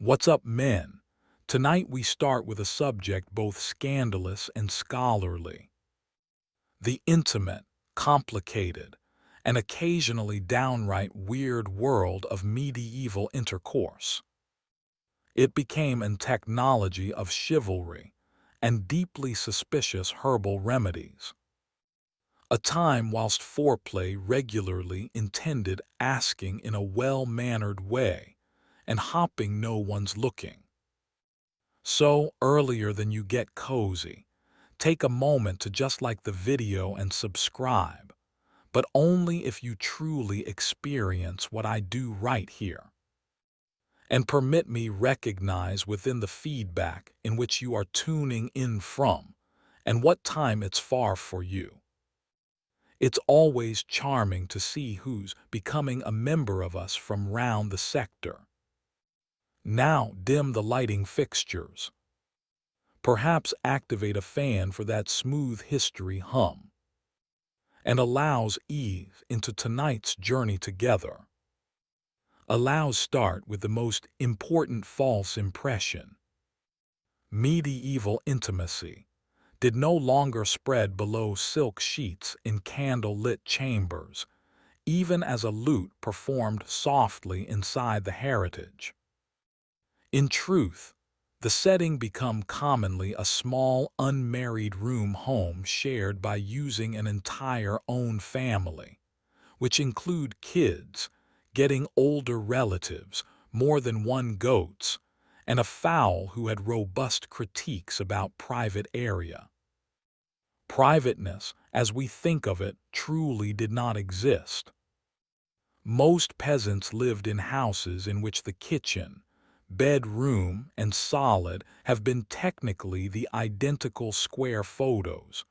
What's up, men? Tonight we start with a subject both scandalous and scholarly. The intimate, complicated, and occasionally downright weird world of medieval intercourse. It became an technology of chivalry and deeply suspicious herbal remedies. A time whilst foreplay regularly intended asking in a well-mannered way and hopping no one's looking. So, earlier than you get cozy, take a moment to just like the video and subscribe, but only if you truly experience what I do right here. And permit me recognize within the feedback in which you are tuning in from and what time it's far for you. It's always charming to see who's becoming a member of us from round the sector. Now dim the lighting fixtures. Perhaps activate a fan for that smooth history hum, and allows ease into tonight's journey together. Allows start with the most important false impression. Medieval intimacy did no longer spread below silk sheets in candle-lit chambers, even as a lute performed softly inside the heritage. In truth, the setting became commonly a small, unmarried room home shared by using an entire own family, which include kids, getting older relatives, more than one goats, and a fowl who had robust critiques about private area. Privateness, as we think of it, truly did not exist. Most peasants lived in houses in which the kitchen, bedroom, and solid have been technically the identical square photos,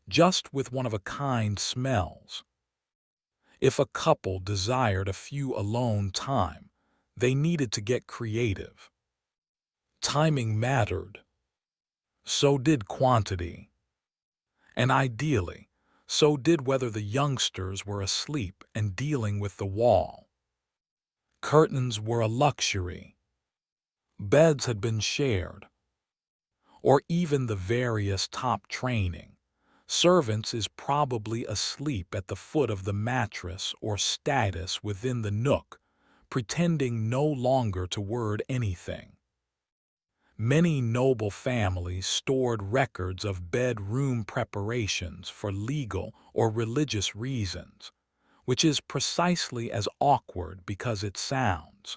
just with one-of-a-kind smells. If a couple desired a few alone time, they needed to get creative. Timing mattered. So did quantity. And ideally, so did whether the youngsters were asleep and dealing with the wall. Curtains were a luxury. Beds had been shared, or even the various top training. Servants is probably asleep at the foot of the mattress or status within the nook, pretending no longer to word anything. Many noble families stored records of bedroom preparations for legal or religious reasons, which is precisely as awkward because it sounds.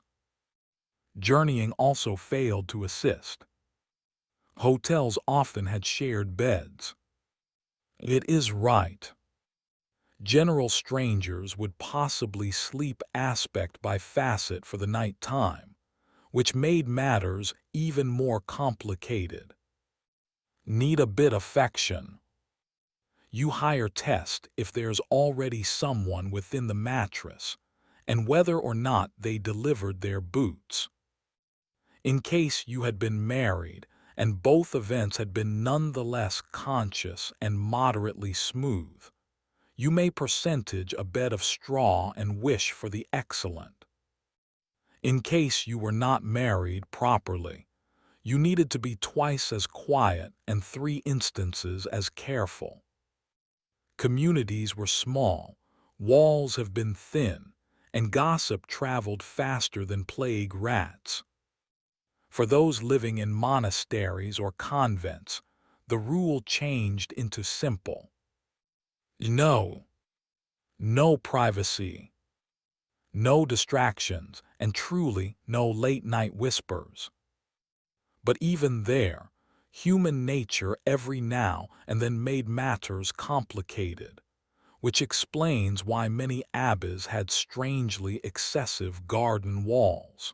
Journeying also failed to assist. Hotels often had shared beds. It is right. General strangers would possibly sleep aspect by facet for the night time, which made matters even more complicated. Need a bit affection. You hire test if there's already someone within the mattress, and whether or not they delivered their boots. In case you had been married, and both events had been nonetheless conscious and moderately smooth, you may percentage a bed of straw and wish for the excellent. In case you were not married properly, you needed to be twice as quiet and 3 instances as careful. Communities were small, walls have been thin, and gossip traveled faster than plague rats. For those living in monasteries or convents, the rule changed into simple. No privacy, no distractions, and truly no late-night whispers. But even there, human nature every now and then made matters complicated, which explains why many abbeys had strangely excessive garden walls.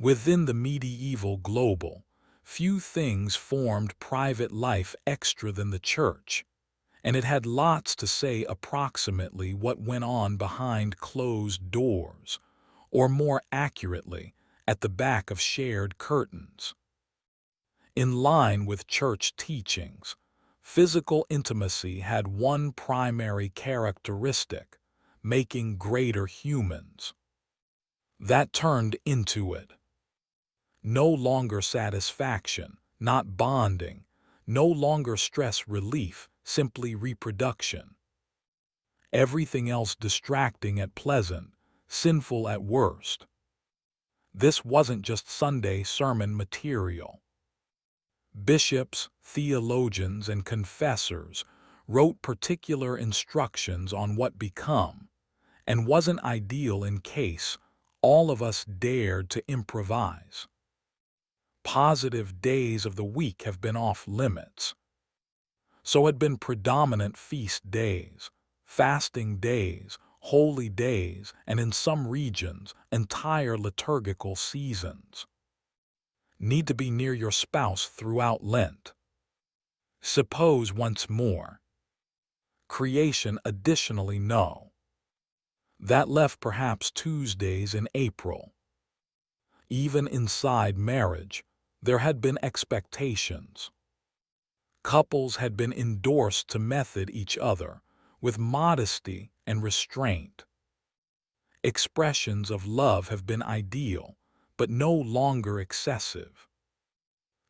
Within the medieval global, few things formed private life extra than the church, and it had lots to say approximately what went on behind closed doors, or more accurately, at the back of shared curtains. In line with church teachings, physical intimacy had one primary characteristic: making greater humans. That turned into it. No longer satisfaction, not bonding. No longer stress relief, simply reproduction. Everything else distracting at pleasant, sinful at worst. This wasn't just Sunday sermon material. Bishops, theologians, and confessors wrote particular instructions on what become, and wasn't ideal in case all of us dared to improvise. Positive days of the week have been off limits. So had been predominant feast days, fasting days, holy days, and in some regions, entire liturgical seasons. Need to be near your spouse throughout Lent. Suppose once more. Creation additionally no. That left perhaps Tuesdays in April. Even inside marriage, there had been expectations. Couples had been endorsed to method each other with modesty and restraint. Expressions of love have been ideal, but no longer excessive.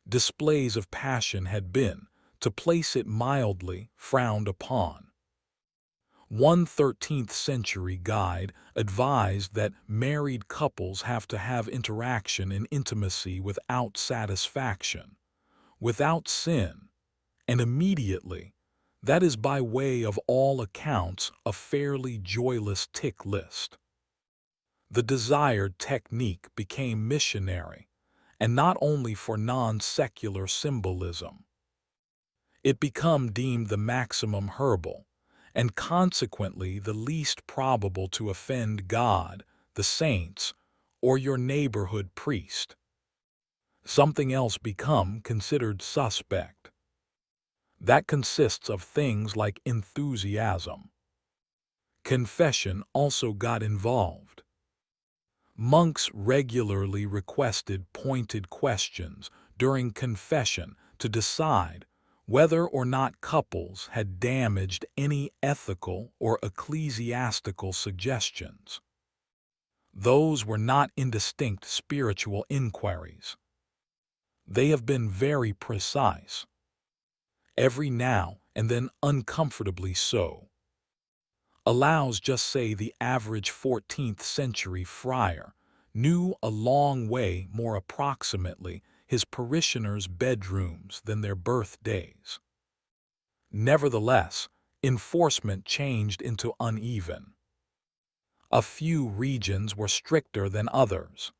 Displays of passion had been, to place it mildly, frowned upon. One 13th century guide advised that married couples have to have interaction and intimacy without satisfaction, without sin, and immediately. That is by way of all accounts a fairly joyless tick list. The desired technique became missionary, and not only for non-secular symbolism. It became deemed the maximum herbal, and consequently the least probable to offend God, the saints, or your neighborhood priest. Something else become considered suspect. That consists of things like enthusiasm. Confession also got involved. Monks regularly requested pointed questions during confession to decide whether or not couples had damaged any ethical or ecclesiastical suggestions. Those were not indistinct spiritual inquiries. They have been very precise. Every now and then uncomfortably so. Allows just say the average 14th century friar knew a long way more approximately his parishioners' bedrooms than their birthdays. Nevertheless, enforcement changed into uneven. A few regions were stricter than others.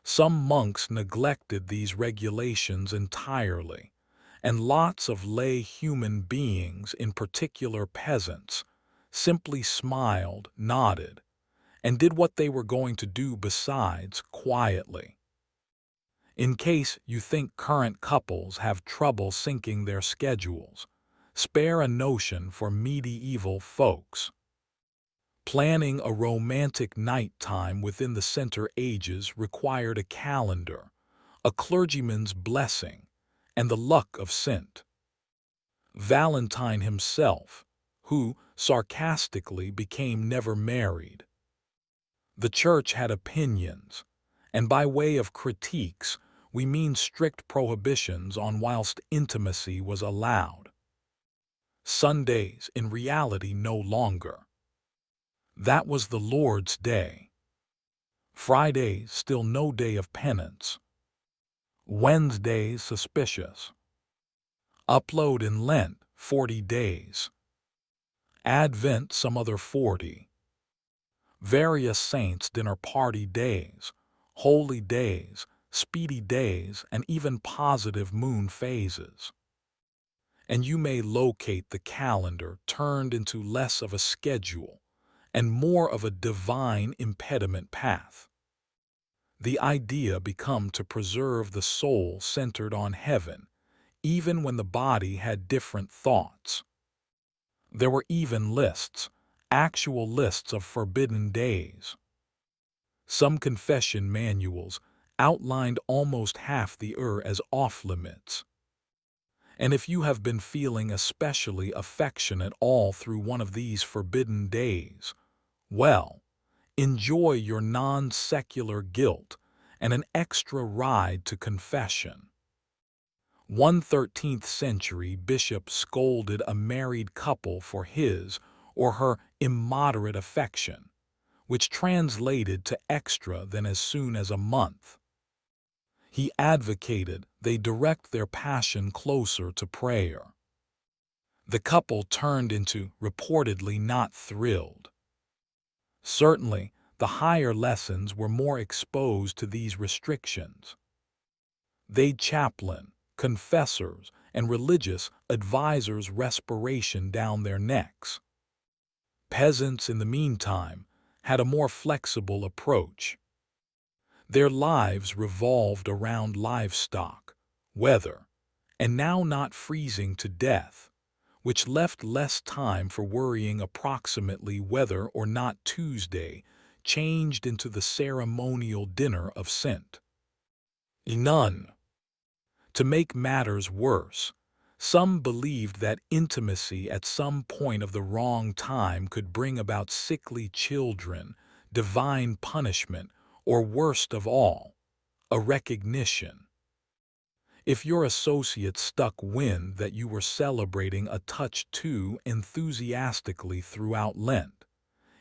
Some monks neglected these regulations entirely, and lots of lay human beings, in particular peasants, simply smiled, nodded, and did what they were going to do besides quietly. In case you think current couples have trouble syncing their schedules, spare a notion for medieval folks. Planning a romantic night time within the Center Ages required a calendar, a clergyman's blessing, and the luck of St. Valentine himself, who sarcastically became never married. The church had opinions, and by way of critiques, we mean strict prohibitions on whilst intimacy was allowed. Sundays in reality no longer. That was the Lord's Day. Fridays still no day of penance. Wednesdays suspicious. Upload in Lent 40 days. Advent some other 40. Various saints' dinner party days, holy days, speedy days, and even positive moon phases. And you may locate the calendar turned into less of a schedule and more of a divine impediment path. The idea become to preserve the soul centered on heaven, even when the body had different thoughts. There were even lists, actual lists of forbidden days. Some confession manuals outlined almost half the as off-limits. And if you have been feeling especially affectionate all through one of these forbidden days, well, enjoy your non-secular guilt and an extra ride to confession. One 13th century bishop scolded a married couple for his or her immoderate affection, which translated to extra than as soon as a month. He advocated they direct their passion closer to prayer. The couple turned into reportedly not thrilled. Certainly, the higher lessons were more exposed to these restrictions. They'd chaplain, confessors, and religious advisors' respiration down their necks. Peasants, in the meantime, had a more flexible approach. Their lives revolved around livestock, weather, and now not freezing to death, which left less time for worrying approximately whether or not Tuesday changed into the ceremonial dinner of St. None. To make matters worse, some believed that intimacy at some point of the wrong time could bring about sickly children, divine punishment, or worst of all, a recognition. If your associates stuck wind that you were celebrating a touch too enthusiastically throughout Lent,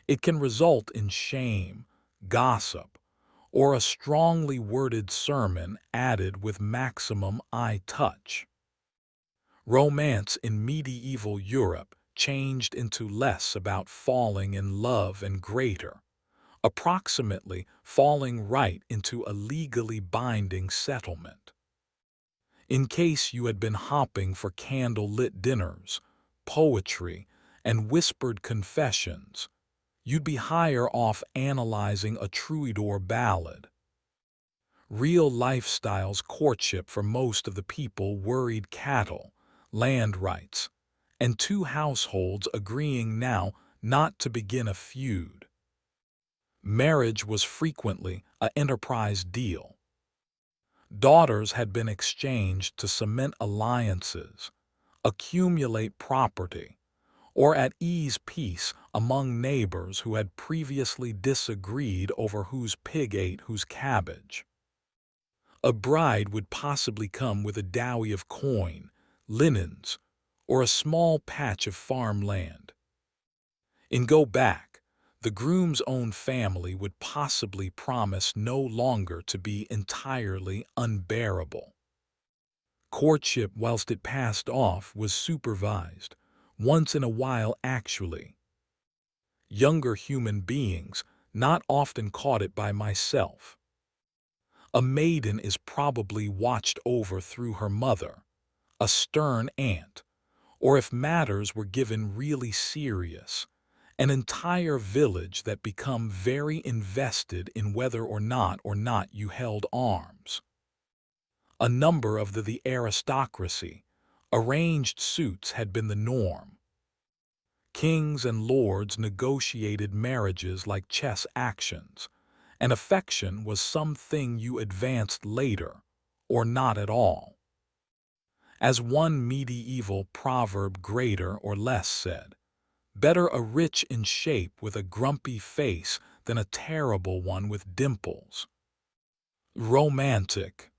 it can result in shame, gossip, or a strongly worded sermon added with maximum eye touch. Romance in medieval Europe changed into less about falling in love and greater, approximately falling right into a legally binding settlement. In case you had been hopping for candle-lit dinners, poetry, and whispered confessions, you'd be higher off analyzing a troubadour ballad. Real lifestyle's courtship for most of the people worried cattle, land rights, and two households agreeing now not to begin a feud. Marriage was frequently an enterprise deal. Daughters had been exchanged to cement alliances, accumulate property, or at ease peace among neighbors who had previously disagreed over whose pig ate whose cabbage. A bride would possibly come with a dowry of coin, linens, or a small patch of farmland. In Go Back, the groom's own family would possibly promise no longer to be entirely unbearable. Courtship, whilst it passed off, was supervised, once in a while actually. Younger human beings not often caught it by myself. A maiden is probably watched over through her mother, a stern aunt, or if matters were given really serious, an entire village that become very invested in whether or not you held arms. A number of the aristocracy, arranged suits had been the norm. Kings and lords negotiated marriages like chess actions, and affection was something you advanced later, or not at all. As one medieval proverb greater or less said, better a rich in shape with a grumpy face than a terrible one with dimples. Romantic.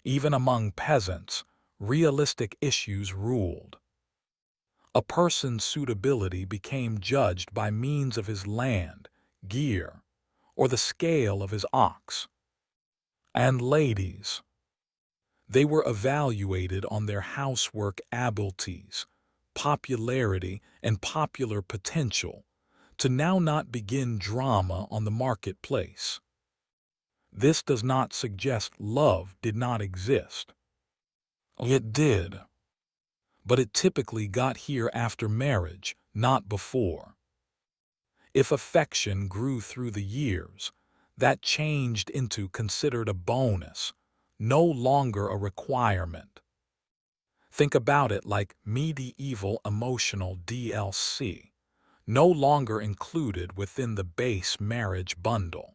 Even among peasants, realistic issues ruled. A person's suitability became judged by means of his land, gear, or the scale of his ox. And ladies. They were evaluated on their housework abilities, popularity, and popular potential, to now not begin drama on the marketplace. This does not suggest love did not exist. It did. But it typically got here after marriage, not before. If affection grew through the years, that changed into considered a bonus, no longer a requirement. Think about it like medieval emotional DLC, no longer included within the base marriage bundle.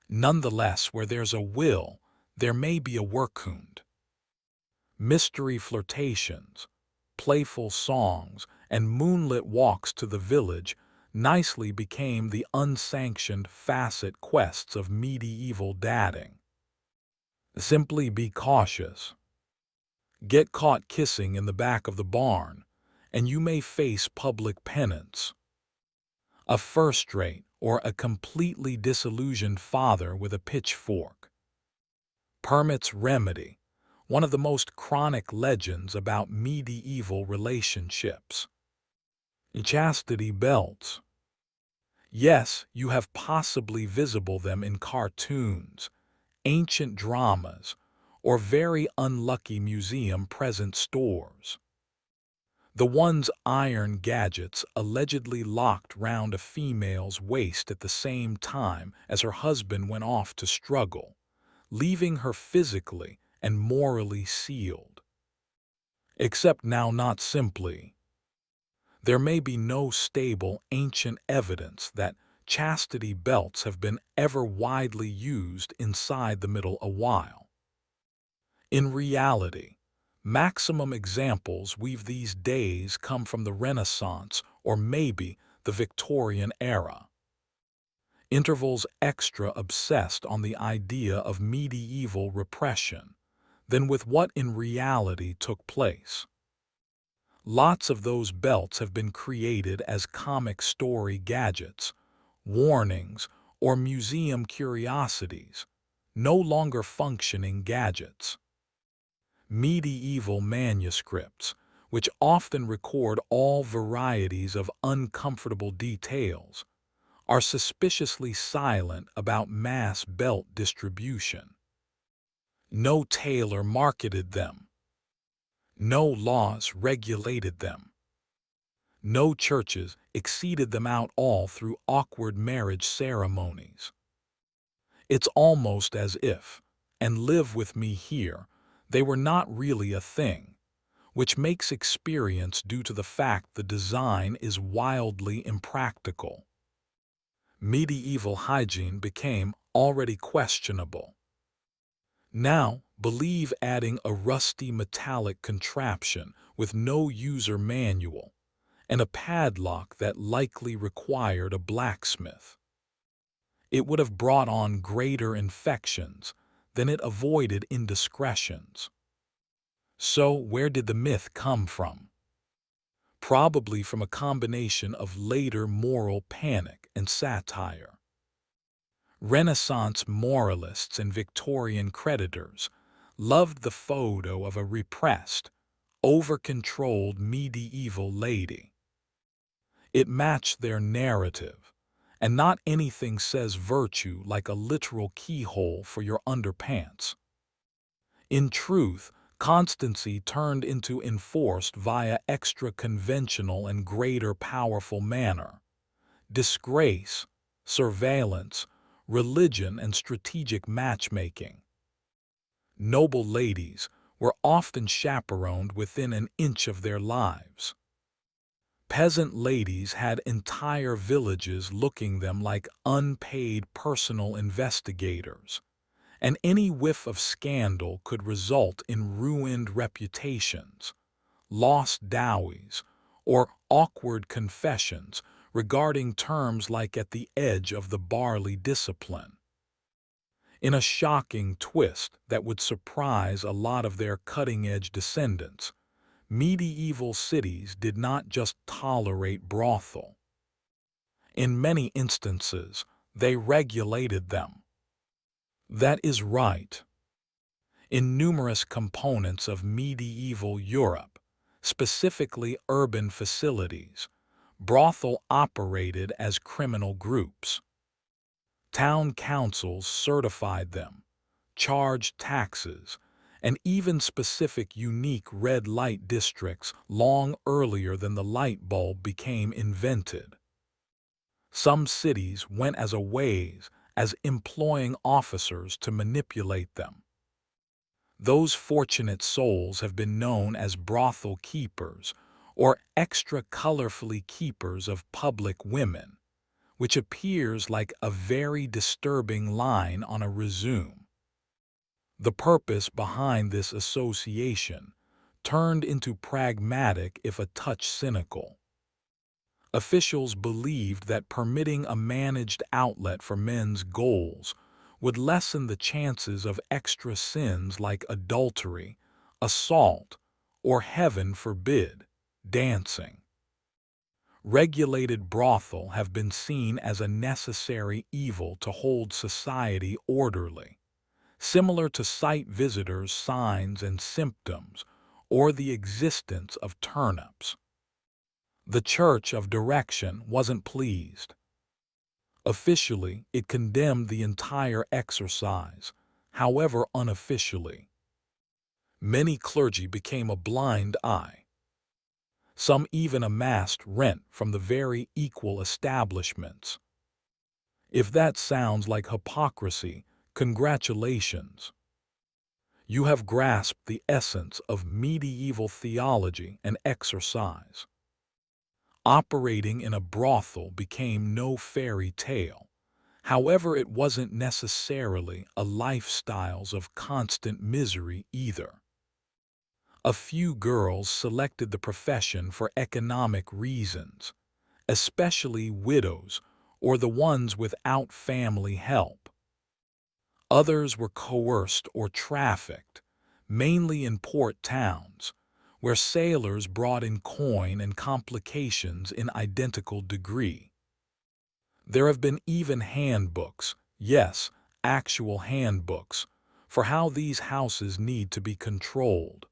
Nonetheless, where there's a will, there may be a workhund. Mystery flirtations, playful songs, and moonlit walks to the village nicely became the unsanctioned facet quests of medieval dating. Simply be cautious. Get caught kissing in the back of the barn, and you may face public penance. A first-rate or a completely disillusioned father with a pitchfork. Permit's remedy, one of the most chronic legends about medieval relationships. Chastity belts. Yes, you have possibly visible them in cartoons, ancient dramas, or very unlucky museum present stores. The one's iron gadgets allegedly locked round a female's waist at the same time as her husband went off to struggle, leaving her physically and morally sealed. Except now not simply. There may be no stable ancient evidence that chastity belts have been ever widely used inside the middle a while. In reality, maximum examples we've these days come from the Renaissance or maybe the Victorian era. Intervals extra obsessed on the idea of medieval repression than with what in reality took place. Lots of those belts have been created as comic story gadgets, warnings, or museum curiosities, no longer functioning gadgets. Medieval manuscripts, which often record all varieties of uncomfortable details, are suspiciously silent about mass belt distribution. No tailor marketed them. No laws regulated them. No churches exceeded them out all through awkward marriage ceremonies. It's almost as if, and live with me here, they were not really a thing, which makes experience due to the fact the design is wildly impractical. Medieval hygiene became already questionable. Now, believe adding a rusty metallic contraption with no user manual and a padlock that likely required a blacksmith. It would have brought on greater infections than it avoided indiscretions. So where did the myth come from? Probably from a combination of later moral panic and satire. Renaissance moralists and Victorian creditors loved the photo of a repressed, over-controlled medieval lady. It matched their narrative, and not anything says virtue like a literal keyhole for your underpants. In truth, constancy turned into enforced via extra-conventional and greater powerful manner. Disgrace, surveillance, religion, and strategic matchmaking. Noble ladies were often chaperoned within an inch of their lives. Peasant ladies had entire villages looking them like unpaid personal investigators, and any whiff of scandal could result in ruined reputations, lost dowies, or awkward confessions regarding terms like at the edge of the barley discipline. In a shocking twist that would surprise a lot of their cutting-edge descendants, medieval cities did not just tolerate brothel. In many instances, they regulated them. That is right. In numerous components of medieval Europe, specifically urban facilities, brothel operated as criminal groups. Town councils certified them, charged taxes, and even specific unique red light districts long earlier than the light bulb became invented. Some cities went as a ways as employing officers to manipulate them. Those fortunate souls have been known as brothel keepers or extra colorfully keepers of public women, which appears like a very disturbing line on a resume. The purpose behind this association turned into pragmatic if a touch cynical. Officials believed that permitting a managed outlet for men's goals would lessen the chances of extra sins like adultery, assault, or, heaven forbid, dancing. Regulated brothel have been seen as a necessary evil to hold society orderly, similar to sight visitors' signs and symptoms or the existence of turnips. The Church of Direction wasn't pleased. Officially, it condemned the entire exercise, however unofficially. Many clergy became a blind eye. Some even amassed rent from the very equal establishments. If that sounds like hypocrisy, congratulations. You have grasped the essence of medieval theology and exercise. Operating in a brothel became no fairy tale. However, it wasn't necessarily a lifestyle of constant misery either. A few girls selected the profession for economic reasons, especially widows or the ones without family help. Others were coerced or trafficked, mainly in port towns, where sailors brought in coin and complications in identical degree. There have been even handbooks, yes, actual handbooks, for how these houses need to be controlled.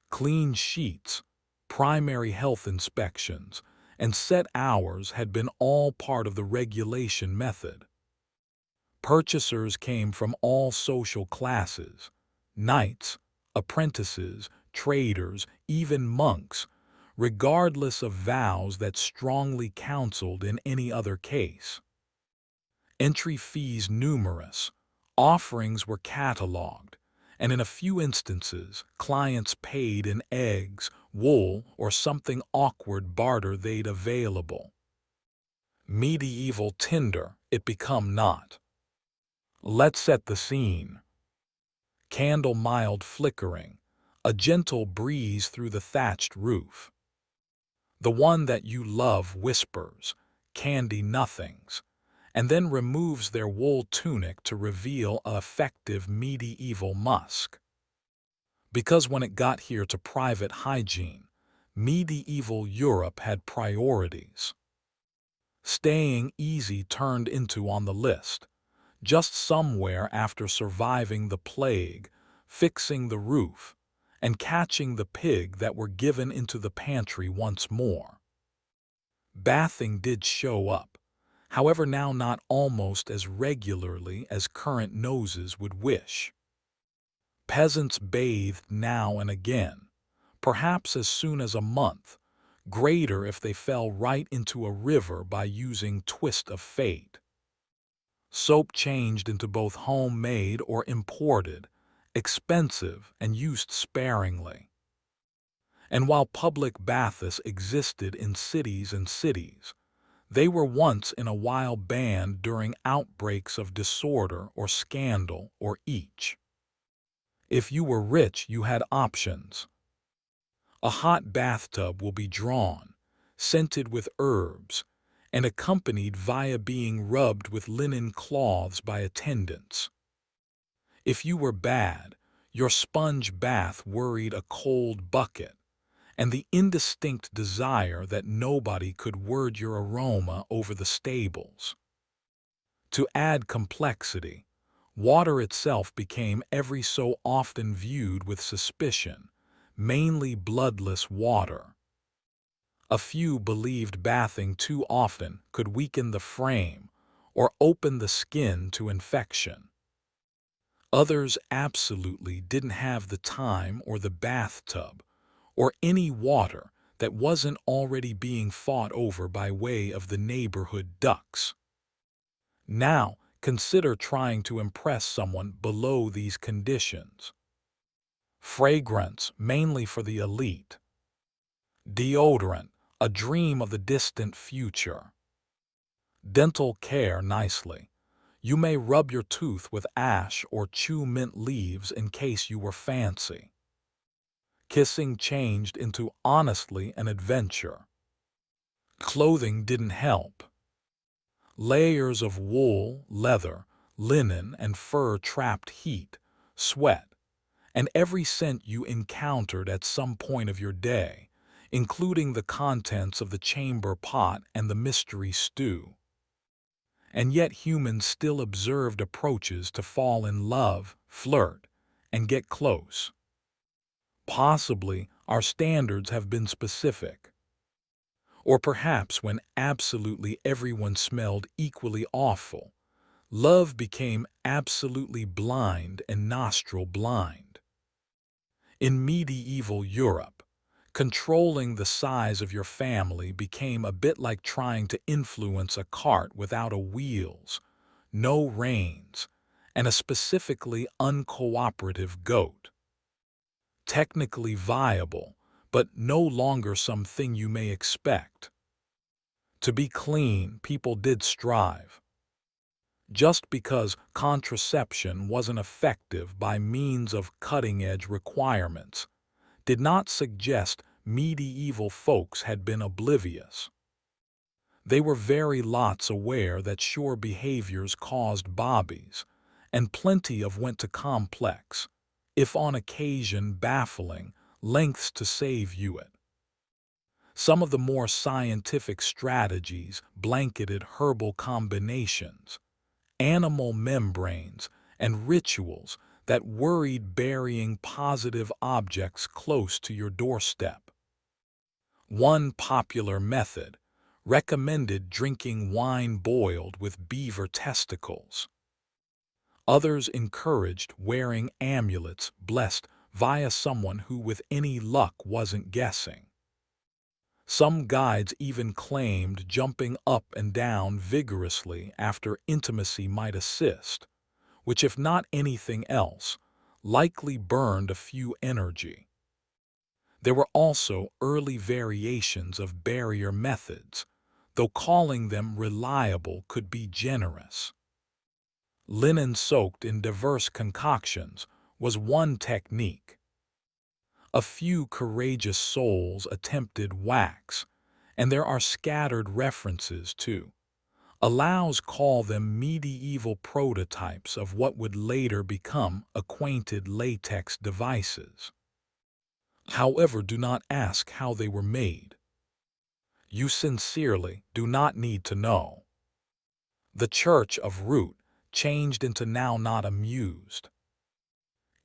Clean sheets, primary health inspections, and set hours had been all part of the regulation method. Purchasers came from all social classes: knights, apprentices, traders, even monks, regardless of vows that strongly counseled in any other case. Entry fees numerous, offerings were catalogued, and in a few instances, clients paid in eggs, wool, or something awkward barter they'd available. Medieval tinder it become not. Let's set the scene. Candle mild flickering, a gentle breeze through the thatched roof. The one that you love whispers, "Candy nothings," and then removes their wool tunic to reveal a effective medieval musk. Because when it got here to private hygiene, medieval Europe had priorities. Staying easy turned into on the list, just somewhere after surviving the plague, fixing the roof, and catching the pig that were given into the pantry once more. Bathing did show up, however now not almost as regularly as current noses would wish. Peasants bathed now and again, perhaps as soon as a month, greater if they fell right into a river by using twist of fate. Soap changed into both homemade or imported, expensive and used sparingly. And while public baths existed in cities and cities, they were once in a while banned during outbreaks of disorder or scandal or each. If you were rich, you had options. A hot bathtub will be drawn, scented with herbs, and accompanied via being rubbed with linen cloths by attendants. If you were bad, your sponge bath worried a cold bucket, and the indistinct desire that nobody could word your aroma over the stables. To add complexity, water itself became every so often viewed with suspicion, mainly bloodless water. A few believed bathing too often could weaken the frame or open the skin to infection. Others absolutely didn't have the time or the bathtub, or any water that wasn't already being fought over by way of the neighborhood ducks. Now, consider trying to impress someone below these conditions. Fragrance, mainly for the elite. Deodorant, a dream of the distant future. Dental care nicely. You may rub your tooth with ash or chew mint leaves in case you were fancy. Kissing changed into honestly an adventure. Clothing didn't help. Layers of wool, leather, linen, and fur trapped heat, sweat, and every scent you encountered at some point of your day, including the contents of the chamber pot and the mystery stew. And yet humans still observed approaches to fall in love, flirt, and get close. Possibly our standards have been specific. Or perhaps when absolutely everyone smelled equally awful, love became absolutely blind and nostril blind. In medieval Europe, controlling the size of your family became a bit like trying to influence a cart without a wheels, no reins, and a specifically uncooperative goat. Technically viable, but no longer something you may expect. To be clean, people did strive. Just because contraception wasn't effective by means of cutting-edge requirements did not suggest medieval folks had been oblivious. They were very lots aware that sure behaviors caused bobbies, and plenty of went to complex, if on occasion baffling, lengths to save you it. Some of the more scientific strategies blanketed herbal combinations, animal membranes, and rituals that worried burying positive objects close to your doorstep. One popular method recommended drinking wine boiled with beaver testicles. Others encouraged wearing amulets blessed via someone who with any luck wasn't guessing. Some guides even claimed jumping up and down vigorously after intimacy might assist, which if not anything else, likely burned a few energy. There were also early variations of barrier methods, though calling them reliable could be generous. Linen soaked in diverse concoctions was one technique. A few courageous souls attempted wax, and there are scattered references to allows call them medieval prototypes of what would later become acquainted latex devices. However, do not ask how they were made. You sincerely do not need to know. The Church of Root changed into now not amused.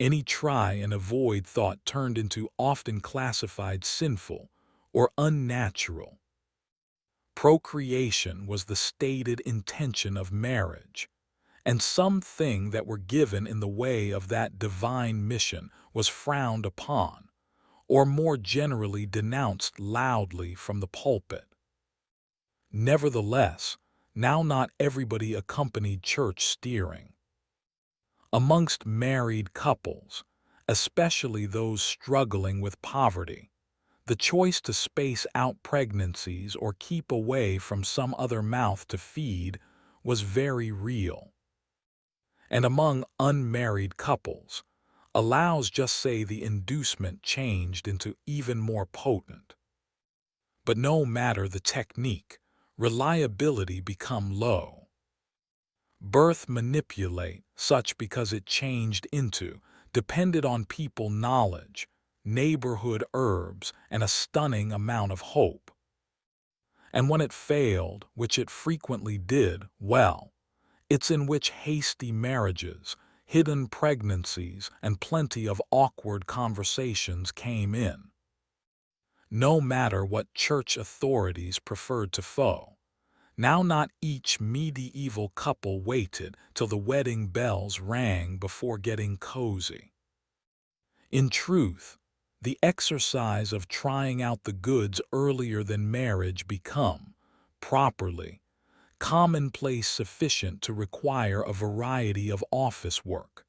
Any try and avoid thought turned into often classified sinful or unnatural. Procreation was the stated intention of marriage, and something that were given in the way of that divine mission was frowned upon, or more generally denounced loudly from the pulpit. Nevertheless, now not everybody accompanied church steering. Amongst married couples, especially those struggling with poverty, the choice to space out pregnancies or keep away from some other mouth to feed was very real. And among unmarried couples, allows just say the inducement changed into even more potent. But no matter the technique, reliability become low. Birth manipulate such because it changed into, depended on people knowledge, neighborhood herbs, and a stunning amount of hope. And when it failed, which it frequently did, well, it's in which hasty marriages, hidden pregnancies, and plenty of awkward conversations came in. No matter what church authorities preferred to foe, now not each medieval couple waited till the wedding bells rang before getting cozy. In truth, the exercise of trying out the goods earlier than marriage become, properly, commonplace sufficient to require a variety of office work,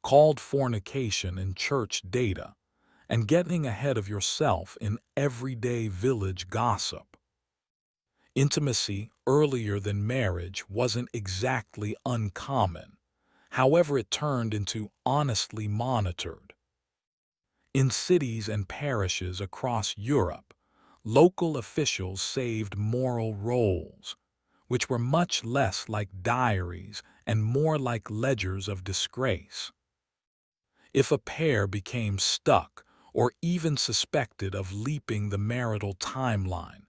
called fornication in church data, and getting ahead of yourself in everyday village gossip. Intimacy earlier than marriage wasn't exactly uncommon, however it turned into honestly monitored. In cities and parishes across Europe, Local officials saved moral rolls, which were much less like diaries and more like ledgers of disgrace. If a pair became stuck or even suspected of leaping the marital timeline,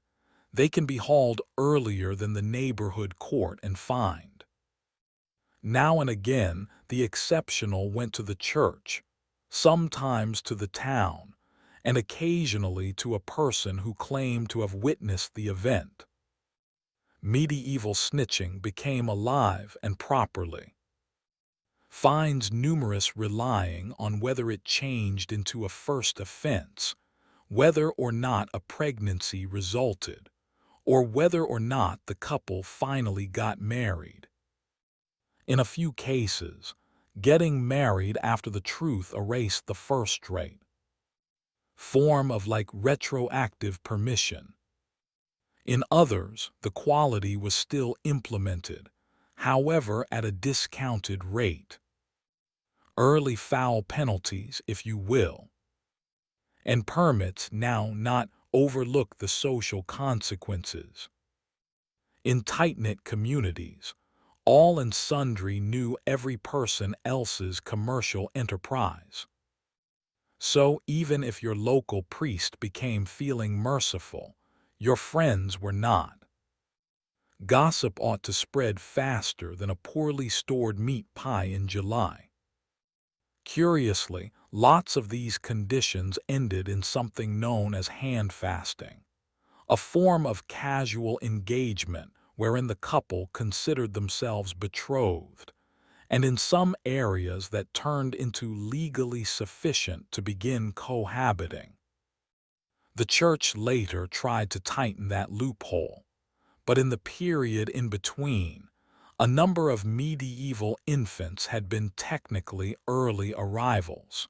they can be hauled earlier than the neighborhood court and fined. Now and again, the exceptional went to the church, sometimes to the town, and occasionally to a person who claimed to have witnessed the event. Medieval snitching became alive and properly. Fines numerous relying on whether it changed into a first offense, whether or not a pregnancy resulted, or whether or not the couple finally got married. In a few cases, getting married after the truth erased the first rate. Form of like retroactive permission. In others, the quality was still implemented, however at a discounted rate. Early foul penalties, if you will. And permits now not overlook the social consequences. In tight-knit communities, all and sundry knew every person else's commercial enterprise. So even if your local priest became feeling merciful, your friends were not. Gossip ought to spread faster than a poorly stored meat pie in July. Curiously, lots of these conditions ended in something known as hand fasting, a form of casual engagement wherein the couple considered themselves betrothed, and in some areas that turned into legally sufficient to begin cohabiting. The church later tried to tighten that loophole, but in the period in between, a number of medieval infants had been technically early arrivals.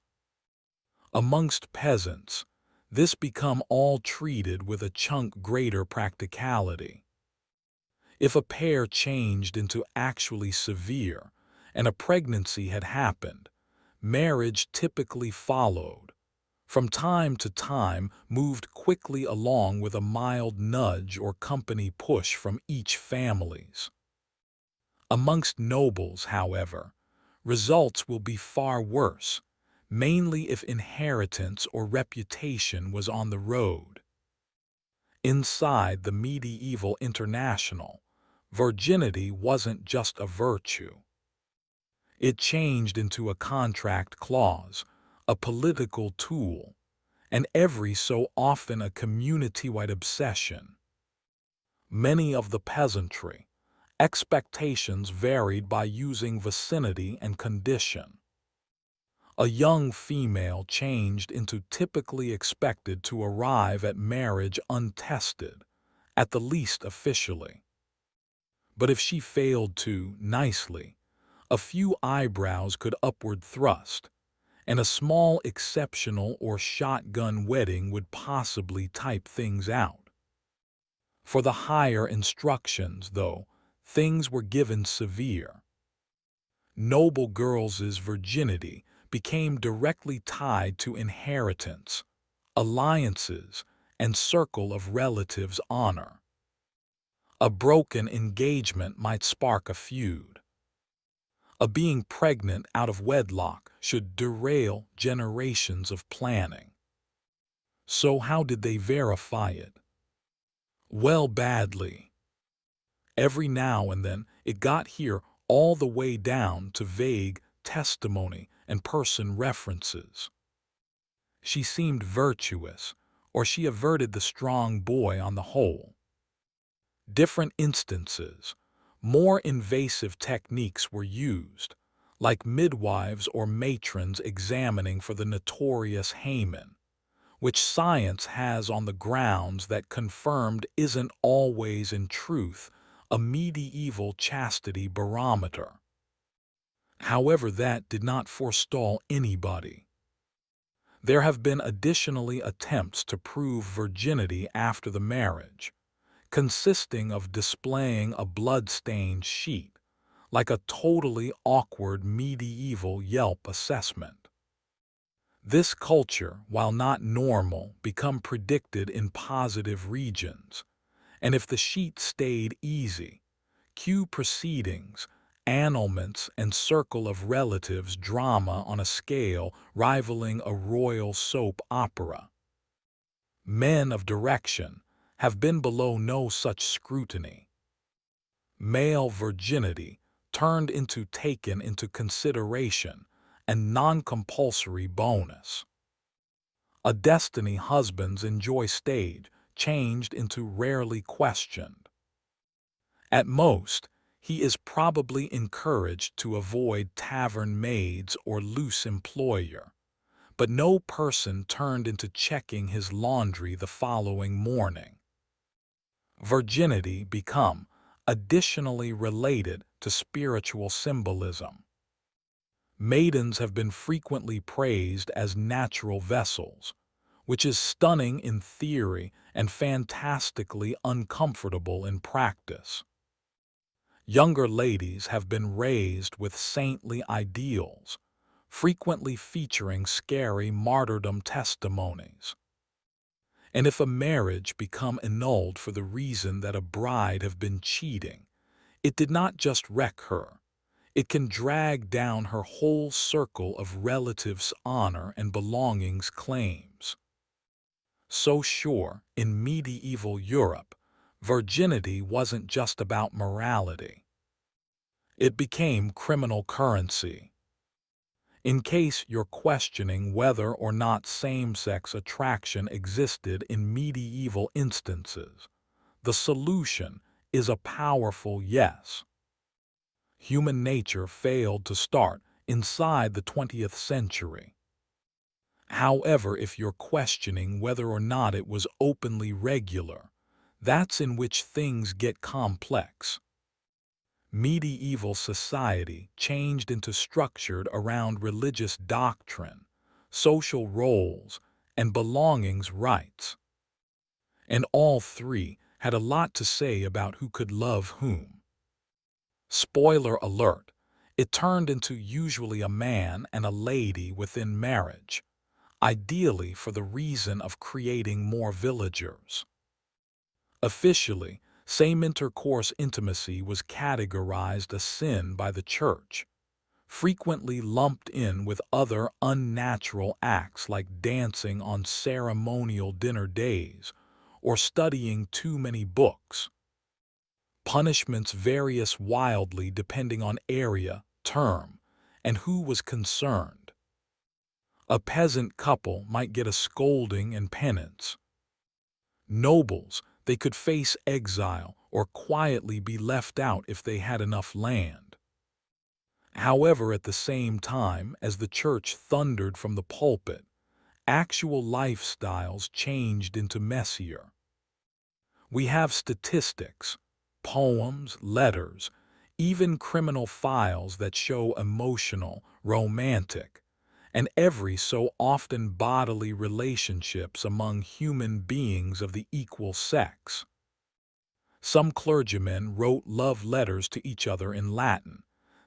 Amongst peasants, this become all treated with a chunk greater practicality. If a pair changed into actually severe, and a pregnancy had happened, marriage typically followed. From time to time moved quickly along with a mild nudge or company push from each families. Amongst nobles, however, results will be far worse, mainly if inheritance or reputation was on the road. Inside the medieval international, virginity wasn't just a virtue. It changed into a contract clause, a political tool, and every so often a community-wide obsession. Many of the peasantry, expectations varied by using vicinity and condition. A young female changed into typically expected to arrive at marriage untested, at the least officially. But if she failed to, nicely, a few eyebrows could upward thrust, and a small exceptional or shotgun wedding would possibly type things out. For the higher instructions, though, things were given severe. Noble girls' virginity became directly tied to inheritance, alliances, and circle of relatives' honor. A broken engagement might spark a feud. A being pregnant out of wedlock should derail generations of planning. So how did they verify it? Well, badly. Every now and then it got here all the way down to vague testimony and person references. She seemed virtuous, or she averted the strong boy on the whole. Different instances, more invasive techniques were used, like midwives or matrons examining for the notorious Haman, which science has on the grounds that confirmed isn't always in truth a medieval chastity barometer. However, that did not forestall anybody. There have been additionally attempts to prove virginity after the marriage, consisting of displaying a blood-stained sheet, like a totally awkward medieval Yelp assessment. This culture, while not normal, become predicted in positive regions, and if the sheet stayed easy, cue proceedings, annulments, and circle of relatives drama on a scale rivaling a royal soap opera. Men of direction have been below no such scrutiny. Male virginity turned into taken into consideration and non-compulsory bonus. A destiny husbands enjoy stage changed into rarely questioned. At most, he is probably encouraged to avoid tavern maids or loose employer, but no person turned into checking his laundry the following morning. Virginity become additionally related to spiritual symbolism. Maidens have been frequently praised as natural vessels, which is stunning in theory and fantastically uncomfortable in practice. Younger ladies have been raised with saintly ideals, frequently featuring scary martyrdom testimonies. And if a marriage become annulled for the reason that a bride have been cheating, it did not just wreck her. It can drag down her whole circle of relatives' honor and belongings claims. So sure, in medieval Europe, virginity wasn't just about morality. It became criminal currency. In case you're questioning whether or not same-sex attraction existed in medieval instances, the solution is a powerful yes. Human nature failed to start inside the 20th century. However, if you're questioning whether or not it was openly regular, that's in which things get complex. Medieval society changed into structured around religious doctrine, social roles, and belongings rights. And all three had a lot to say about who could love whom. Spoiler alert, it turned into usually a man and a lady within marriage, ideally for the reason of creating more villagers. Officially, same intercourse intimacy was categorized a sin by the church, frequently lumped in with other unnatural acts like dancing on ceremonial dinner days or studying too many books. Punishments various wildly depending on area, term, and who was concerned. A peasant couple might get a scolding and penance. Nobles, they could face exile or quietly be left out if they had enough land. However, at the same time as the church thundered from the pulpit, actual lifestyles changed into messier. We have statistics, poems, letters, even criminal files that show emotional, romantic, and every so often bodily relationships among human beings of the equal sex. Some clergymen wrote love letters to each other in Latin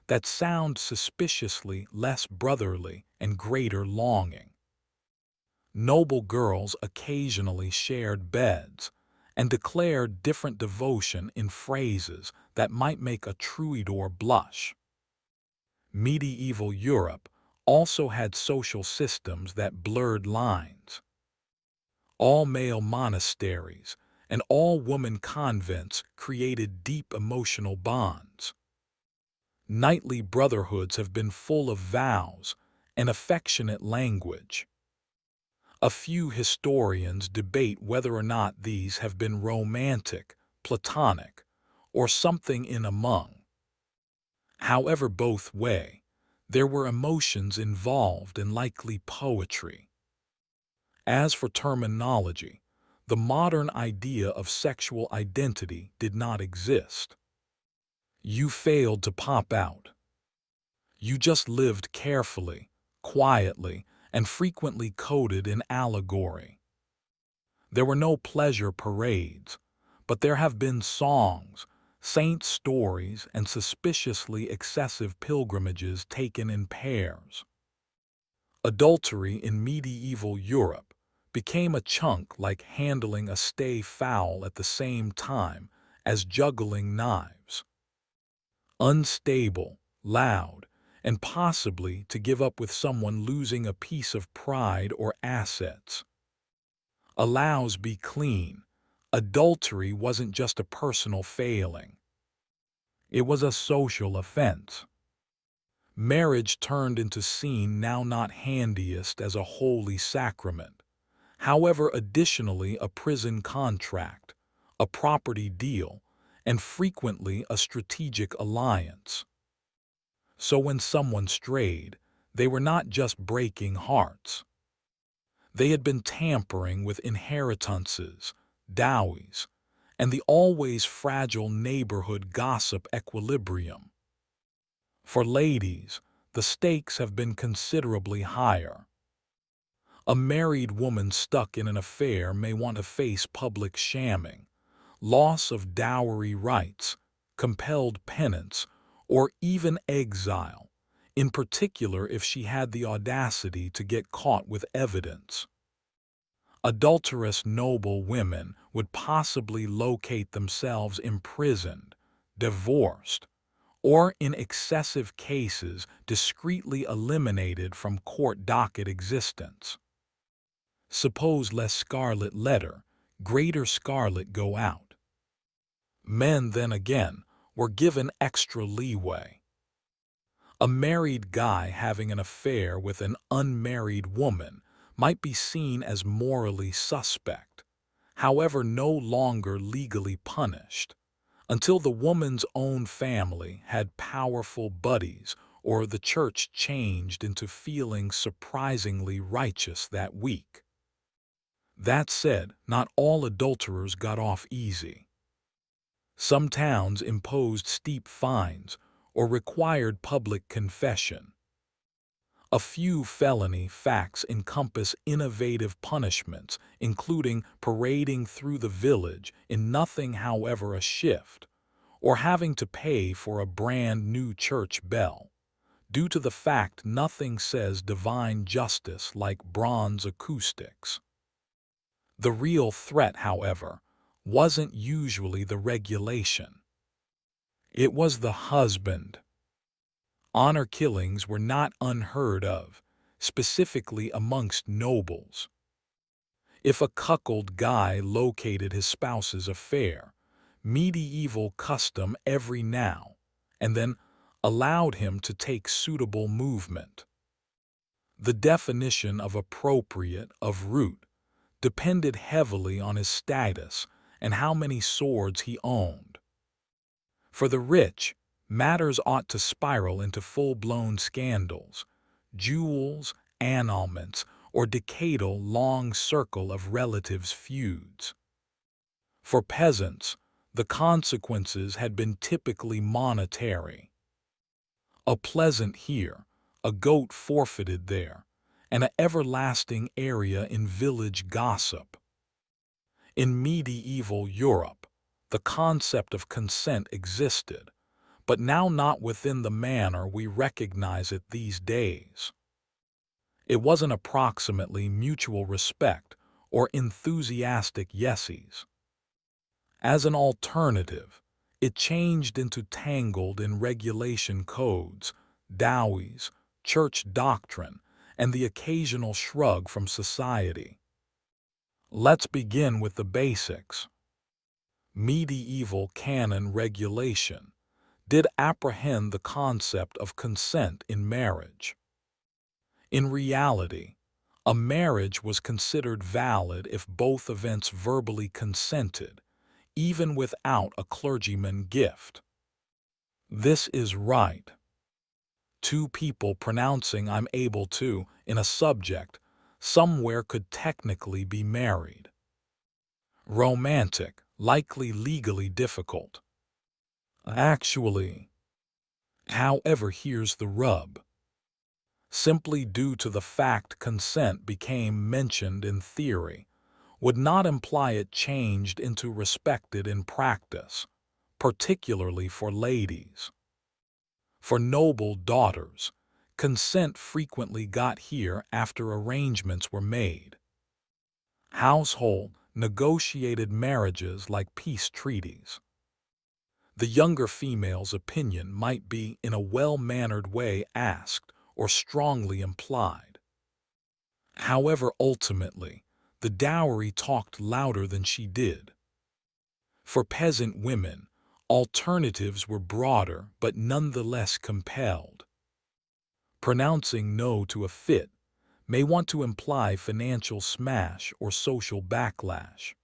that sound suspiciously less brotherly and greater longing. Noble girls occasionally shared beds and declared different devotion in phrases that might make a troubadour blush. Medieval Europe also had social systems that blurred lines. All-male monasteries and all-woman convents created deep emotional bonds. Knightly brotherhoods have been full of vows and affectionate language. A few historians debate whether or not these have been romantic, platonic, or something in among. However, both way, there were emotions involved and likely poetry. As for terminology, the modern idea of sexual identity did not exist. You failed to pop out. You just lived carefully, quietly, and frequently coded in allegory. There were no pleasure parades, but there have been songs, saint stories, and suspiciously excessive pilgrimages taken in pairs. Adultery in medieval Europe became a chunk like handling a stray fowl at the same time as juggling knives. Unstable, loud, and possibly to give up with someone losing a piece of pride or assets. Allows be clean. Adultery wasn't just a personal failing. It was a social offense. Marriage turned into seen now not handiest as a holy sacrament. However, additionally a prison contract, a property deal, and frequently a strategic alliance. So when someone strayed, they were not just breaking hearts. They had been tampering with inheritances, dowies, and the always fragile neighborhood gossip equilibrium. For ladies, the stakes have been considerably higher. A married woman stuck in an affair may want to face public shamming, loss of dowry rights, compelled penance, or even exile, in particular if she had the audacity to get caught with evidence. Adulterous noble women would possibly locate themselves imprisoned, divorced, or in excessive cases discreetly eliminated from court docket existence. Suppose less scarlet letter, greater scarlet go out. Men, then again, were given extra leeway. A married guy having an affair with an unmarried woman might be seen as morally suspect, however no longer legally punished, until the woman's own family had powerful buddies or the church changed into feeling surprisingly righteous that week. That said, not all adulterers got off easy. Some towns imposed steep fines or required public confession. A few felony facts encompass innovative punishments, including parading through the village in nothing however a shift, or having to pay for a brand new church bell, due to the fact nothing says divine justice like bronze acoustics. The real threat, however, wasn't usually the regulation. It was the husband. Honor killings were not unheard of, specifically amongst nobles. If a cuckold guy located his spouse's affair, medieval custom every now and then allowed him to take suitable movement. The definition of appropriate, of root, depended heavily on his status and how many swords he owned. For the rich, matters ought to spiral into full-blown scandals, jewels, annulments, or decadal long circle of relatives' feuds. For peasants, the consequences had been typically monetary. A pleasant here, a goat forfeited there, and an everlasting area in village gossip. In medieval Europe, the concept of consent existed, but now not within the manner we recognize it these days. It wasn't approximately mutual respect or enthusiastic yeses. As an alternative, it changed into tangled in regulation codes, dowies, church doctrine, and the occasional shrug from society. Let's begin with the basics. Medieval canon regulation did apprehend the concept of consent in marriage. In reality, a marriage was considered valid if both events verbally consented, even without a clergyman gift. This is right. Two people pronouncing "I'm able to" in a subject somewhere could technically be married. Romantic, likely legally difficult. Actually. However, here's the rub. Simply due to the fact consent became mentioned in theory, would not imply it changed into respected in practice, particularly for ladies. For noble daughters, Consent frequently got here after arrangements were made. Household negotiated marriages like peace treaties. The younger female's opinion might be in a well-mannered way asked or strongly implied. However, ultimately, the dowry talked louder than she did. For peasant women, alternatives were broader but nonetheless compelled. Pronouncing no to a fit may want to imply financial smash or social backlash.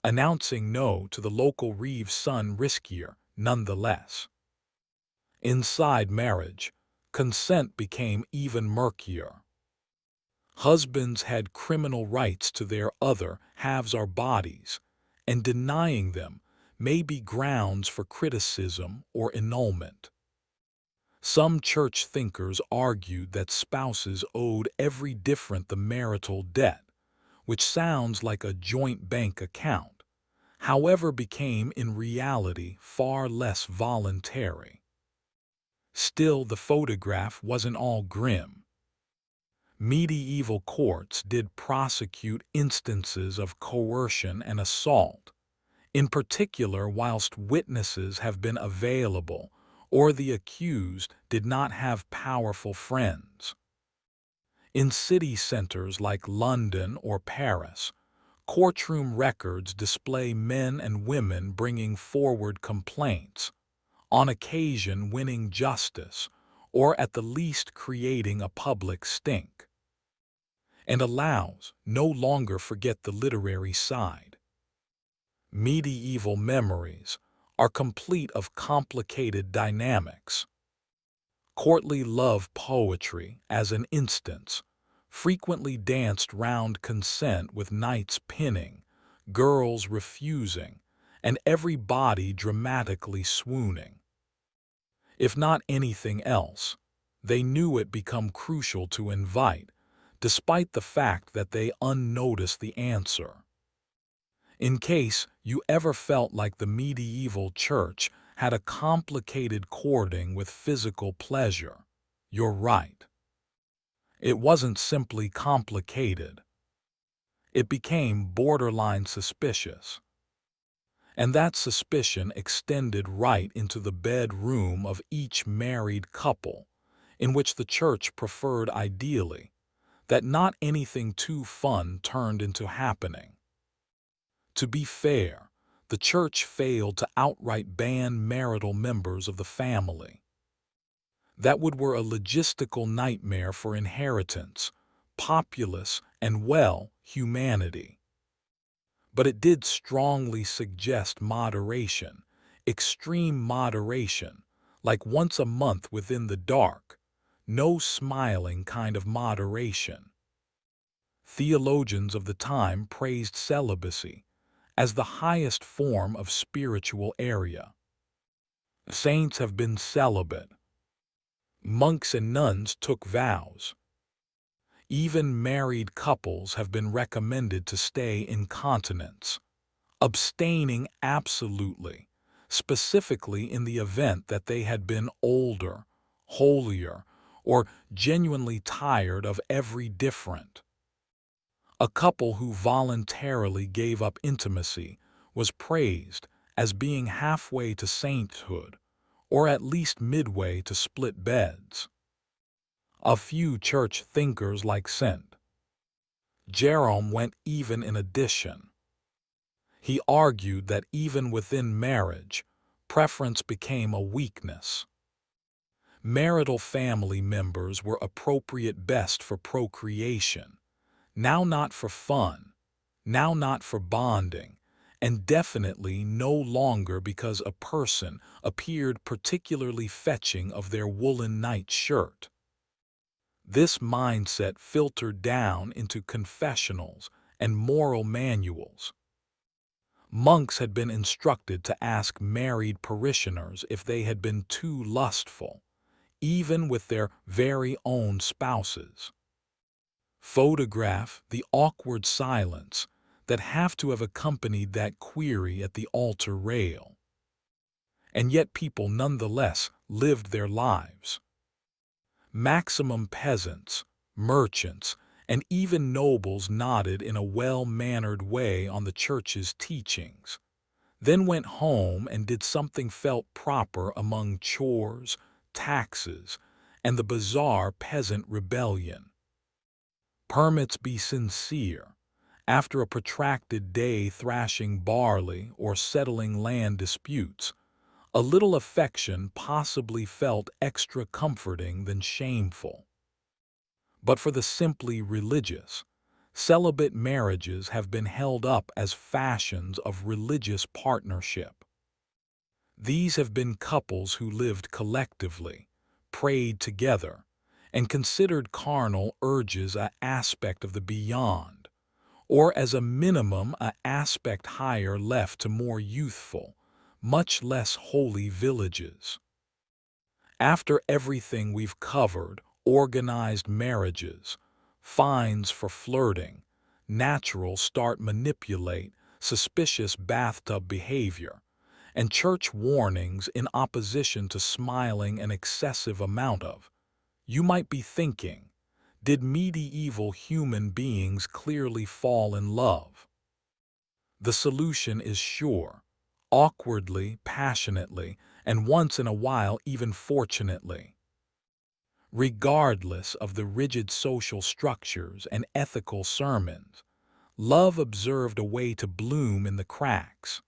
Announcing no to the local Reeve's son riskier, nonetheless. Inside marriage, consent became even murkier. Husbands had criminal rights to their other halves our bodies, and denying them may be grounds for criticism or annulment. Some church thinkers argued that spouses owed every different the marital debt, which sounds like a joint bank account, however became in reality far less voluntary. Still, the photograph wasn't all grim. Medieval courts did prosecute instances of coercion and assault, in particular whilst witnesses have been available or the accused did not have powerful friends. In city centers like London or Paris, courtroom records display men and women bringing forward complaints, on occasion winning justice, or at the least creating a public stink. And allows no longer forget the literary side. Medieval memories are complete of complicated dynamics. Courtly love poetry, as an instance, frequently danced round consent with knights pinning, girls refusing, and every body dramatically swooning. If not anything else, they knew it become crucial to invite, despite the fact that they unnoticed the answer. In case you ever felt like the medieval church had a complicated courting with physical pleasure, you're right. It wasn't simply complicated. It became borderline suspicious. And that suspicion extended right into the bedroom of each married couple, in which the church preferred ideally that not anything too fun turned into happening. To be fair, the church failed to outright ban marital members of the family. That were a logistical nightmare for inheritance, populace, and, well, humanity. But it did strongly suggest moderation, extreme moderation, like once a month within the dark, no smiling kind of moderation. Theologians of the time praised celibacy as the highest form of spiritual area. Saints have been celibate. Monks and nuns took vows. Even married couples have been recommended to stay in continence, abstaining absolutely, specifically in the event that they had been older, holier, or genuinely tired of every different. A couple who voluntarily gave up intimacy was praised as being halfway to sainthood, or at least midway to split beds. A few church thinkers like St. Jerome went even in addition. He argued that even within marriage, preference became a weakness. Marital family members were appropriate best for procreation, now not for fun, now not for bonding, and definitely no longer because a person appeared particularly fetching of their woolen nightshirt. This mindset filtered down into confessionals and moral manuals. Monks had been instructed to ask married parishioners if they had been too lustful, even with their very own spouses. Photograph the awkward silence that have to have accompanied that query at the altar rail. And yet people nonetheless lived their lives. Maximum peasants, merchants, and even nobles nodded in a well-mannered way on the church's teachings, then went home and did something felt proper among chores, taxes, and the bizarre peasant rebellion. Permits be sincere. After a protracted day thrashing barley or settling land disputes, a little affection possibly felt extra comforting than shameful. But for the simply religious, celibate marriages have been held up as fashions of religious partnership. These have been couples who lived collectively, prayed together, and considered carnal urges an aspect of the beyond, or as a minimum an aspect higher left to more youthful, much less holy villages. After everything we've covered, organized marriages, fines for flirting, natural start manipulate, suspicious bathtub behavior, and church warnings in opposition to smiling an excessive amount of, you might be thinking, did medieval human beings clearly fall in love? The solution is sure, awkwardly, passionately, and once in a while even fortunately. Regardless of the rigid social structures and ethical sermons, love observed a way to bloom in the cracks.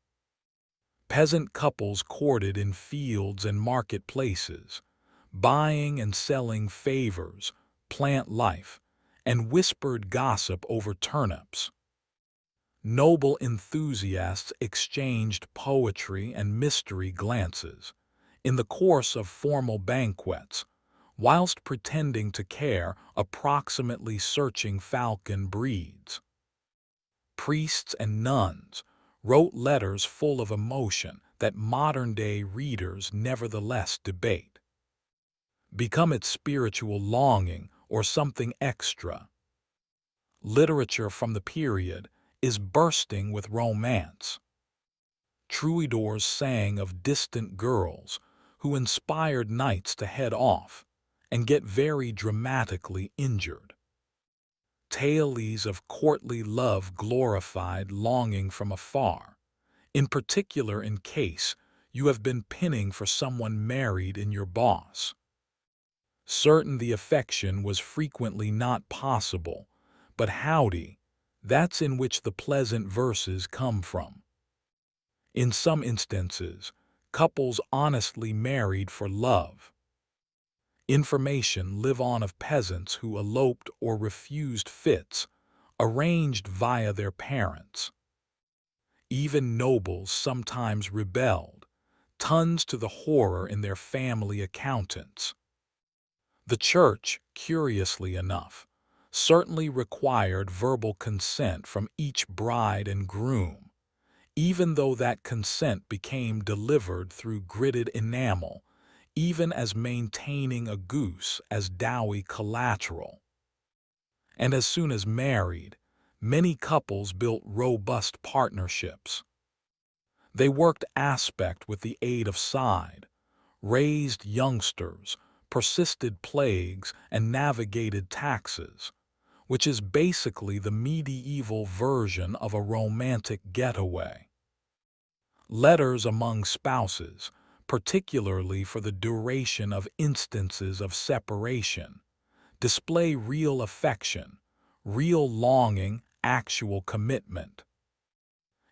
Peasant couples courted in fields and marketplaces, buying and selling favors, plant life, and whispered gossip over turnips. Noble enthusiasts exchanged poetry and mystery glances in the course of formal banquets, whilst pretending to care, approximately searching falcon breeds. Priests and nuns wrote letters full of emotion that modern-day readers nevertheless debate. Become it spiritual longing or something extra? Literature from the period is bursting with romance. Troubadours sang of distant girls who inspired knights to head off and get very dramatically injured. Tales of courtly love glorified longing from afar, in particular in case you have been pinning for someone married in your boss. Certain the affection was frequently not possible, but howdy, that's in which the pleasant verses come from. In some instances, couples honestly married for love. Information live on of peasants who eloped or refused fits, arranged via their parents. Even nobles sometimes rebelled, tons to the horror in their family accountants. The church, curiously enough, certainly required verbal consent from each bride and groom, even though that consent became delivered through gritted enamel, even as maintaining a goose as dowie collateral. And as soon as married, many couples built robust partnerships. They worked aspect with the aid of side, raised youngsters, persisted plagues, and navigated taxes, which is basically the medieval version of a romantic getaway. Letters among spouses, particularly for the duration of instances of separation, display real affection, real longing, actual commitment.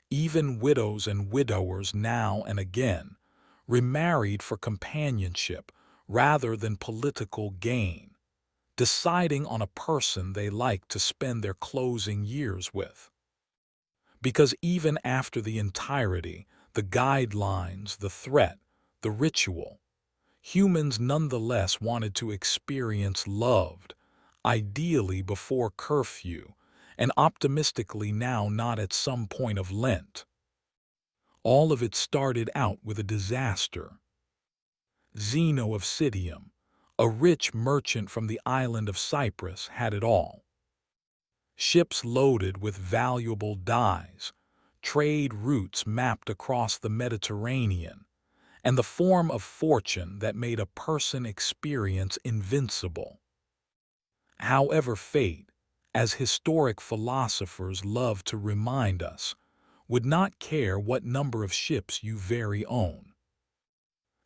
Even widows and widowers now and again remarried for companionship rather than political gain, deciding on a person they like to spend their closing years with. Because even after the entirety, the guidelines, the threat, the ritual, humans nonetheless wanted to experience loved, ideally before curfew, and optimistically now not at some point of Lent. All of it started out with a disaster. Zeno of Citium, a rich merchant from the island of Cyprus, had it all. Ships loaded with valuable dyes, trade routes mapped across the Mediterranean, and the form of fortune that made a person experience invincible. However, fate, as historic philosophers love to remind us, would not care what number of ships you very own.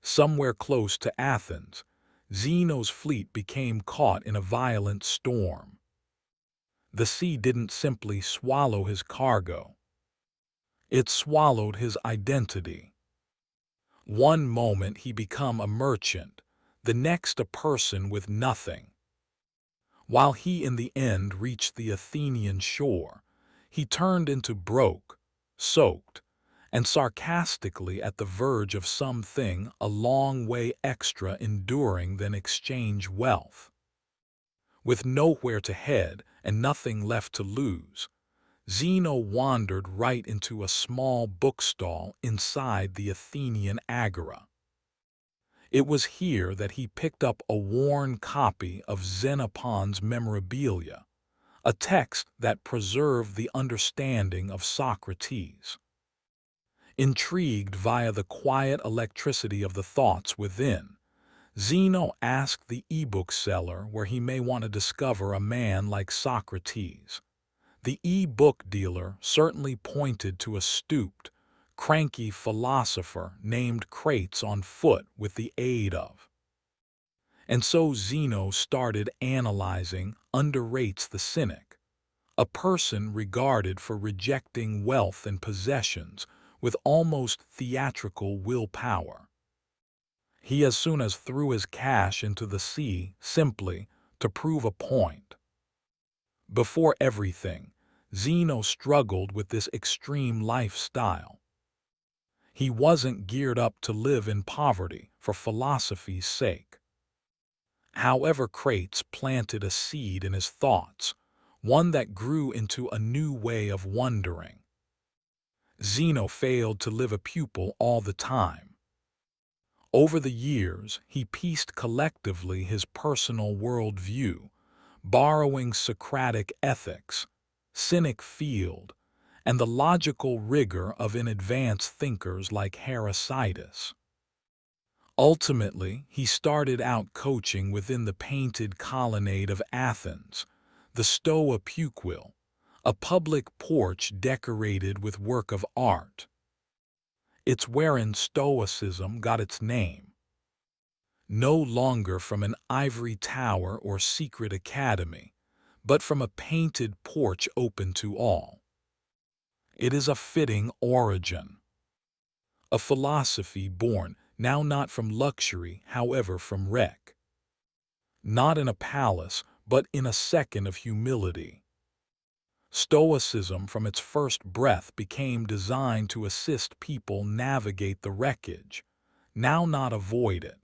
Somewhere close to Athens, Zeno's fleet became caught in a violent storm. The sea didn't simply swallow his cargo. It swallowed his identity. One moment he became a merchant, the next a person with nothing. While he in the end reached the Athenian shore, he turned into broke, soaked, and sarcastically at the verge of something a long way extra enduring than exchange wealth. With nowhere to head and nothing left to lose, Zeno wandered right into a small bookstall inside the Athenian agora. It was here that he picked up a worn copy of Xenophon's Memorabilia, a text that preserved the understanding of Socrates. Intrigued via the quiet electricity of the thoughts within, Zeno asked the e-book seller where he may want to discover a man like Socrates. The e-book dealer certainly pointed to a stooped, cranky philosopher named Crates on foot with the aid of. And so Zeno started analyzing Underrates the Cynic, a person regarded for rejecting wealth and possessions with almost theatrical willpower. He as soon as threw his cash into the sea simply to prove a point. Before everything, Zeno struggled with this extreme lifestyle. He wasn't geared up to live in poverty for philosophy's sake. However, Crates planted a seed in his thoughts, one that grew into a new way of wondering. Zeno failed to live a pupil all the time. Over the years, he pieced collectively his personal worldview, borrowing Socratic ethics, cynic field, and the logical rigor of advanced thinkers like Heraclitus. Ultimately, he started out coaching within the painted colonnade of Athens, the Stoa Puquil, a public porch decorated with work of art. It's wherein Stoicism got its name. No longer from an ivory tower or secret academy, but from a painted porch open to all. It is a fitting origin. A philosophy born now not from luxury, however from wreck. Not in a palace, but in a second of humility. Stoicism from its first breath became designed to assist people navigate the wreckage, now not avoid it.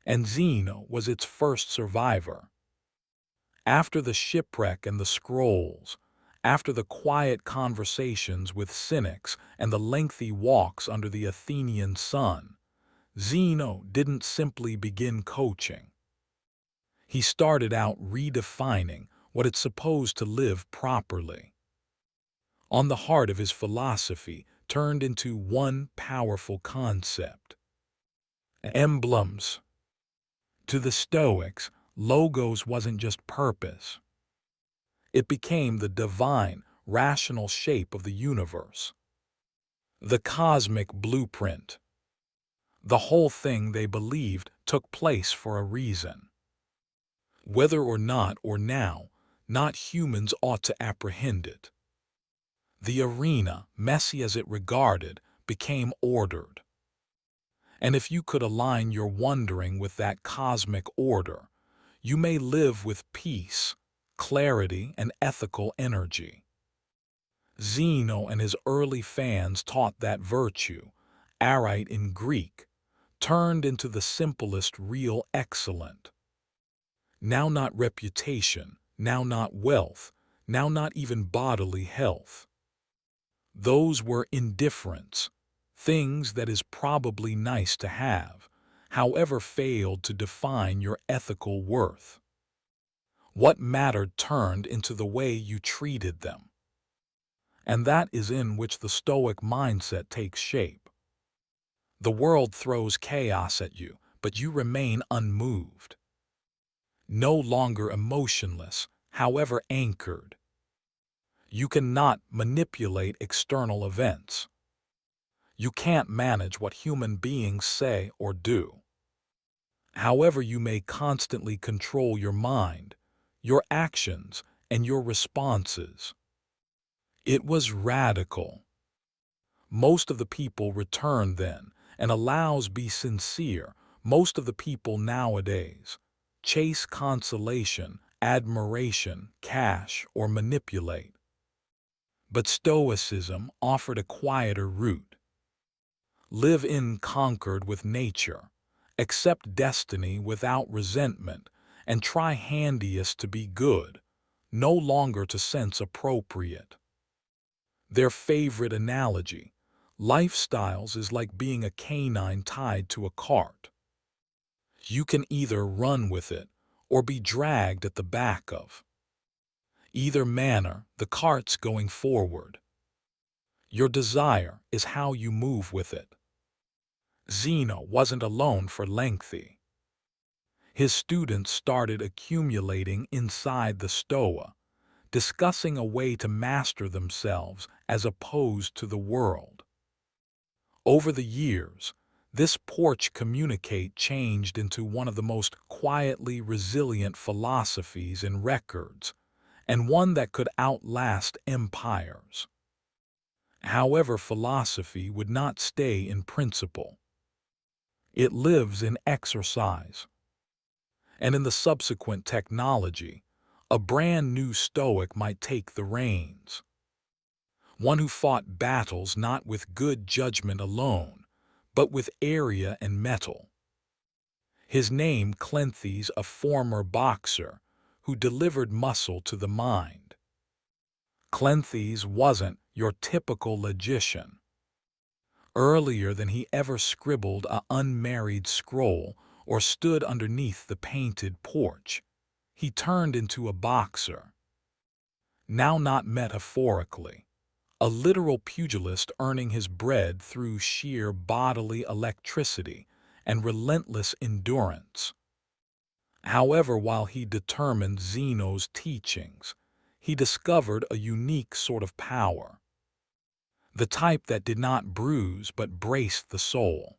And Zeno was its first survivor. After the shipwreck and the scrolls, after the quiet conversations with cynics and the lengthy walks under the Athenian sun, Zeno didn't simply begin coaching. He started out redefining what it's supposed to live properly. On the heart of his philosophy turned into one powerful concept: emblems. To the Stoics, logos wasn't just purpose. It became the divine, rational shape of the universe. The cosmic blueprint. The whole thing, they believed, took place for a reason. Whether or now, not humans ought to apprehend it. The arena, messy as it regarded, became ordered. And if you could align your wondering with that cosmic order, you may live with peace, clarity, and ethical energy. Zeno and his early fans taught that virtue, arete in Greek, turned into the simplest real excellent. Now not reputation, now not wealth, now not even bodily health. Those were indifferents, things that is probably nice to have, however failed to define your ethical worth. What mattered turned into the way you treated them. And that is in which the Stoic mindset takes shape. The world throws chaos at you, but you remain unmoved. No longer emotionless, however anchored. You cannot manipulate external events. You can't manage what human beings say or do. However, you may constantly control your mind, your actions, and your responses. It was radical. Most of the people returned then, and allows be sincere. Most of the people nowadays chase consolation, admiration, cash, or manipulate. But Stoicism offered a quieter route. Live in concord with nature, accept destiny without resentment, and try handiest to be good, no longer to sense appropriate. Their favorite analogy: lifestyles is like being a canine tied to a cart. You can either run with it or be dragged at the back of. Either manner, the cart's going forward. Your desire is how you move with it. Zeno wasn't alone for lengthy. His students started accumulating inside the Stoa, discussing a way to master themselves as opposed to the world. Over the years, this porch communicate changed into one of the most quietly resilient philosophies in records, and one that could outlast empires. However, philosophy would not stay in principle. It lives in exercise. And in the subsequent technology, a brand new Stoic might take the reins. One who fought battles not with good judgment alone, but with area and metal. His name Cleanthes, a former boxer who delivered muscle to the mind. Cleanthes wasn't your typical logician. Earlier than he ever scribbled an unmarried scroll or stood underneath the painted porch, he turned into a boxer. Now, not metaphorically, a literal pugilist earning his bread through sheer bodily electricity and relentless endurance. However, while he determined Zeno's teachings, he discovered a unique sort of power. The type that did not bruise but braced the soul.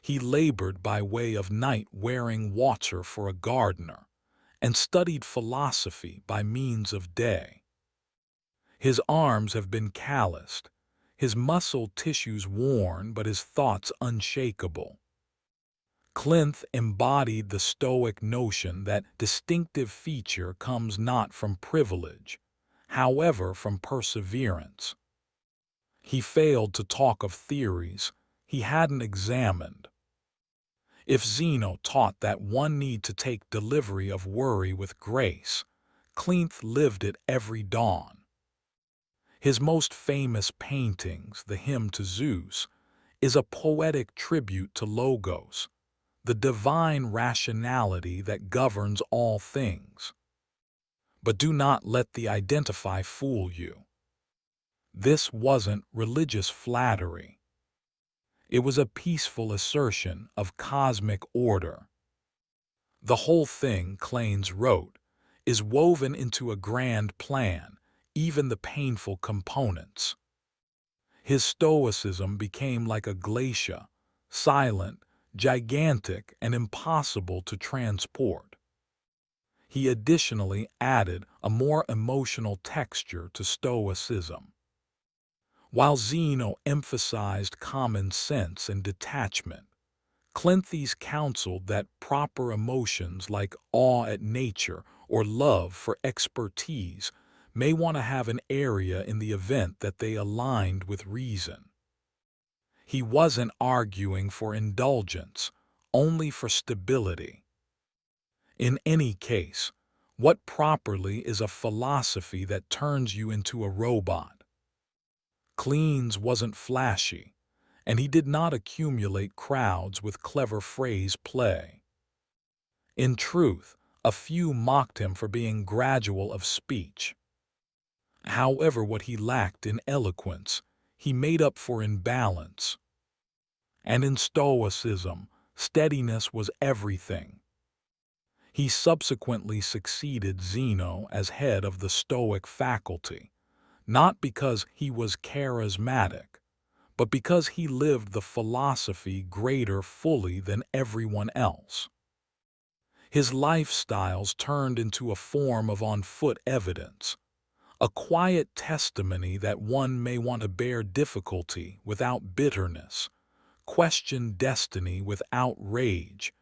He labored by way of night wearing water for a gardener, and studied philosophy by means of day. His arms have been calloused, his muscle tissues worn, but his thoughts unshakable. Cleanthes embodied the Stoic notion that distinctive feature comes not from privilege, however from perseverance. He failed to talk of theories he hadn't examined. If Zeno taught that one need to take delivery of worry with grace, Cleanthes lived it every dawn. His most famous paintings, the Hymn to Zeus, is a poetic tribute to Logos, the divine rationality that governs all things. But do not let the identify fool you. This wasn't religious flattery. It was a peaceful assertion of cosmic order. The whole thing, Cleanthes wrote, is woven into a grand plan, even the painful components. His Stoicism became like a glacier, silent, gigantic, and impossible to transport. He additionally added a more emotional texture to Stoicism. While Zeno emphasized common sense and detachment, Cleanthes counseled that proper emotions like awe at nature or love for expertise may want to have an area in the event that they aligned with reason. He wasn't arguing for indulgence, only for stability. In any case, what properly is a philosophy that turns you into a robot? Cleanthes wasn't flashy, and he did not accumulate crowds with clever phrase play. In truth, a few mocked him for being gradual of speech. However, what he lacked in eloquence, he made up for in balance. And in Stoicism, steadiness was everything. He subsequently succeeded Zeno as head of the Stoic faculty, not because he was charismatic, but because he lived the philosophy greater fully than everyone else. His lifestyles turned into a form of on-foot evidence, a quiet testimony that one may want to bear difficulty without bitterness, question destiny without rage,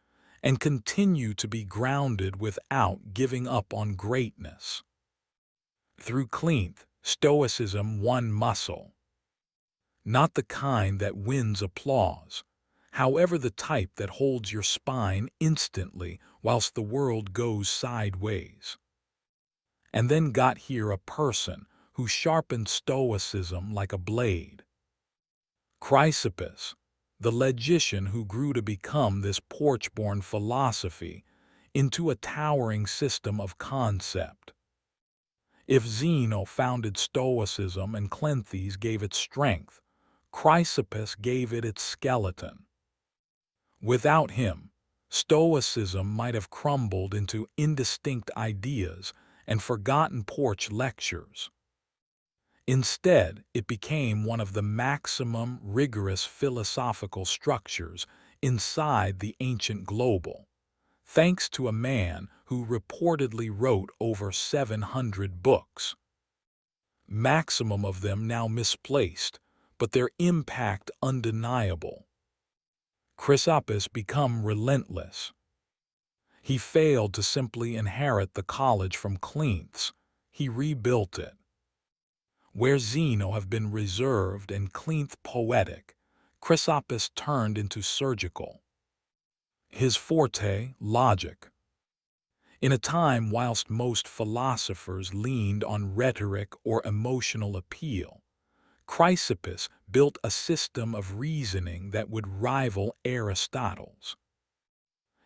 and continue to be grounded without giving up on greatness. Through Cleanth, Stoicism won muscle. Not the kind that wins applause, however the type that holds your spine instantly whilst the world goes sideways. And then got here a person who sharpened Stoicism like a blade. Chrysippus, the logician who grew to become this porch-born philosophy into a towering system of concept. If Zeno founded Stoicism and Cleanthes gave it strength, Chrysippus gave it its skeleton. Without him, Stoicism might have crumbled into indistinct ideas and forgotten porch lectures. Instead, it became one of the maximum rigorous philosophical structures inside the ancient global, thanks to a man who reportedly wrote over 700 books. Maximum of them now misplaced, but their impact undeniable. Chrysippus became relentless. He failed to simply inherit the college from Cleanths, he rebuilt it. Where Zeno have been reserved and Cleanth poetic, Chrysippus turned into surgical. His forte, logic. In a time whilst most philosophers leaned on rhetoric or emotional appeal, Chrysippus built a system of reasoning that would rival Aristotle's.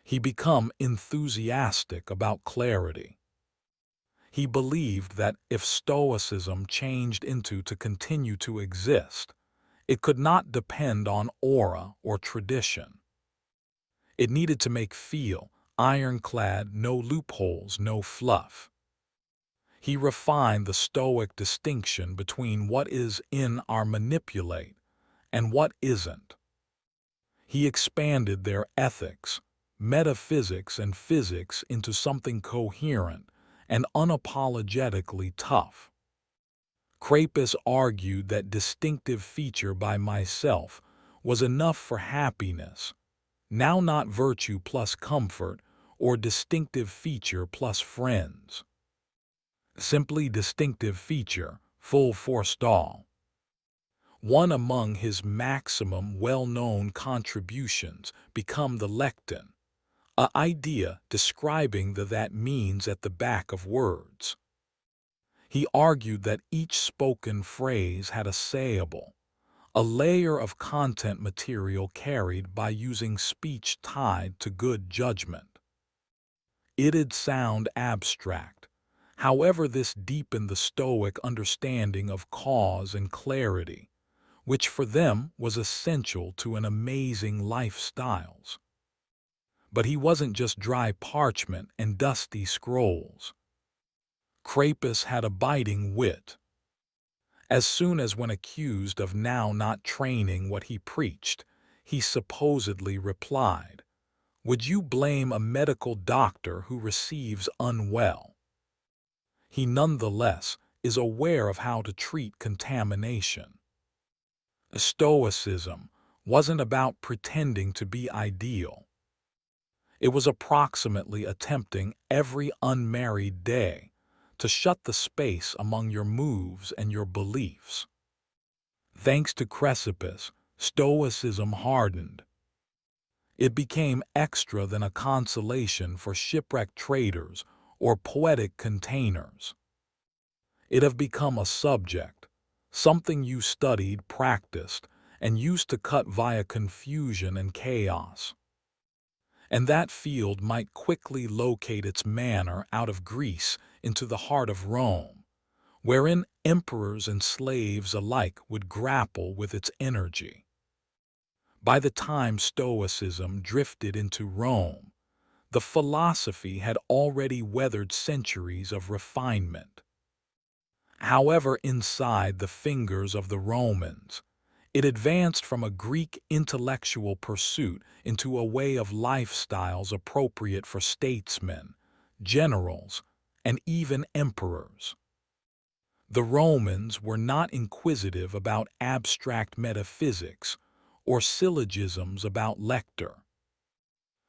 He became enthusiastic about clarity. He believed that if Stoicism changed into to continue to exist, it could not depend on aura or tradition. It needed to make feel, ironclad, no loopholes, no fluff. He refined the Stoic distinction between what is in our manipulate and what isn't. He expanded their ethics, metaphysics, and physics into something coherent and unapologetically tough. Chrysippus argued that distinctive feature by myself was enough for happiness, now not virtue plus comfort or distinctive feature plus friends. Simply distinctive feature, full forestall. One among his maximum well-known contributions become the lecton, an idea describing the that means at the back of words. He argued that each spoken phrase had a sayable, a layer of content material carried by using speech tied to good judgment. It'd sound abstract. However, this deepened the Stoic understanding of cause and clarity, which for them was essential to an amazing lifestyles. But he wasn't just dry parchment and dusty scrolls. Chrysippus had a biting wit. As soon as when accused of now not training what he preached, he supposedly replied, "Would you blame a medical doctor who receives unwell?" He nonetheless is aware of how to treat contamination. Stoicism wasn't about pretending to be ideal. It was approximately attempting every unmarried day to shut the space among your moves and your beliefs. Thanks to Chrysippus, Stoicism hardened. It became extra than a consolation for shipwrecked traders or poetic containers. It have become a subject, something you studied, practiced, and used to cut via confusion and chaos. And that field might quickly locate its manner out of Greece into the heart of Rome, wherein emperors and slaves alike would grapple with its energy. By the time Stoicism drifted into Rome, the philosophy had already weathered centuries of refinement. However, inside the fingers of the Romans, it advanced from a Greek intellectual pursuit into a way of lifestyles appropriate for statesmen, generals, and even emperors. The Romans were not inquisitive about abstract metaphysics or syllogisms about lecture.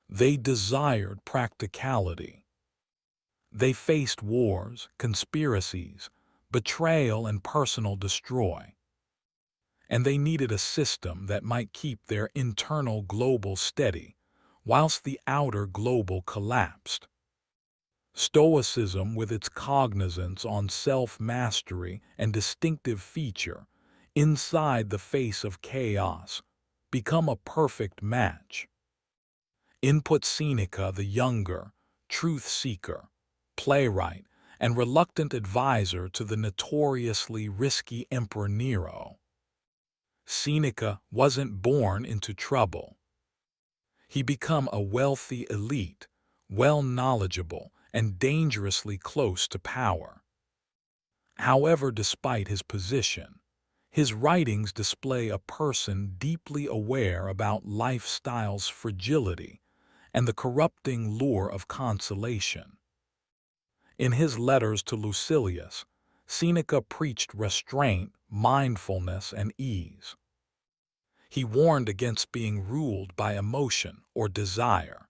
They desired practicality. They faced wars, conspiracies, betrayal, and personal destroy. And they needed a system that might keep their internal global steady, whilst the outer global collapsed. Stoicism, with its cognizance on self-mastery and distinctive feature, inside the face of chaos, become a perfect match. Input Seneca the younger, truth-seeker, playwright, and reluctant advisor to the notoriously risky Emperor Nero. Seneca wasn't born into trouble. He became a wealthy elite, well-knowledgeable, and dangerously close to power. However, despite his position, his writings display a person deeply aware about lifestyle's fragility and the corrupting lure of consolation. In his letters to Lucilius, Seneca preached restraint, mindfulness, and ease. He warned against being ruled by emotion or desire.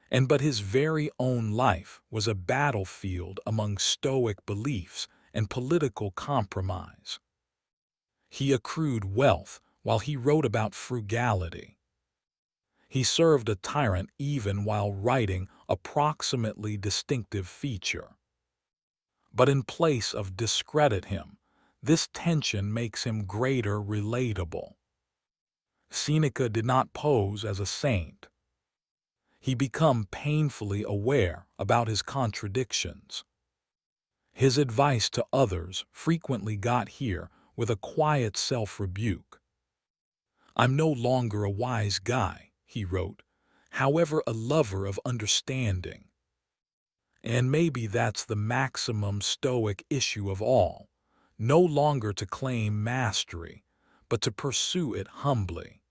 But his very own life was a battlefield among Stoic beliefs and political compromise. He accrued wealth while he wrote about frugality. He served a tyrant even while writing approximately distinctive feature. But in place of discredit him, this tension makes him greater relatable. Seneca did not pose as a saint. He became painfully aware about his contradictions. His advice to others frequently got here with a quiet self-rebuke. "I'm no longer a wise guy," he wrote, "however a lover of understanding." And maybe that's the maximum Stoic issue of all, no longer to claim mastery, but to pursue it humbly.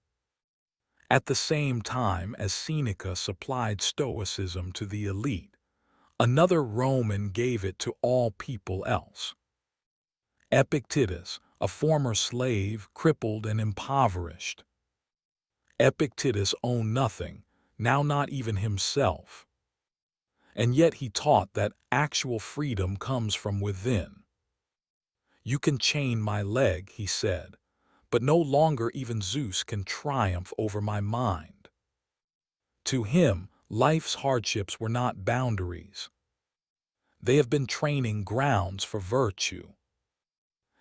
At the same time as Seneca supplied Stoicism to the elite, another Roman gave it to all people else. Epictetus, a former slave, crippled and impoverished. Epictetus owned nothing, now not even himself. And yet he taught that actual freedom comes from within. "You can chain my leg," he said, "but no longer even Zeus can triumph over my mind." To him, life's hardships were not boundaries. They have been training grounds for virtue.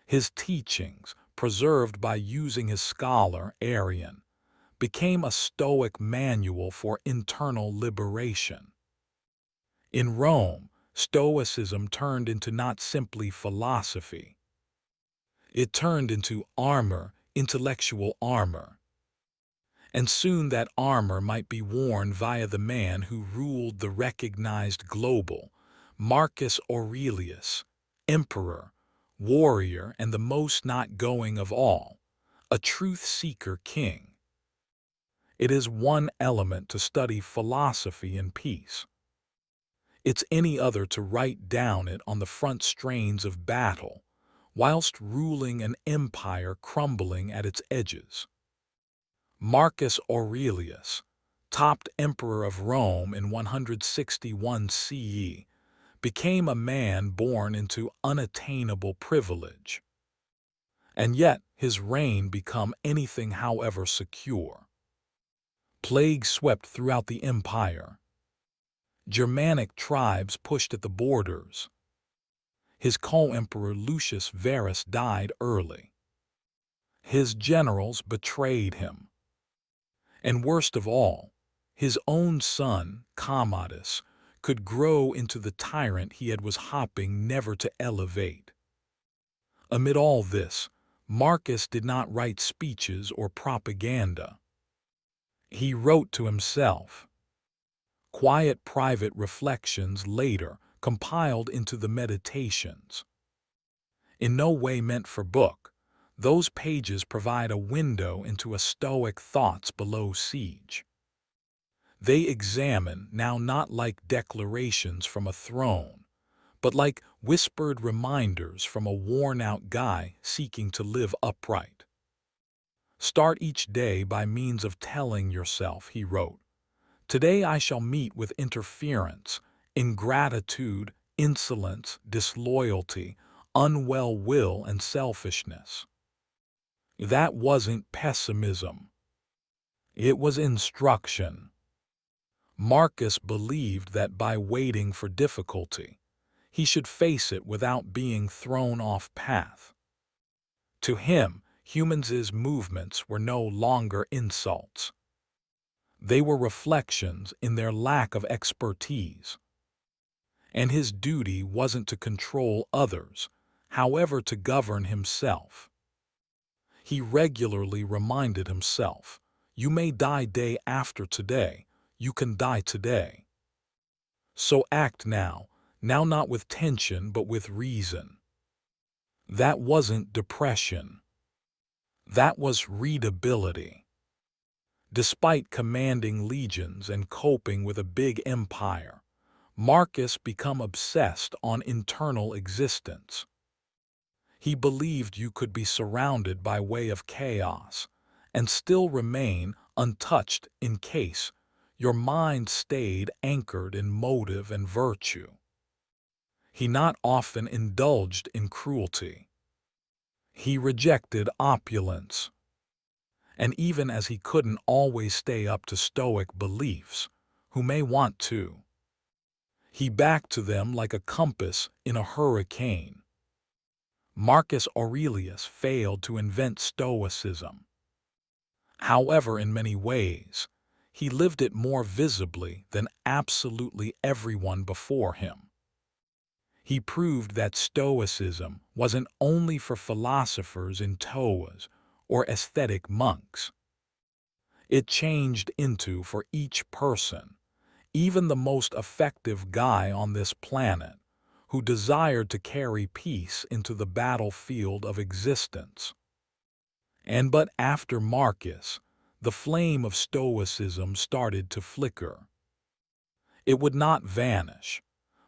His teachings, preserved by using his scholar, Arrian, became a Stoic manual for internal liberation. In Rome, Stoicism turned into not simply philosophy. It turned into armor, intellectual armor. And soon that armor might be worn via the man who ruled the recognized global, Marcus Aurelius, emperor, warrior, and the most not going of all, a truth-seeker king. It is one element to study philosophy in peace. It's any other to write down it on the front strains of battle, whilst ruling an empire crumbling at its edges. Marcus Aurelius, topped emperor of Rome in 161 CE, became a man born into unattainable privilege. And yet his reign became anything however secure. Plague swept throughout the empire. Germanic tribes pushed at the borders. His co-emperor Lucius Verus died early. His generals betrayed him. And worst of all, his own son, Commodus, could grow into the tyrant he was hoping never to elevate. Amid all this, Marcus did not write speeches or propaganda. He wrote to himself. Quiet private reflections later compiled into the Meditations. In no way meant for book, those pages provide a window into a Stoic thoughts below siege. They examine now not like declarations from a throne, but like whispered reminders from a worn-out guy seeking to live upright. Start each day by means of telling yourself, he wrote, today I shall meet with interference, ingratitude, insolence, disloyalty, unwell will, and selfishness. That wasn't pessimism. It was instruction. Marcus believed that by waiting for difficulty, he should face it without being thrown off path. To him, humans' movements were no longer insults. They were reflections in their lack of expertise. And his duty wasn't to control others, however to govern himself. He regularly reminded himself, you may die day after today, you can die today. So act now not with tension but with reason. That wasn't depression. That was readability. Despite commanding legions and coping with a big empire, Marcus became obsessed on internal existence. He believed you could be surrounded by way of chaos and still remain untouched in case your mind stayed anchored in motive and virtue. He not often indulged in cruelty. He rejected opulence. And even as he couldn't always stay up to Stoic beliefs, who may want to, he backed to them like a compass in a hurricane. Marcus Aurelius failed to invent Stoicism. However, in many ways, he lived it more visibly than absolutely everyone before him. He proved that Stoicism wasn't only for philosophers in togas or aesthetic monks. It changed into for each person, even the most effective guy on this planet, who desired to carry peace into the battlefield of existence. But after Marcus, the flame of Stoicism started to flicker. It would not vanish,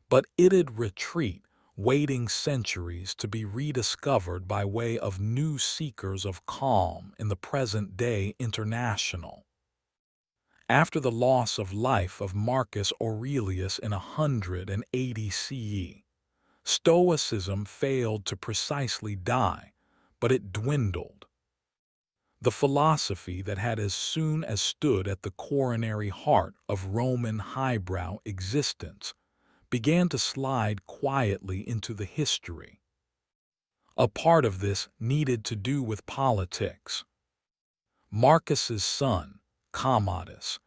but it'd retreat, waiting centuries to be rediscovered by way of new seekers of calm in the present-day international. After the loss of life of Marcus Aurelius in 180 CE, Stoicism failed to precisely die, but it dwindled. The philosophy that had as soon as stood at the coronary heart of Roman highbrow existence began to slide quietly into the history. A part of this needed to do with politics. Marcus's son, Commodus,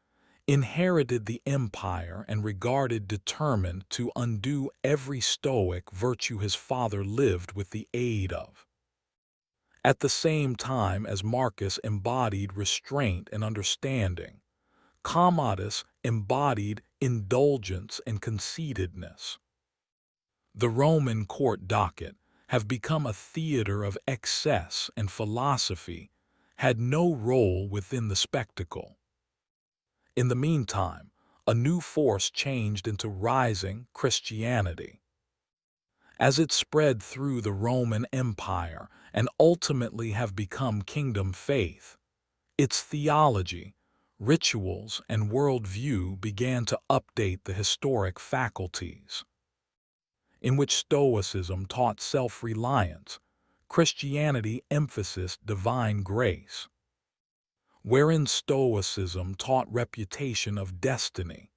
inherited the empire and regarded determined to undo every Stoic virtue his father lived with the aid of. At the same time as Marcus embodied restraint and understanding, Commodus embodied indulgence and conceitedness. The Roman court docket have become a theater of excess, and philosophy had no role within the spectacle. In the meantime, a new force changed into rising Christianity. As it spread through the Roman Empire and ultimately have become kingdom faith, its theology, rituals, and worldview began to update the historic faculties. In which Stoicism taught self-reliance, Christianity emphasized divine grace. Wherein Stoicism taught reputation of destiny,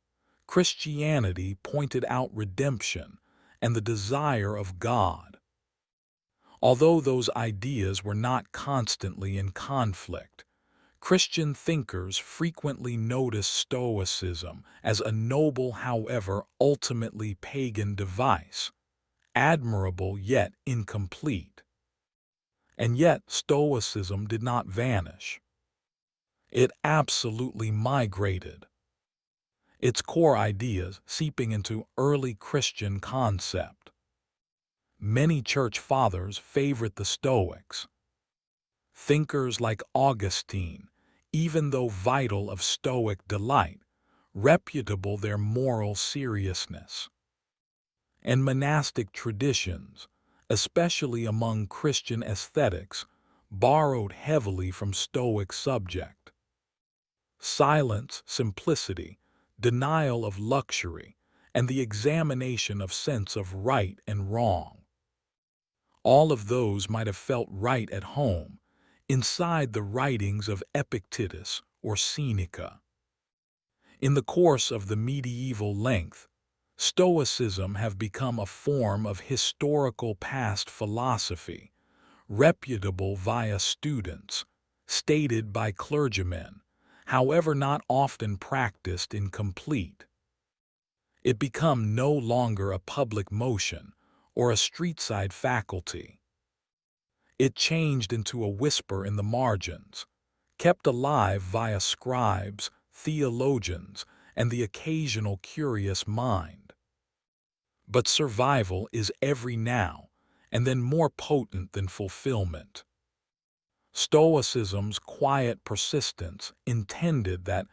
Christianity pointed out redemption and the desire of God. Although those ideas were not constantly in conflict, Christian thinkers frequently noticed Stoicism as a noble, however ultimately pagan device, admirable yet incomplete. And yet, Stoicism did not vanish. It absolutely migrated, its core ideas seeping into early Christian concept. Many church fathers favorite the Stoics. Thinkers like Augustine, even though vital of Stoic delight, reputable their moral seriousness. And monastic traditions, especially among Christian ascetics, borrowed heavily from Stoic subject. Silence, simplicity, denial of luxury, and the examination of sense of right and wrong. All of those might have felt right at home, inside the writings of Epictetus or Seneca. In the course of the medieval length, Stoicism have become a form of historical past philosophy, reputable via students, stated by clergymen, however not often practiced in complete. It become no longer a public motion or a street-side faculty. It changed into a whisper in the margins, kept alive via scribes, theologians, and the occasional curious mind. But survival is every now and then more potent than fulfillment. Stoicism's quiet persistence intended that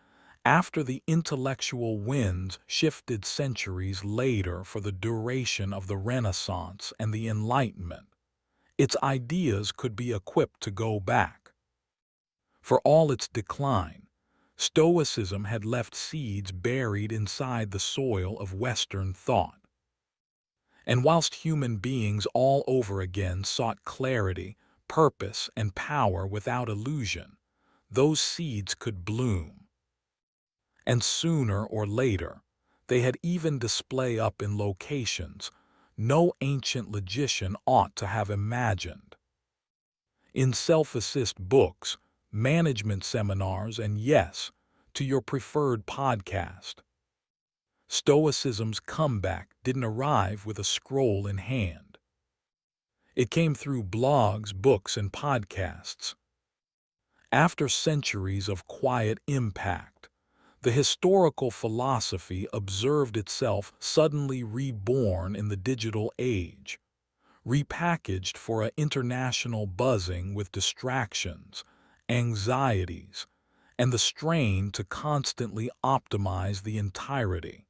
after the intellectual winds shifted centuries later for the duration of the Renaissance and the Enlightenment, its ideas could be equipped to go back. For all its decline, Stoicism had left seeds buried inside the soil of Western thought. And whilst human beings all over again sought clarity, purpose, and power without illusion, those seeds could bloom. And sooner or later, they had even display up in locations no ancient logician ought to have imagined. In self-assist books, management seminars, and yes, to your preferred podcast. Stoicism's comeback didn't arrive with a scroll in hand. It came through blogs, books, and podcasts. After centuries of quiet impact, the historical philosophy observed itself suddenly reborn in the digital age, repackaged for an international buzzing with distractions, anxieties, and the strain to constantly optimize the entirety.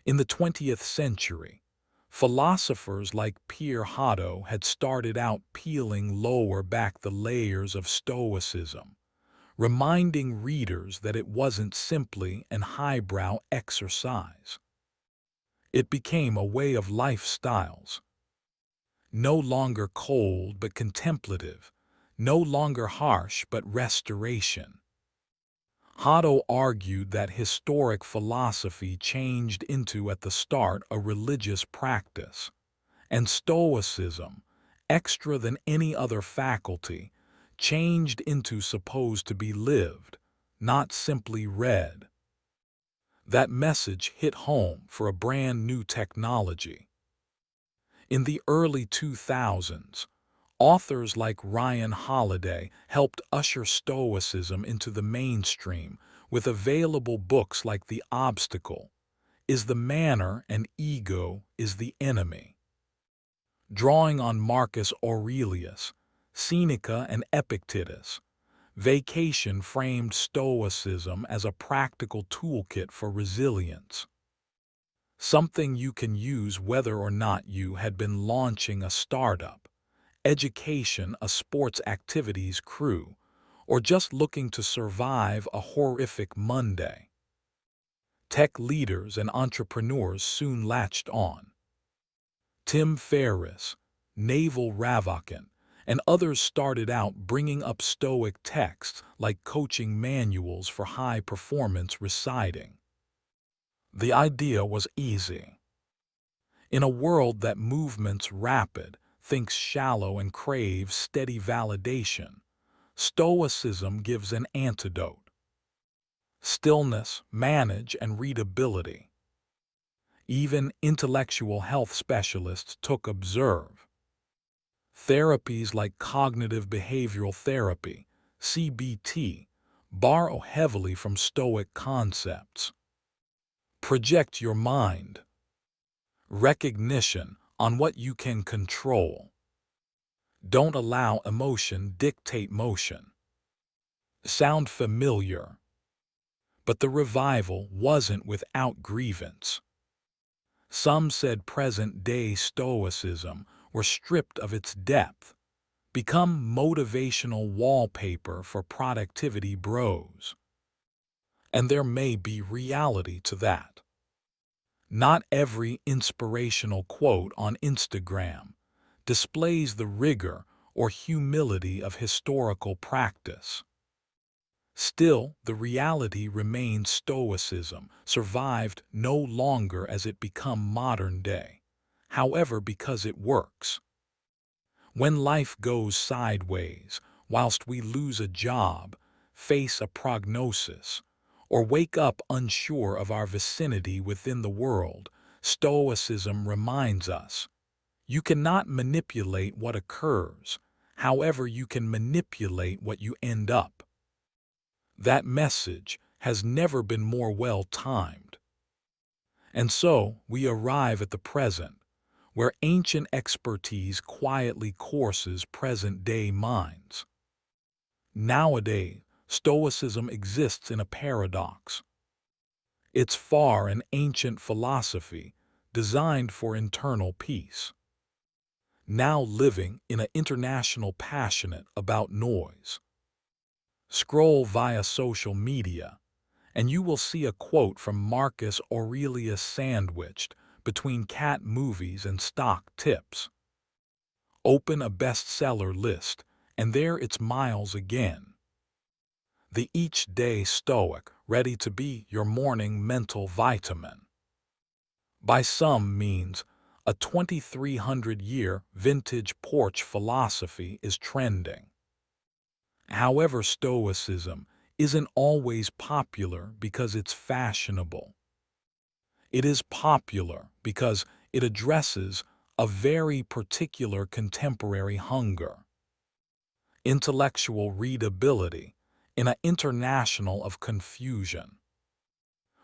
In the 20th century, philosophers like Pierre Hadot had started out peeling lower back the layers of Stoicism, reminding readers that it wasn't simply an highbrow exercise. It became a way of lifestyles. No longer cold but contemplative, no longer harsh but restoration. Hadot argued that historic philosophy changed into at the start a religious practice, and Stoicism, extra than any other faculty, changed into supposed to be lived, not simply read. That message hit home for a brand new technology. In the early 2000s, authors like Ryan Holiday helped usher Stoicism into the mainstream with available books like The Obstacle, Is the Manner and Ego is the Enemy? Drawing on Marcus Aurelius, Seneca, and Epictetus, Vacation framed Stoicism as a practical toolkit for resilience. Something you can use whether or not you had been launching a startup, education, a sports activities crew, or just looking to survive a horrific Monday. Tech leaders and entrepreneurs soon latched on. Tim Ferriss, Naval Ravikant, and others started out bringing up Stoic texts like coaching manuals for high-performance reciting. The idea was easy. In a world that movements rapid, thinks shallow, and craves steady validation, Stoicism gives an antidote. Stillness, manage, and readability. Even intellectual health specialists took observe. Therapies like cognitive behavioral therapy, CBT, borrow heavily from Stoic concepts. Project your mind. Recognition on what you can control. Don't allow emotion dictate motion. Sound familiar? But the revival wasn't without grievance. Some said present-day Stoicism were stripped of its depth, become motivational wallpaper for productivity bros. And there may be reality to that. Not every inspirational quote on Instagram displays the rigor or humility of historical practice. Still, the reality remains Stoicism survived no longer as it become modern day, however because it works. When life goes sideways, whilst we lose a job, face a prognosis, or wake up unsure of our vicinity within the world, Stoicism reminds us, you cannot manipulate what occurs, however you can manipulate what you end up. That message has never been more well-timed. And so we arrive at the present, where ancient expertise quietly courses present-day minds. Nowadays, Stoicism exists in a paradox. It's far an ancient philosophy designed for internal peace, now living in an international passionate about noise. Scroll via social media, and you will see a quote from Marcus Aurelius sandwiched between cat movies and stock tips. Open a bestseller list, and there it's Miles again. The each-day Stoic, ready to be your morning mental vitamin. By some means, a 2,300-year vintage porch philosophy is trending. However, Stoicism isn't always popular because it's fashionable. It is popular because it addresses a very particular contemporary hunger. Intellectual readability in an international of confusion.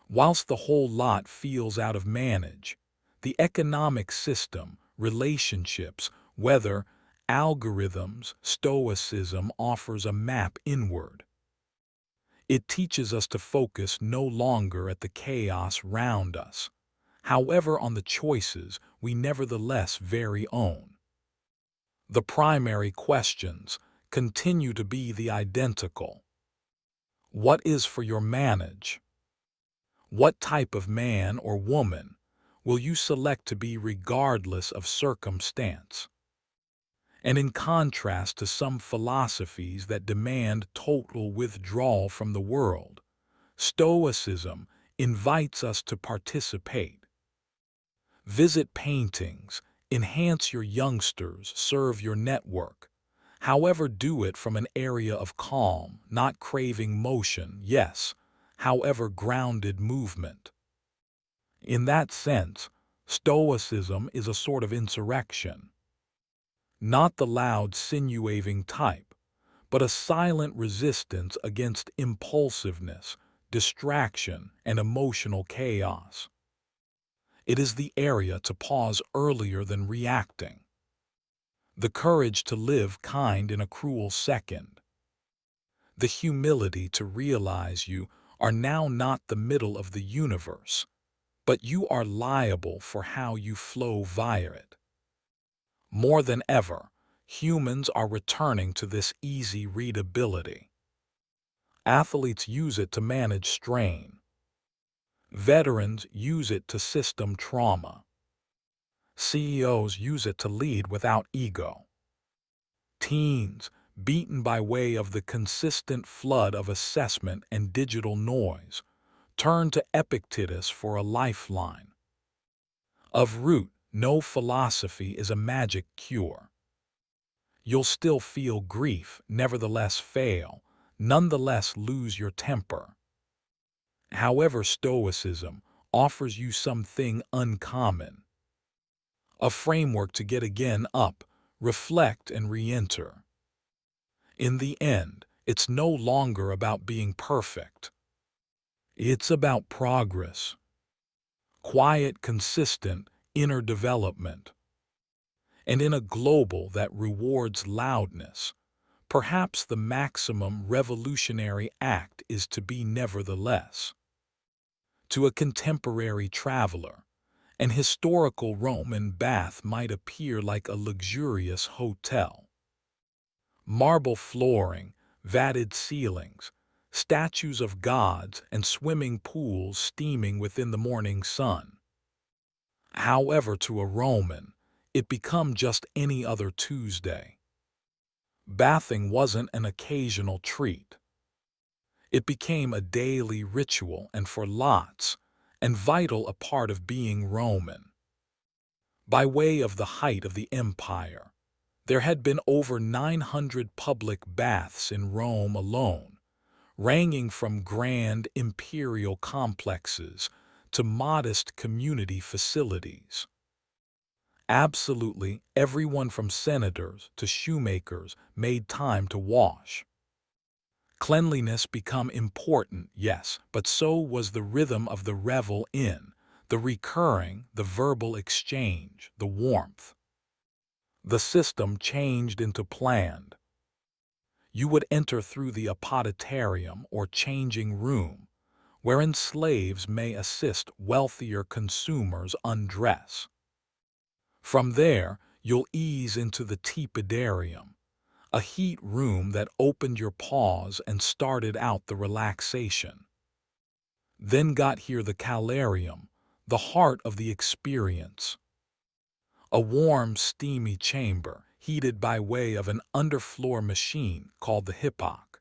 Whilst the whole lot feels out of manage, the economic system, relationships, weather, algorithms, Stoicism offers a map inward. It teaches us to focus no longer at the chaos round us, however on the choices we nevertheless very own. The primary questions continue to be the identical. What is for your manage? What type of man or woman will you select to be regardless of circumstance? And in contrast to some philosophies that demand total withdrawal from the world, Stoicism invites us to participate. Visit paintings, enhance your youngsters, serve your network. However, do it from an area of calm, not craving motion, yes, however grounded movement. In that sense, Stoicism is a sort of insurrection. Not the loud, sinuating type, but a silent resistance against impulsiveness, distraction, and emotional chaos. It is the area to pause earlier than reacting. The courage to live kind in a cruel second. The humility to realize you are now not the middle of the universe, but you are liable for how you flow via it. More than ever, humans are returning to this easy readability. Athletes use it to manage strain. Veterans use it to system trauma. CEOs use it to lead without ego. Teens, beaten by way of the consistent flood of assessment and digital noise, turn to Epictetus for a lifeline. Of root, no philosophy is a magic cure. You'll still feel grief, nevertheless fail, nonetheless lose your temper. However, Stoicism offers you something uncommon. A framework to get again up, reflect, and re-enter. In the end, it's no longer about being perfect. It's about progress, quiet, consistent inner development. And in a global that rewards loudness, perhaps the maximum revolutionary act is to be nevertheless. To a contemporary traveler, an historical Roman bath might appear like a luxurious hotel. Marble flooring, vatted ceilings, statues of gods, and swimming pools steaming within the morning sun. However, to a Roman, it became just any other Tuesday. Bathing wasn't an occasional treat. It became a daily ritual and, for lots, and vital a part of being Roman. By way of the height of the empire, there had been over 900 public baths in Rome alone, ranging from grand imperial complexes to modest community facilities. Absolutely everyone from senators to shoemakers made time to wash. Cleanliness became important, yes, but so was the rhythm of the revel in, the recurring, the verbal exchange, the warmth. The system changed into planned. You would enter through the apoditarium or changing room, wherein slaves may assist wealthier consumers undress. From there, you'll ease into the tepidarium, a heat room that opened your paws and started out the relaxation. Then got here the calarium, the heart of the experience. A warm, steamy chamber, heated by way of an underfloor machine called the hypoc.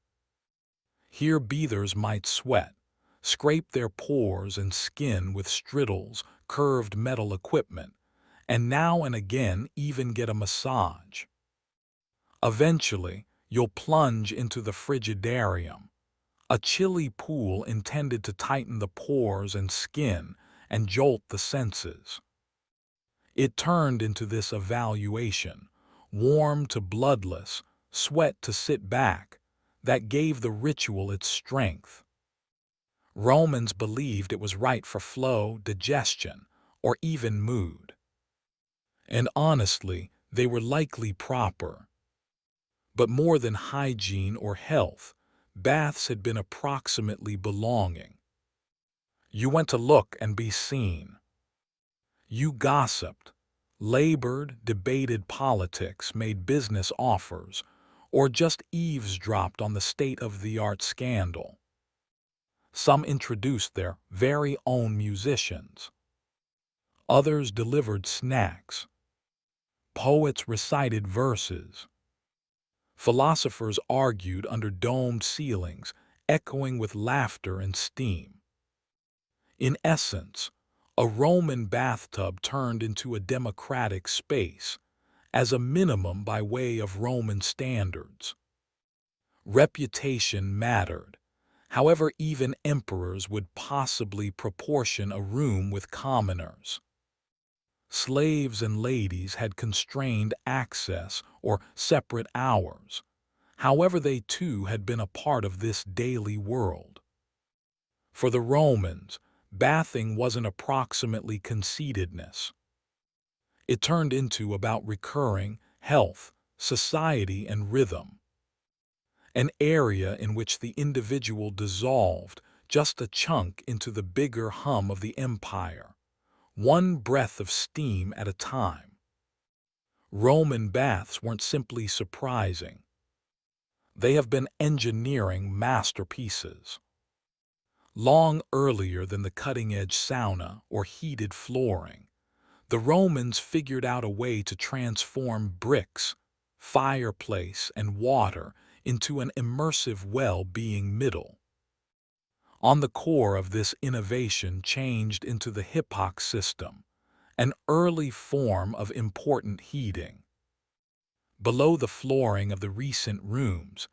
Here bathers might sweat, scrape their pores and skin with striddles, curved metal equipment, and now and again even get a massage. Eventually, you'll plunge into the frigidarium, a chilly pool intended to tighten the pores and skin and jolt the senses. It turned into this evaluation, warm to bloodless, sweat to sit back, that gave the ritual its strength. Romans believed it was right for flow, digestion, or even mood. And honestly, they were likely proper. But more than hygiene or health, baths had been approximately belonging. You went to look and be seen. You gossiped, labored, debated politics, made business offers, or just eavesdropped on the state-of-the-art scandal. Some introduced their very own musicians. Others delivered snacks. Poets recited verses. Philosophers argued under domed ceilings, echoing with laughter and steam. In essence, a Roman bathtub turned into a democratic space, as a minimum by way of Roman standards. Reputation mattered. However, even emperors would possibly proportion a room with commoners. Slaves and ladies had constrained access or separate hours. However, they too had been a part of this daily world. For the Romans, bathing wasn't approximately conceitedness. It turned into about recurring, health, society, and rhythm. An area in which the individual dissolved just a chunk into the bigger hum of the empire, one breath of steam at a time. Roman baths weren't simply surprising. They have been engineering masterpieces. Long earlier than the cutting-edge sauna or heated flooring, the Romans figured out a way to transform bricks, fireplace, and water into an immersive well-being middle. On the core of this innovation changed into the hypox system, an early form of important heating. Below the flooring of the recent rooms,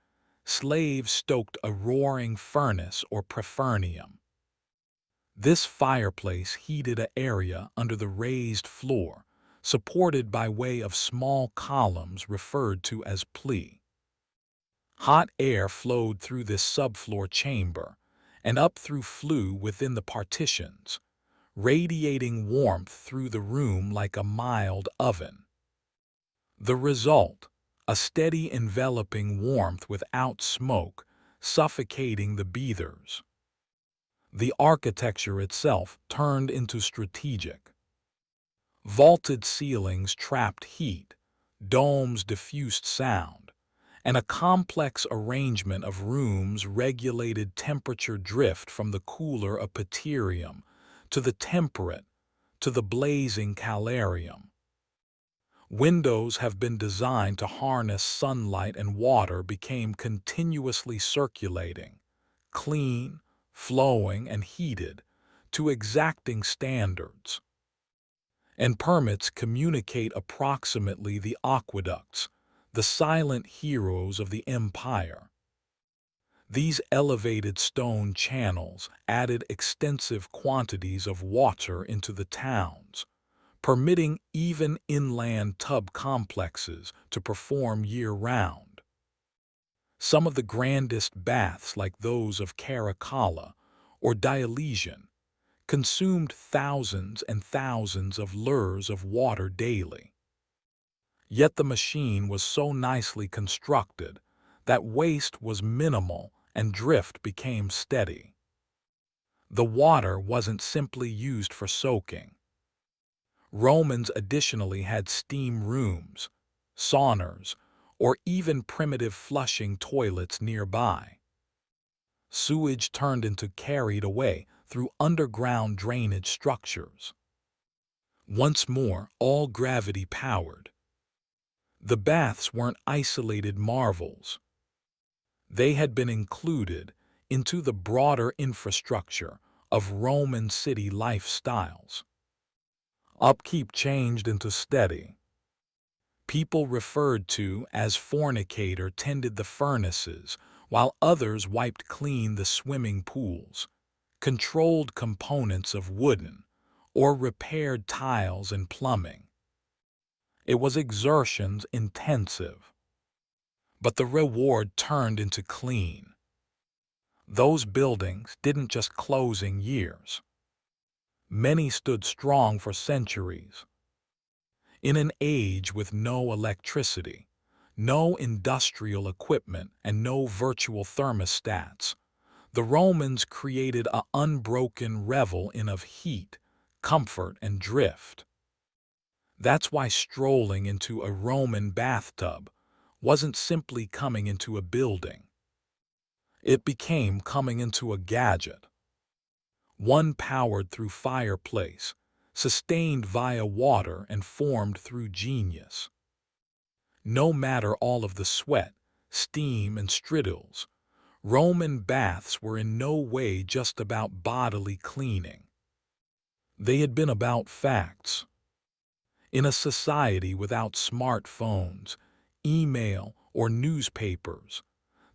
slaves stoked a roaring furnace or prefernium. This fireplace heated an area under the raised floor, supported by way of small columns referred to as pli. Hot air flowed through this subfloor chamber and up through flue within the partitions, radiating warmth through the room like a mild oven. The result, a steady enveloping warmth without smoke, suffocating the breathers. The architecture itself turned into strategic. Vaulted ceilings trapped heat, domes diffused sound, and a complex arrangement of rooms regulated temperature drift from the cooler apothecarium to the temperate to the blazing calarium. Windows have been designed to harness sunlight, and water became continuously circulating, clean, flowing, and heated to exacting standards. And permits communicate approximately the aqueducts, the silent heroes of the empire. These elevated stone channels added extensive quantities of water into the towns, permitting even inland tub complexes to perform year-round. Some of the grandest baths, like those of Caracalla or Dionysian, consumed thousands and thousands of liters of water daily. Yet the machine was so nicely constructed that waste was minimal and drift became steady. The water wasn't simply used for soaking. Romans additionally had steam rooms, saunas, or even primitive flushing toilets nearby. Sewage turned into carried away through underground drainage structures. Once more, all gravity-powered. The baths weren't isolated marvels. They had been included into the broader infrastructure of Roman city lifestyles. Upkeep changed into steady. People referred to as fornicator tended the furnaces, while others wiped clean the swimming pools, controlled components of wooden, or repaired tiles and plumbing. It was exertions intensive, but the reward turned into clean. Those buildings didn't just close in years. Many stood strong for centuries. In an age with no electricity, no industrial equipment, and no virtual thermostats, the Romans created an unbroken revel in of heat, comfort, and drift. That's why strolling into a Roman bathtub wasn't simply coming into a building. It became coming into a gadget. One powered through fireplace, sustained via water, and formed through genius. No matter all of the sweat, steam, and striddles, Roman baths were in no way just about bodily cleaning. They had been about facts. In a society without smartphones, email, or newspapers,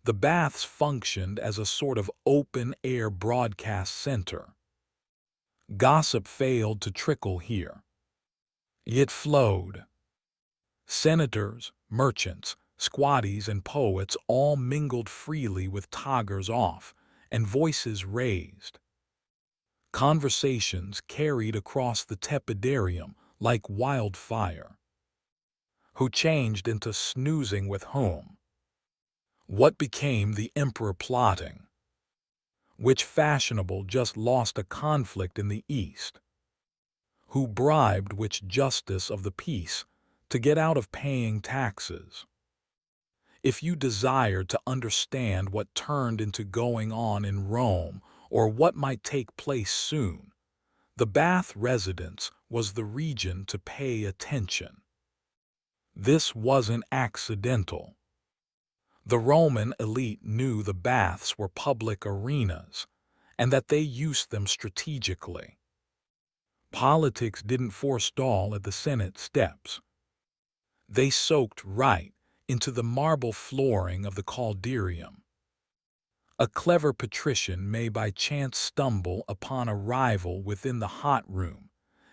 the baths functioned as a sort of open-air broadcast center. Gossip failed to trickle here. It flowed. Senators, merchants, squatties, and poets all mingled freely with toggers off and voices raised. Conversations carried across the tepidarium like wildfire. Who changed into snoozing with whom? What became the emperor plotting? Which fashionable just lost a conflict in the East? Who bribed which justice of the peace to get out of paying taxes? If you desired to understand what turned into going on in Rome or what might take place soon, the Bath residence was the region to pay attention. This wasn't accidental. The Roman elite knew the baths were public arenas and that they used them strategically. Politics didn't forestall at the Senate steps. They soaked right into the marble flooring of the caldarium. A clever patrician may by chance stumble upon a rival within the hot room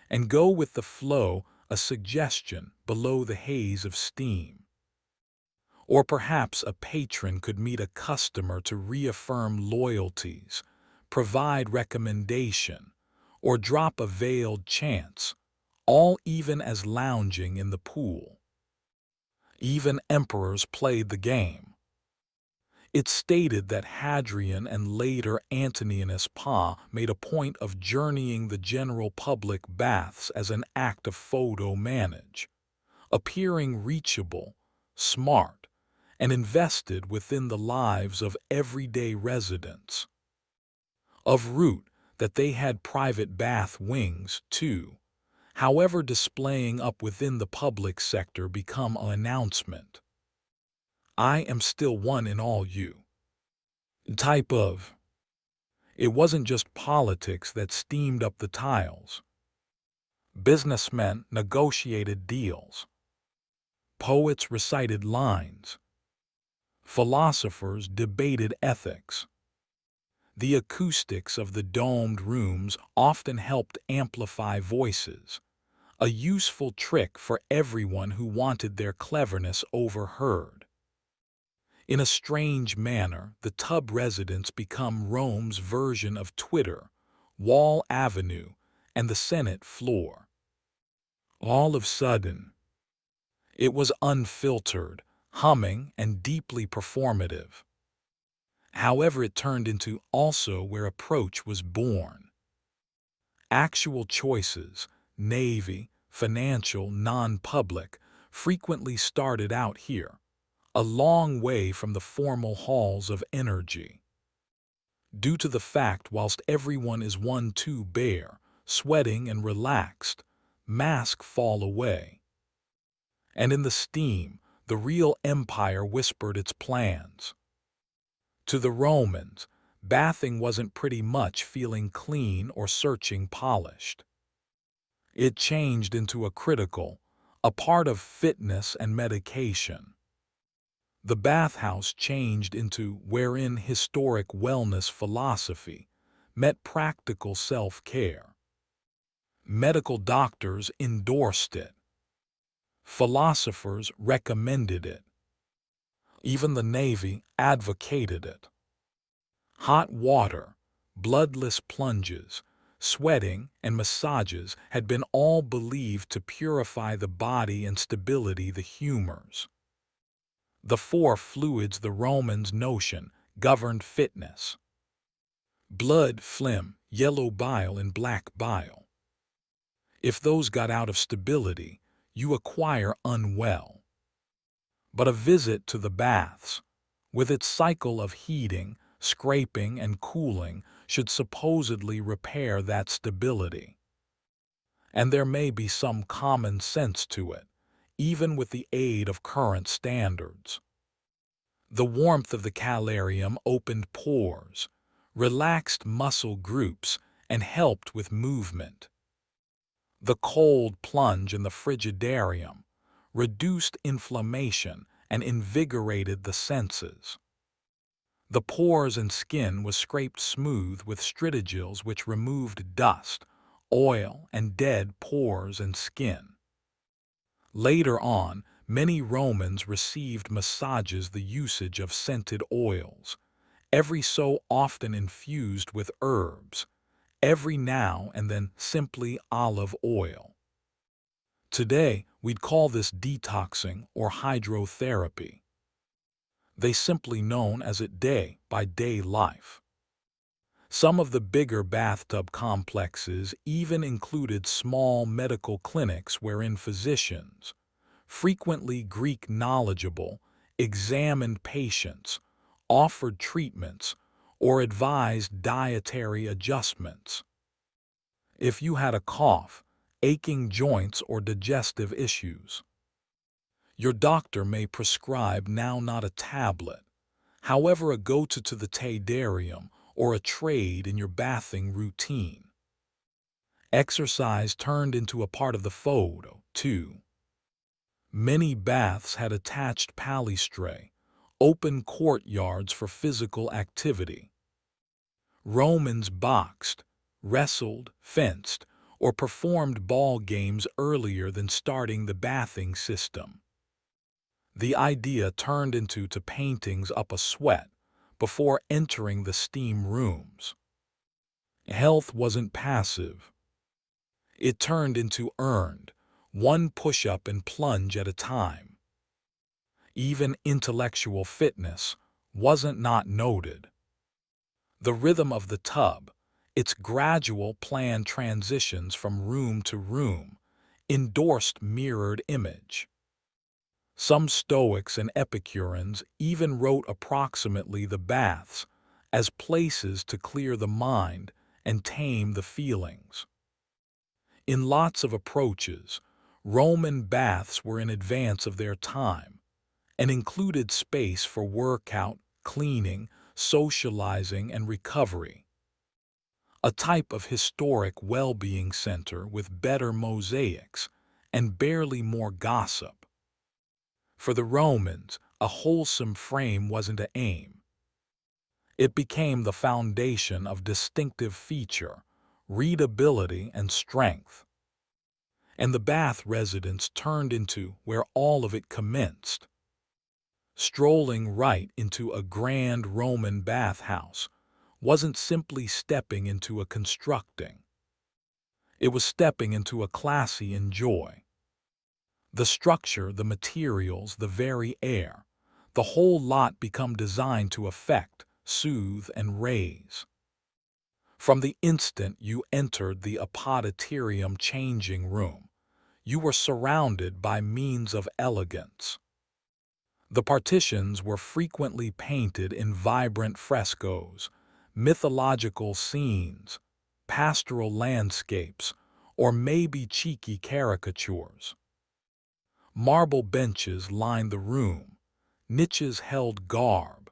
and go with the flow a suggestion below the haze of steam. Or perhaps a patron could meet a customer to reaffirm loyalties, provide recommendation, or drop a veiled chance, all even as lounging in the pool. Even emperors played the game. It's stated that Hadrian and later Antoninus Pa made a point of journeying the general public baths as an act of photo-manage, appearing reachable, smart, and invested within the lives of everyday residents. Of root that they had private bath wings, too, however displaying up within the public sector become an announcement. I am still one in all you. Type of. It wasn't just politics that steamed up the tiles. Businessmen negotiated deals. Poets recited lines. Philosophers debated ethics. The acoustics of the domed rooms often helped amplify voices, a useful trick for everyone who wanted their cleverness overheard. In a strange manner, the tub residents become Rome's version of Twitter, Wall Avenue, and the Senate floor. All of a sudden, it was unfiltered, humming, and deeply performative. However, it turned into also where approach was born. Actual choices, navy, financial, non-public, frequently started out here, a long way from the formal halls of energy. Due to the fact whilst everyone is one too bare, sweating and relaxed, masks fall away. And in the steam, the real empire whispered its plans. To the Romans, bathing wasn't pretty much feeling clean or searching polished. It changed into a part of fitness and medication. The bathhouse changed into wherein historic wellness philosophy met practical self-care. Medical doctors endorsed it. Philosophers recommended it. Even the Navy advocated it. Hot water, bloodless plunges, sweating, and massages had been all believed to purify the body and stability the humors. The four fluids the Romans' notion governed fitness. Blood, phlegm, yellow bile, and black bile. If those got out of stability, you acquire unwell. But a visit to the baths, with its cycle of heating, scraping, and cooling, should supposedly repair that stability. And there may be some common sense to it, even with the aid of current standards. The warmth of the calarium opened pores, relaxed muscle groups, and helped with movement. The cold plunge in the frigidarium reduced inflammation and invigorated the senses. The pores and skin was scraped smooth with strategils which removed dust, oil, and dead pores and skin. Later on, many Romans received massages the usage of scented oils, every so often infused with herbs, every now and then simply olive oil. Today, we'd call this detoxing or hydrotherapy. They simply known as it day-by-day life. Some of the bigger bathtub complexes even included small medical clinics wherein physicians, frequently Greek knowledgeable, examined patients, offered treatments, or advised dietary adjustments. If you had a cough, aching joints, or digestive issues, your doctor may prescribe now not a tablet, however a go-to the tadarium or a trade in your bathing routine. Exercise turned into a part of the photo, too. Many baths had attached palaestrae, open courtyards for physical activity. Romans boxed, wrestled, fenced, or performed ball games earlier than starting the bathing system. The idea turned into paintings up a sweat before entering the steam rooms. Health wasn't passive. It turned into earned, one push-up and plunge at a time. Even intellectual fitness wasn't not noted. The rhythm of the tub, its gradual planned transitions from room to room, endorsed mirrored image. Some Stoics and Epicureans even wrote approximately the baths as places to clear the mind and tame the feelings. In lots of approaches, Roman baths were in advance of their time and included space for workout, cleaning, socializing, and recovery. A type of historic well-being center with better mosaics and barely more gossip. For the Romans, a wholesome frame wasn't an aim. It became the foundation of distinctive feature, readability, and strength. And the bath residence turned into where all of it commenced. Strolling right into a grand Roman bathhouse wasn't simply stepping into a constructing. It was stepping into a classy enjoy. The structure, the materials, the very air, the whole lot become designed to affect, soothe, and raise. From the instant you entered the apoditerium changing room, you were surrounded by means of elegance. The partitions were frequently painted in vibrant frescoes, mythological scenes, pastoral landscapes, or maybe cheeky caricatures. Marble benches lined the room, niches held garb,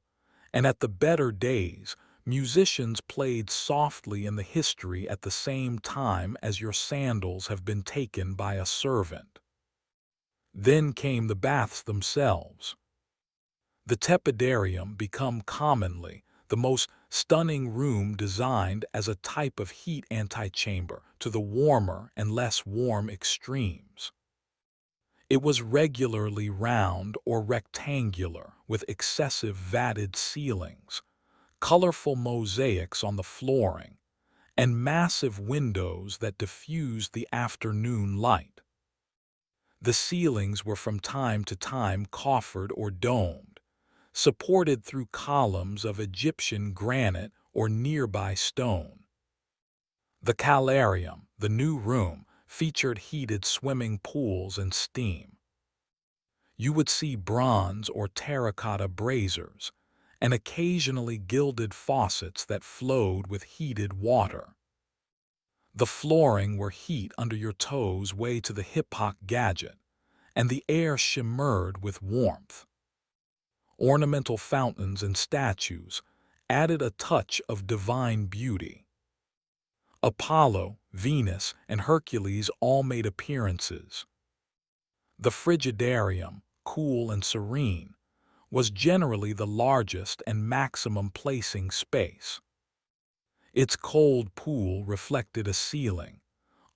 and at the better days, musicians played softly in the history at the same time as your sandals have been taken by a servant. Then came the baths themselves. The tepidarium became commonly the most stunning room designed as a type of heat antechamber to the warmer and less warm extremes. It was regularly round or rectangular with excessive vatted ceilings, colorful mosaics on the flooring, and massive windows that diffused the afternoon light. The ceilings were from time to time coffered or domed, supported through columns of Egyptian granite or nearby stone. The calarium, the new room, featured heated swimming pools and steam. You would see bronze or terracotta braziers, and occasionally gilded faucets that flowed with heated water. The flooring where heat under your toes way to the hip-hop gadget, and the air shimmered with warmth. Ornamental fountains and statues added a touch of divine beauty. Apollo, Venus, and Hercules all made appearances. The frigidarium, cool and serene, was generally the largest and maximum placing space. Its cold pool reflected a ceiling,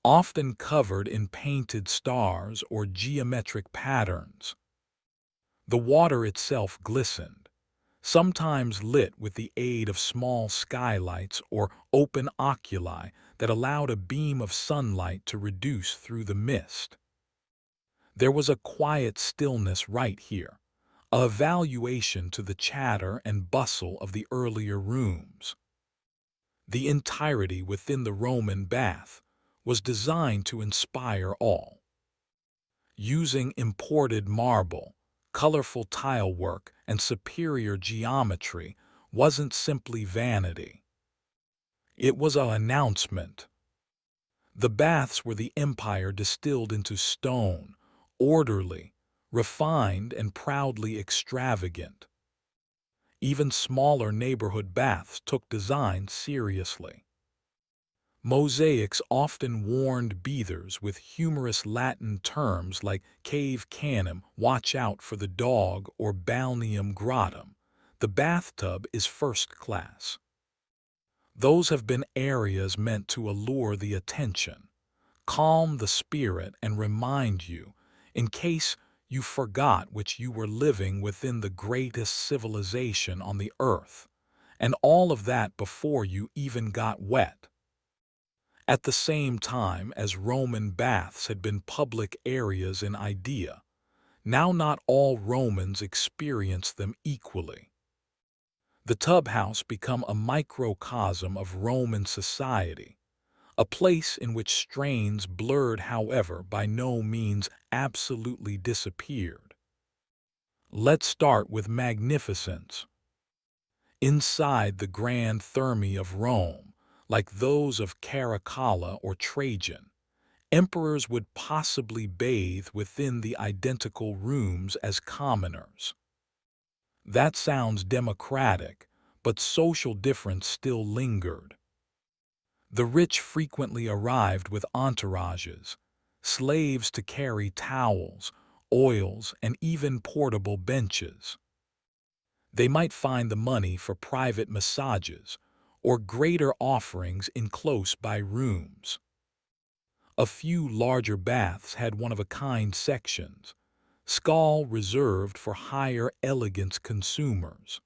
often covered in painted stars or geometric patterns. The water itself glistened, sometimes lit with the aid of small skylights or open oculi that allowed a beam of sunlight to reduce through the mist. There was a quiet stillness right here, a valuation to the chatter and bustle of the earlier rooms. The entirety within the Roman bath was designed to inspire awe. Using imported marble, colorful tile work, and superior geometry wasn't simply vanity. It was an announcement. The baths were the empire distilled into stone, orderly, refined, and proudly extravagant. Even smaller neighborhood baths took design seriously. Mosaics often warned bathers with humorous Latin terms like cave canem, watch out for the dog, or balneum gratum, the bathtub is first class. Those have been areas meant to allure the attention, calm the spirit and remind you, in case you forgot, which you were living within the greatest civilization on the earth, and all of that before you even got wet. At the same time as Roman baths had been public areas in idea, now not all Romans experienced them equally. The tub house became a microcosm of Roman society, a place in which strains blurred, however, by no means absolutely disappeared. Let's start with magnificence. Inside the grand thermae of Rome, like those of Caracalla or Trajan, emperors would possibly bathe within the identical rooms as commoners. That sounds democratic, but social difference still lingered. The rich frequently arrived with entourages, slaves to carry towels, oils, and even portable benches. They might find the money for private massages or greater offerings in close-by rooms. A few larger baths had one-of-a-kind sections, skull reserved for higher elegance consumers.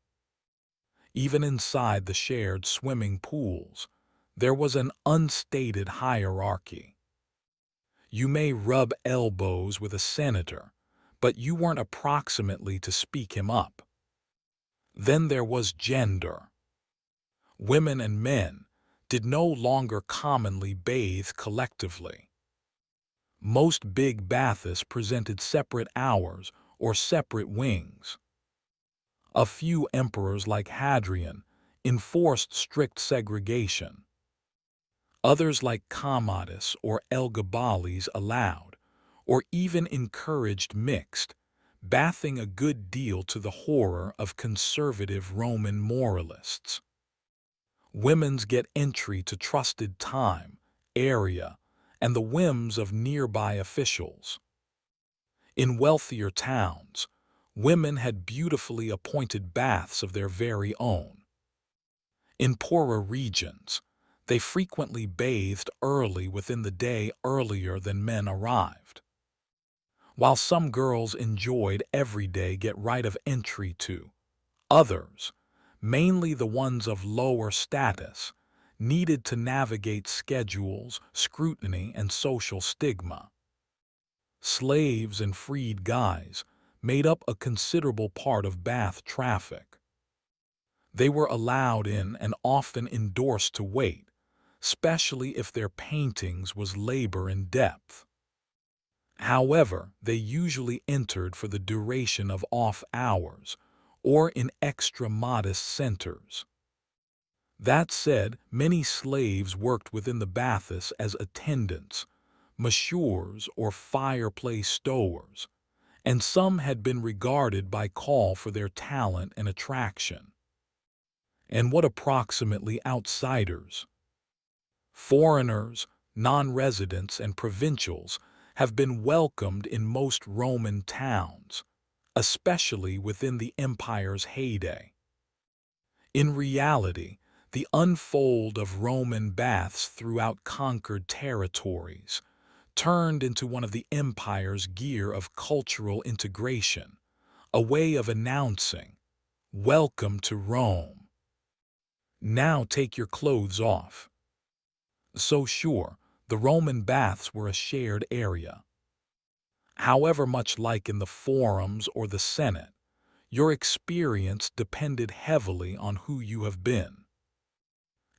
Even inside the shared swimming pools, there was an unstated hierarchy. You may rub elbows with a senator, but you weren't approximately to speak him up. Then there was gender. Women and men did no longer commonly bathe collectively. Most big baths presented separate hours or separate wings. A few emperors like Hadrian enforced strict segregation. Others like Commodus or Elagabalus allowed, or even encouraged mixed, bathing a good deal to the horror of conservative Roman moralists. Women's get entry to trusted time, area, and the whims of nearby officials. In wealthier towns, women had beautifully appointed baths of their very own. In poorer regions, they frequently bathed early within the day, earlier than men arrived. While some girls enjoyed every day get right of entry to, others, mainly the ones of lower status, needed to navigate schedules, scrutiny, and social stigma. Slaves and freed guys made up a considerable part of bath traffic. They were allowed in and often endorsed to wait, especially if their paintings was labor in depth. However, they usually entered for the duration of off hours or in extra modest centers. That said, many slaves worked within the baths as attendants, masseurs, or fireplace stowers, and some had been regarded by call for their talent and attraction. And what approximately outsiders? Foreigners, non-residents, and provincials have been welcomed in most Roman towns, especially within the empire's heyday. In reality, the unfold of Roman baths throughout conquered territories turned into one of the empire's gear of cultural integration, a way of announcing, "Welcome to Rome. Now take your clothes off." So sure, the Roman baths were a shared area. However, much like in the forums or the Senate, your experience depended heavily on who you have been.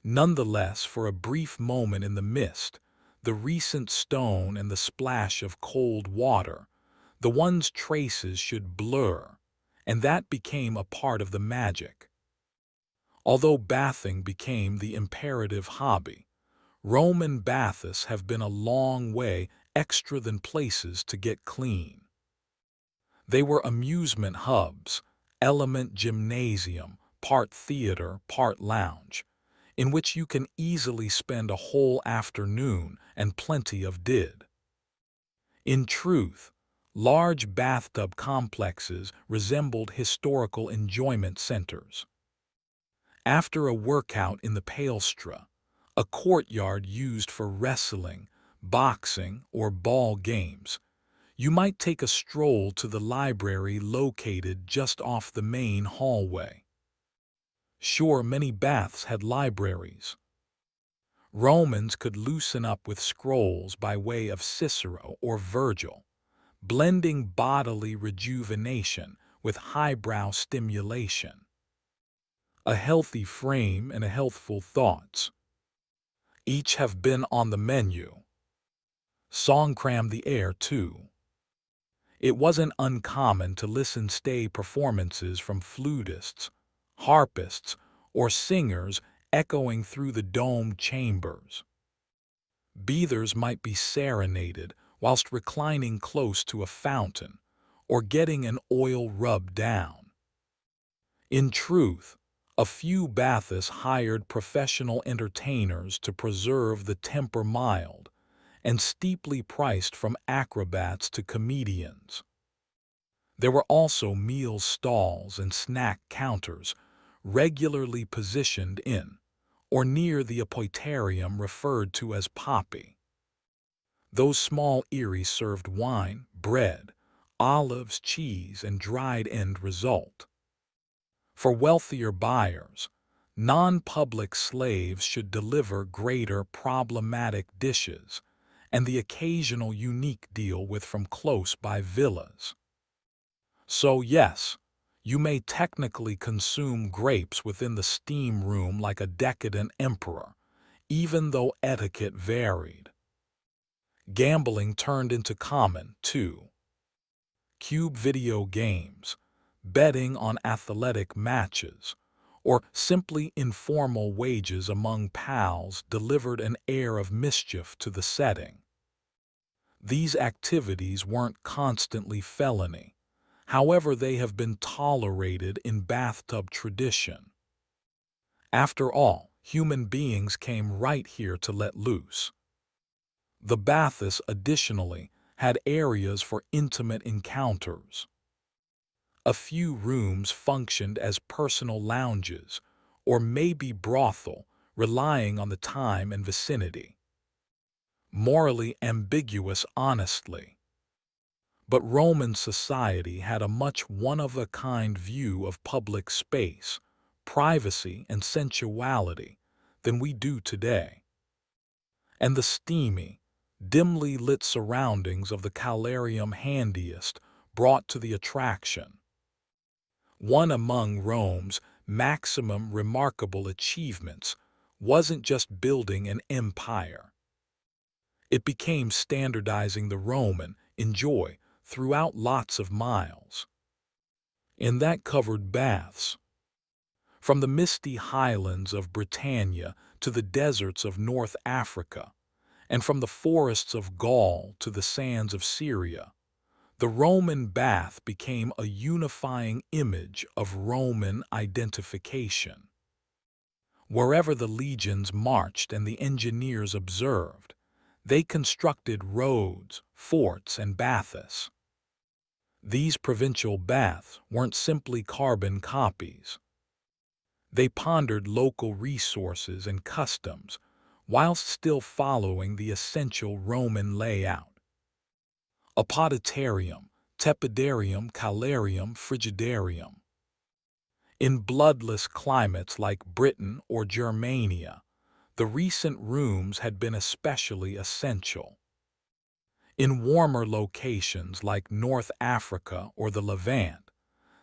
Nonetheless, for a brief moment in the mist, the recent stone and the splash of cold water, the one's traces should blur, and that became a part of the magic. Although bathing became the imperative hobby, Roman baths have been a long way extra than places to get clean. They were amusement hubs, element gymnasium, part theater, part lounge, in which you can easily spend a whole afternoon, and plenty of did. In truth, large bathtub complexes resembled historical enjoyment centers. After a workout in the Palestra, a courtyard used for wrestling, boxing, or ball games, you might take a stroll to the library located just off the main hallway. Sure, many baths had libraries. Romans could loosen up with scrolls by way of Cicero or Virgil, blending bodily rejuvenation with highbrow stimulation. A healthy frame and a healthful thoughts. Each have been on the menu. Song crammed the air, too. It wasn't uncommon to listen stay performances from flutists, harpists, or singers echoing through the domed chambers. Beathers might be serenaded whilst reclining close to a fountain or getting an oil rub down. In truth, a few Baths hired professional entertainers to preserve the temper mild, and steeply priced from acrobats to comedians. There were also meal stalls and snack counters regularly positioned in or near the apoiterium referred to as poppy. Those small eyries served wine, bread, olives, cheese, and dried end result. For wealthier buyers, non-public slaves should deliver greater problematic dishes and the occasional unique deal with from close-by villas. So yes, you may technically consume grapes within the steam room like a decadent emperor, even though etiquette varied. Gambling turned into common, too. Cube video games, betting on athletic matches, or simply informal wages among pals delivered an air of mischief to the setting. These activities weren't constantly felony. However, they have been tolerated in bathtub tradition. After all, human beings came right here to let loose. The Baths additionally had areas for intimate encounters. A few rooms functioned as personal lounges, or maybe brothel, relying on the time and vicinity. Morally ambiguous, honestly. But Roman society had a much one-of-a-kind view of public space, privacy, and sensuality than we do today. And the steamy, dimly lit surroundings of the calarium handiest brought to the attraction. One among Rome's maximum remarkable achievements wasn't just building an empire. It became standardizing the Roman enjoy throughout lots of miles. And that covered baths. From the misty highlands of Britannia to the deserts of North Africa, and from the forests of Gaul to the sands of Syria, the Roman bath became a unifying image of Roman identification. Wherever the legions marched and the engineers observed, they constructed roads, forts, and baths. These provincial baths weren't simply carbon copies. They pondered local resources and customs, whilst still following the essential Roman layout. Apodyterium, tepidarium, calarium, frigidarium. In bloodless climates like Britain or Germania, the recent rooms had been especially essential. In warmer locations like North Africa or the Levant,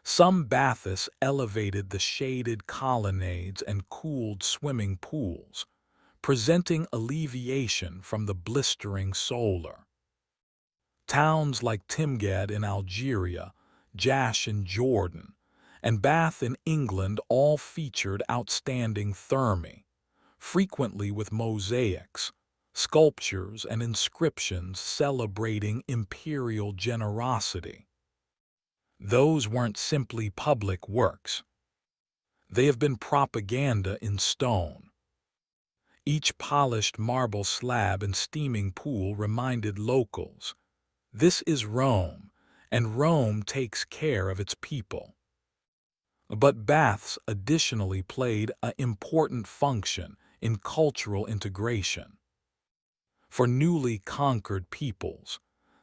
some baths elevated the shaded colonnades and cooled swimming pools, presenting alleviation from the blistering solar. Towns like Timgad in Algeria, Jash in Jordan, and Bath in England all featured outstanding thermae, frequently with mosaics, sculptures, and inscriptions celebrating imperial generosity. Those weren't simply public works. They have been propaganda in stone. Each polished marble slab and steaming pool reminded locals, this is Rome, and Rome takes care of its people. But baths additionally played an important function in cultural integration. For newly conquered peoples,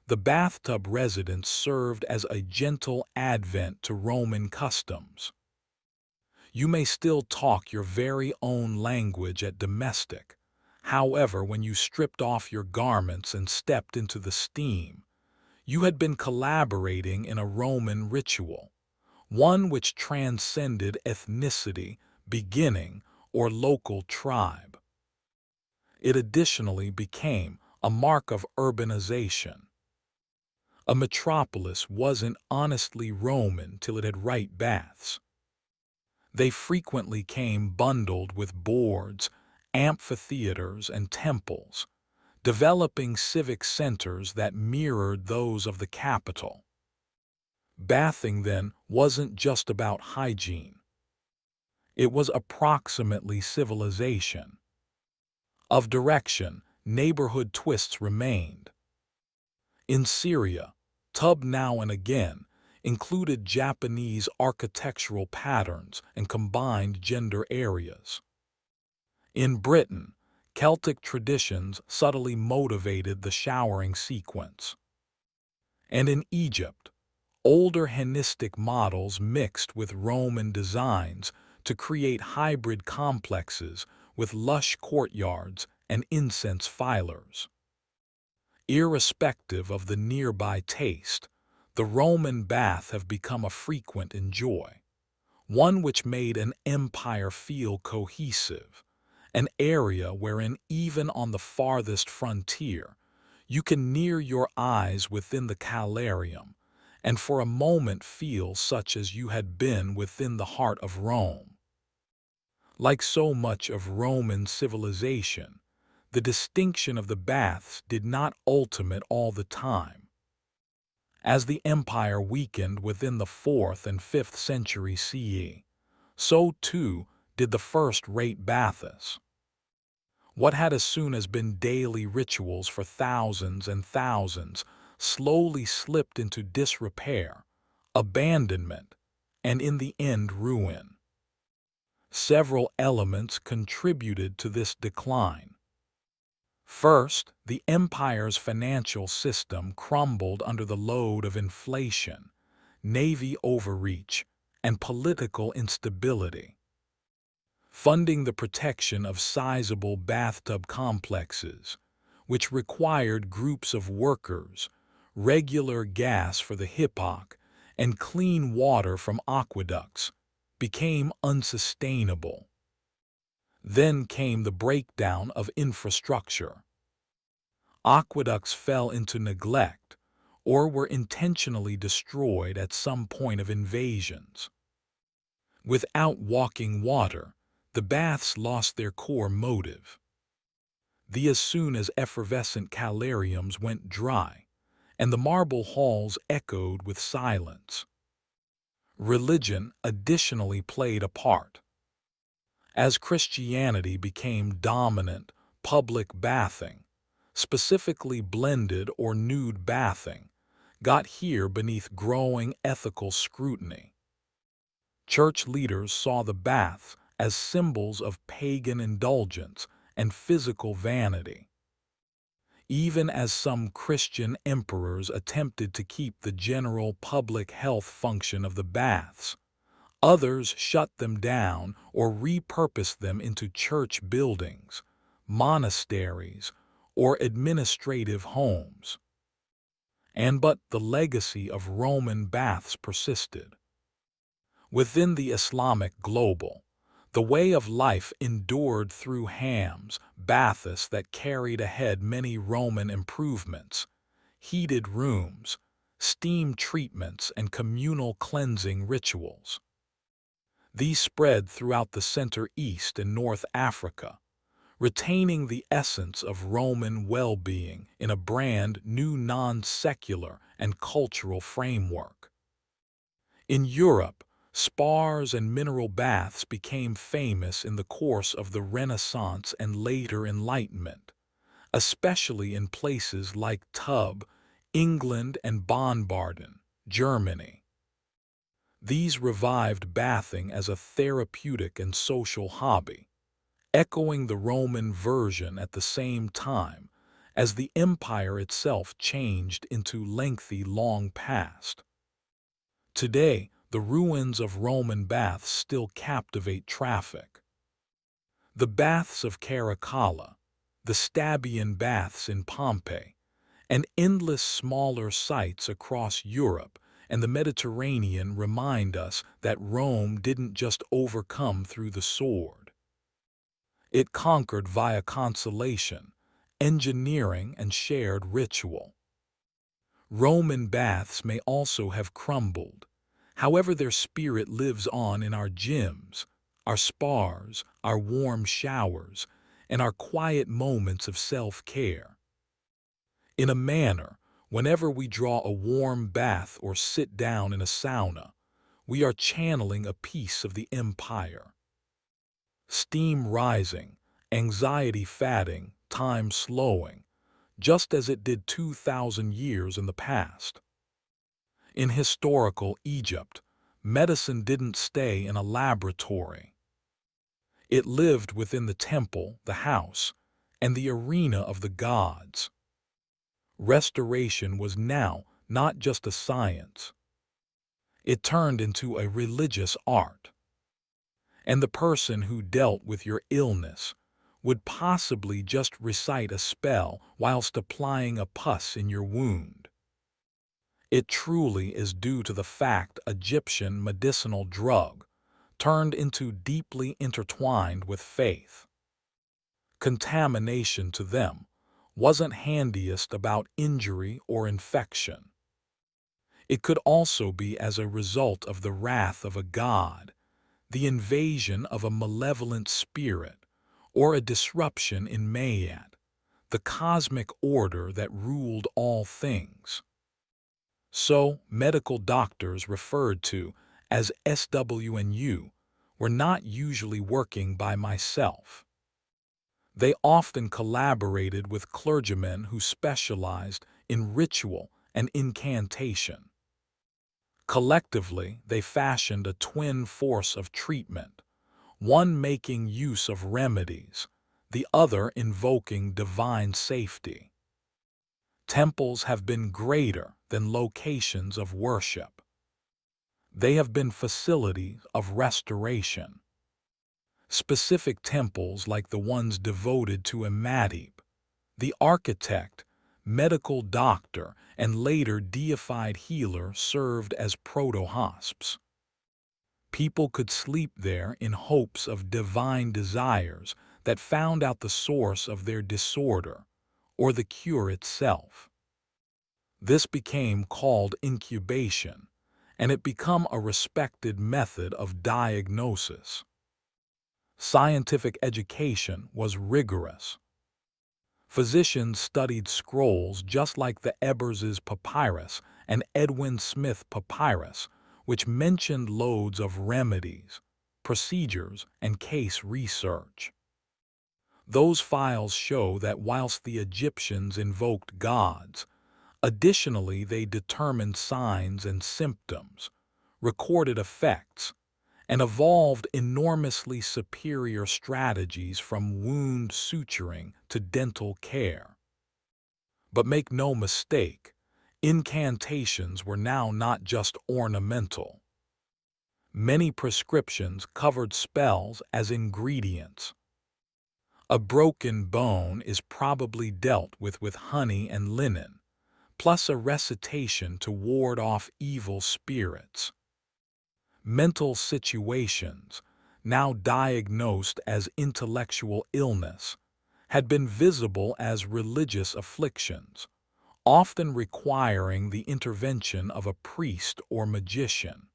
the bathtub residence served as a gentle advent to Roman customs. You may still talk your very own language at domestic. However, when you stripped off your garments and stepped into the steam, you had been collaborating in a Roman ritual, one which transcended ethnicity, beginning, or local tribe. It additionally became a mark of urbanization. A metropolis wasn't honestly Roman till it had right baths. They frequently came bundled with boards, amphitheaters, and temples, developing civic centers that mirrored those of the capital. Bathing, then, wasn't just about hygiene. It was approximately civilization. Of direction, neighborhood twists remained. In Syria, tub now and again included Japanese architectural patterns and combined gender areas. In Britain, Celtic traditions subtly motivated the showering sequence. And in Egypt, older Hellenistic models mixed with Roman designs to create hybrid complexes with lush courtyards and incense filers. Irrespective of the nearby taste, the Roman bath have become a frequent enjoy, one which made an empire feel cohesive, an area wherein even on the farthest frontier, you can near your eyes within the calarium, and for a moment feel such as you had been within the heart of Rome. Like so much of Roman civilization, the distinction of the baths did not ultimate all the time. As the empire weakened within the 4th and 5th century CE, so too did the first-rate baths. What had as soon as been daily rituals for thousands and thousands slowly slipped into disrepair, abandonment, and in the end ruin. Several elements contributed to this decline. First, the empire's financial system crumbled under the load of inflation, navy overreach, and political instability. Funding the protection of sizable bathtub complexes, which required groups of workers, regular gas for the hypoc, and clean water from aqueducts, became unsustainable. Then came the breakdown of infrastructure. Aqueducts fell into neglect or were intentionally destroyed at some point of invasions. Without walking water, the baths lost their core motive. As soon as effervescent calariums went dry, and the marble halls echoed with silence. Religion additionally played a part. As Christianity became dominant, public bathing, specifically blended or nude bathing, got here beneath growing ethical scrutiny. Church leaders saw the baths as symbols of pagan indulgence and physical vanity. Even as some Christian emperors attempted to keep the general public health function of the baths, others shut them down or repurposed them into church buildings, monasteries, or administrative homes. But the legacy of Roman baths persisted. Within the Islamic global, the way of life endured through baths that carried ahead many Roman improvements, heated rooms, steam treatments, and communal cleansing rituals. These spread throughout the Center East and North Africa, retaining the essence of Roman well-being in a brand new non-secular and cultural framework. In Europe, spas and mineral baths became famous in the course of the Renaissance and later Enlightenment, especially in places like Tub, England, and Baden, Germany. These revived bathing as a therapeutic and social hobby, echoing the Roman version at the same time as the empire itself changed into lengthy long past. Today, the ruins of Roman baths still captivate traffic. The baths of Caracalla, the Stabian baths in Pompeii, and endless smaller sites across Europe and the Mediterranean remind us that Rome didn't just overcome through the sword. It conquered via consolation, engineering, and shared ritual. Roman baths may also have crumbled. However, their spirit lives on in our gyms, our spas, our warm showers, and our quiet moments of self-care. In a manner, whenever we draw a warm bath or sit down in a sauna, we are channeling a piece of the empire. Steam rising, anxiety fatting, time slowing, just as it did 2,000 years in the past. In historical Egypt, medicine didn't stay in a laboratory. It lived within the temple, the house, and the arena of the gods. Restoration was now not just a science. It turned into a religious art. And the person who dealt with your illness would possibly just recite a spell whilst applying a pus in your wound. It truly is due to the fact Egyptian medicinal drug turned into deeply intertwined with faith. Contamination to them wasn't handiest about injury or infection. It could also be as a result of the wrath of a god, the invasion of a malevolent spirit, or a disruption in Mayat, the cosmic order that ruled all things. So, medical doctors referred to as SWNU were not usually working by myself. They often collaborated with clergymen who specialized in ritual and incantation. Collectively, they fashioned a twin force of treatment, one making use of remedies, the other invoking divine safety. Temples have been greater than locations of worship. They have been facilities of restoration. Specific temples like the ones devoted to Imhotep, the architect, medical doctor, and later deified healer served as proto-hosps. People could sleep there in hopes of divine desires that found out the source of their disorder, or the cure itself. This became called incubation, and it became a respected method of diagnosis. Scientific education was rigorous. Physicians studied scrolls just like the Ebers's papyrus and Edwin Smith papyrus, which mentioned loads of remedies, procedures, and case research. Those files show that whilst the Egyptians invoked gods, additionally they determined signs and symptoms, recorded effects, and evolved enormously superior strategies from wound suturing to dental care. But make no mistake, incantations were now not just ornamental. Many prescriptions covered spells as ingredients. A broken bone is probably dealt with honey and linen, plus a recitation to ward off evil spirits. Mental situations, now diagnosed as intellectual illness, had been visible as religious afflictions, often requiring the intervention of a priest or magician.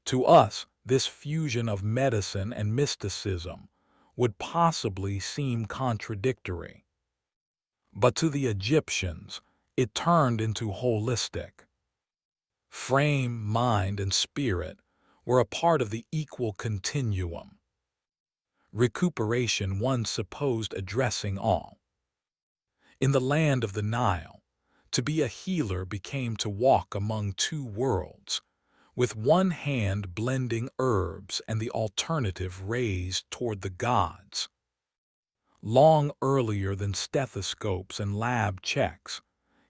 To us, this fusion of medicine and mysticism would possibly seem contradictory. But to the Egyptians, it turned into holistic. Frame, mind, and spirit were a part of the equal continuum. Recuperation one supposed addressing all. In the land of the Nile, to be a healer became to walk among two worlds, with one hand blending herbs and the alternative raised toward the gods. Long earlier than stethoscopes and lab checks,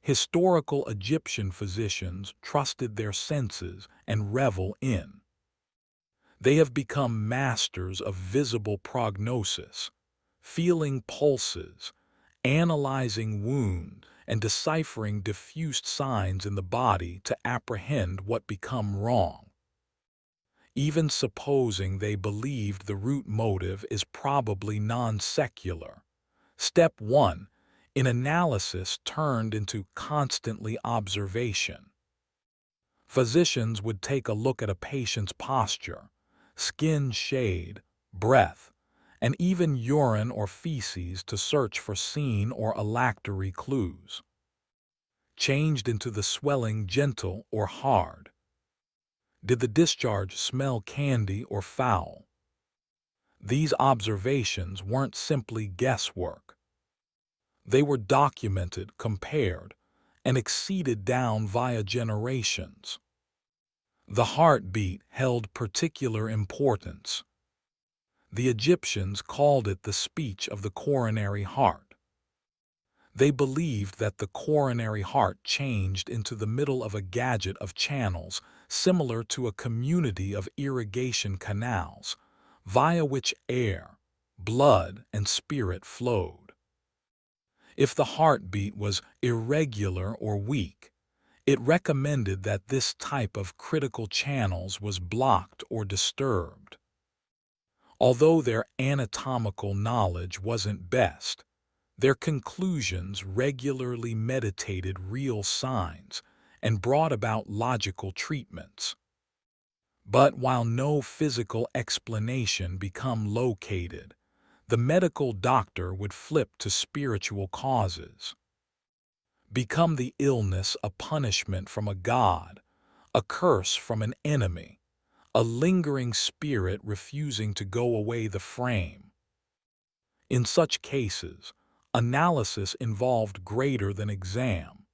historical Egyptian physicians trusted their senses and revel in. They have become masters of visible prognosis, feeling pulses, analyzing wounds, and deciphering diffused signs in the body to apprehend what become wrong. Even supposing they believed the root motive is probably non-secular. Step 1 in analysis turned into constantly observation. Physicians would take a look at a patient's posture, skin shade, breath, and even urine or feces to search for seen or alactory clues. Changed into the swelling gentle or hard? Did the discharge smell candy or foul? These observations weren't simply guesswork. They were documented, compared, and exceeded down via generations. The heartbeat held particular importance. The Egyptians called it the speech of the coronary heart. They believed that the coronary heart changed into the middle of a gadget of channels similar to a community of irrigation canals, via which air, blood, and spirit flowed. If the heartbeat was irregular or weak, it recommended that this type of critical channels was blocked or disturbed. Although their anatomical knowledge wasn't best, their conclusions regularly meditated real signs and brought about logical treatments. But while no physical explanation became located, the medical doctor would flip to spiritual causes. Become the illness a punishment from a god, a curse from an enemy, a lingering spirit refusing to go away the frame. In such cases, analysis involved greater than exam.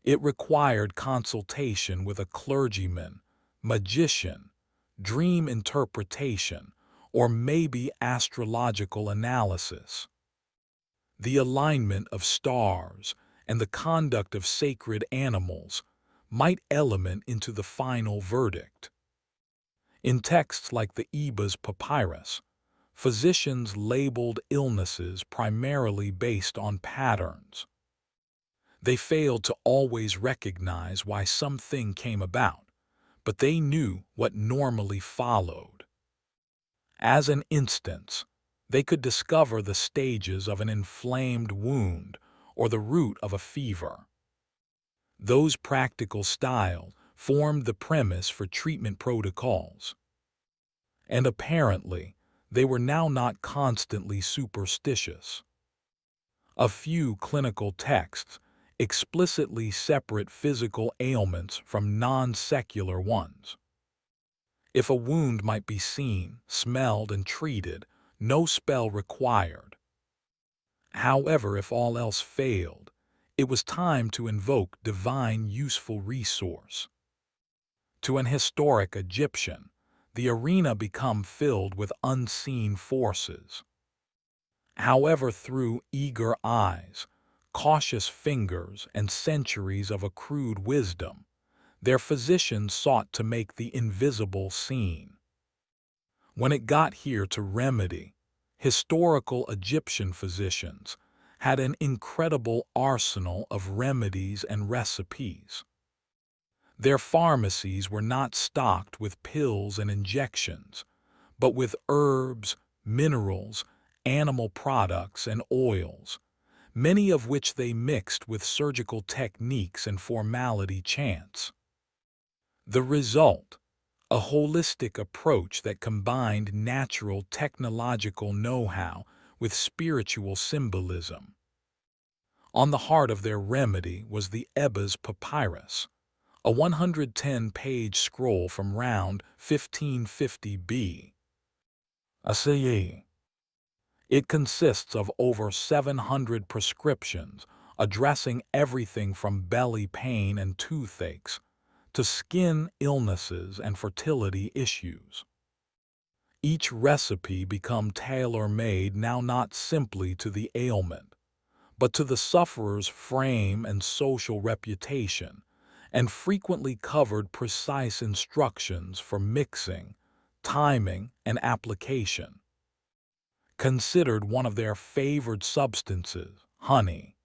It required consultation with a clergyman, magician, dream interpretation, or maybe astrological analysis. The alignment of stars and the conduct of sacred animals might element into the final verdict. In texts like the Ebers Papyrus, physicians labeled illnesses primarily based on patterns. They failed to always recognize why something came about, but they knew what normally followed. As an instance, they could discover the stages of an inflamed wound or the root of a fever. Those practical styles formed the premise for treatment protocols. And apparently, they were now not constantly superstitious. A few clinical texts explicitly separate physical ailments from non-secular ones. If a wound might be seen, smelled, and treated, no spell required. However, if all else failed, it was time to invoke divine useful resource. To an historic Egyptian, the arena became filled with unseen forces. However, through eager eyes, cautious fingers, and centuries of accrued wisdom, their physicians sought to make the invisible seen. When it got here to remedy, historical Egyptian physicians had an incredible arsenal of remedies and recipes. Their pharmacies were not stocked with pills and injections, but with herbs, minerals, animal products, and oils, many of which they mixed with surgical techniques and formality chants. The result, a holistic approach that combined natural technological know-how with spiritual symbolism. On the heart of their remedy was the Ebers Papyrus, a 110-page scroll from round 1550 BCE. It consists of over 700 prescriptions addressing everything from belly pain and toothaches to skin illnesses and fertility issues. Each recipe become tailor-made now not simply to the ailment, but to the sufferer's frame and social reputation, and frequently covered precise instructions for mixing, timing, and application. Considered one of their favored substances, honey,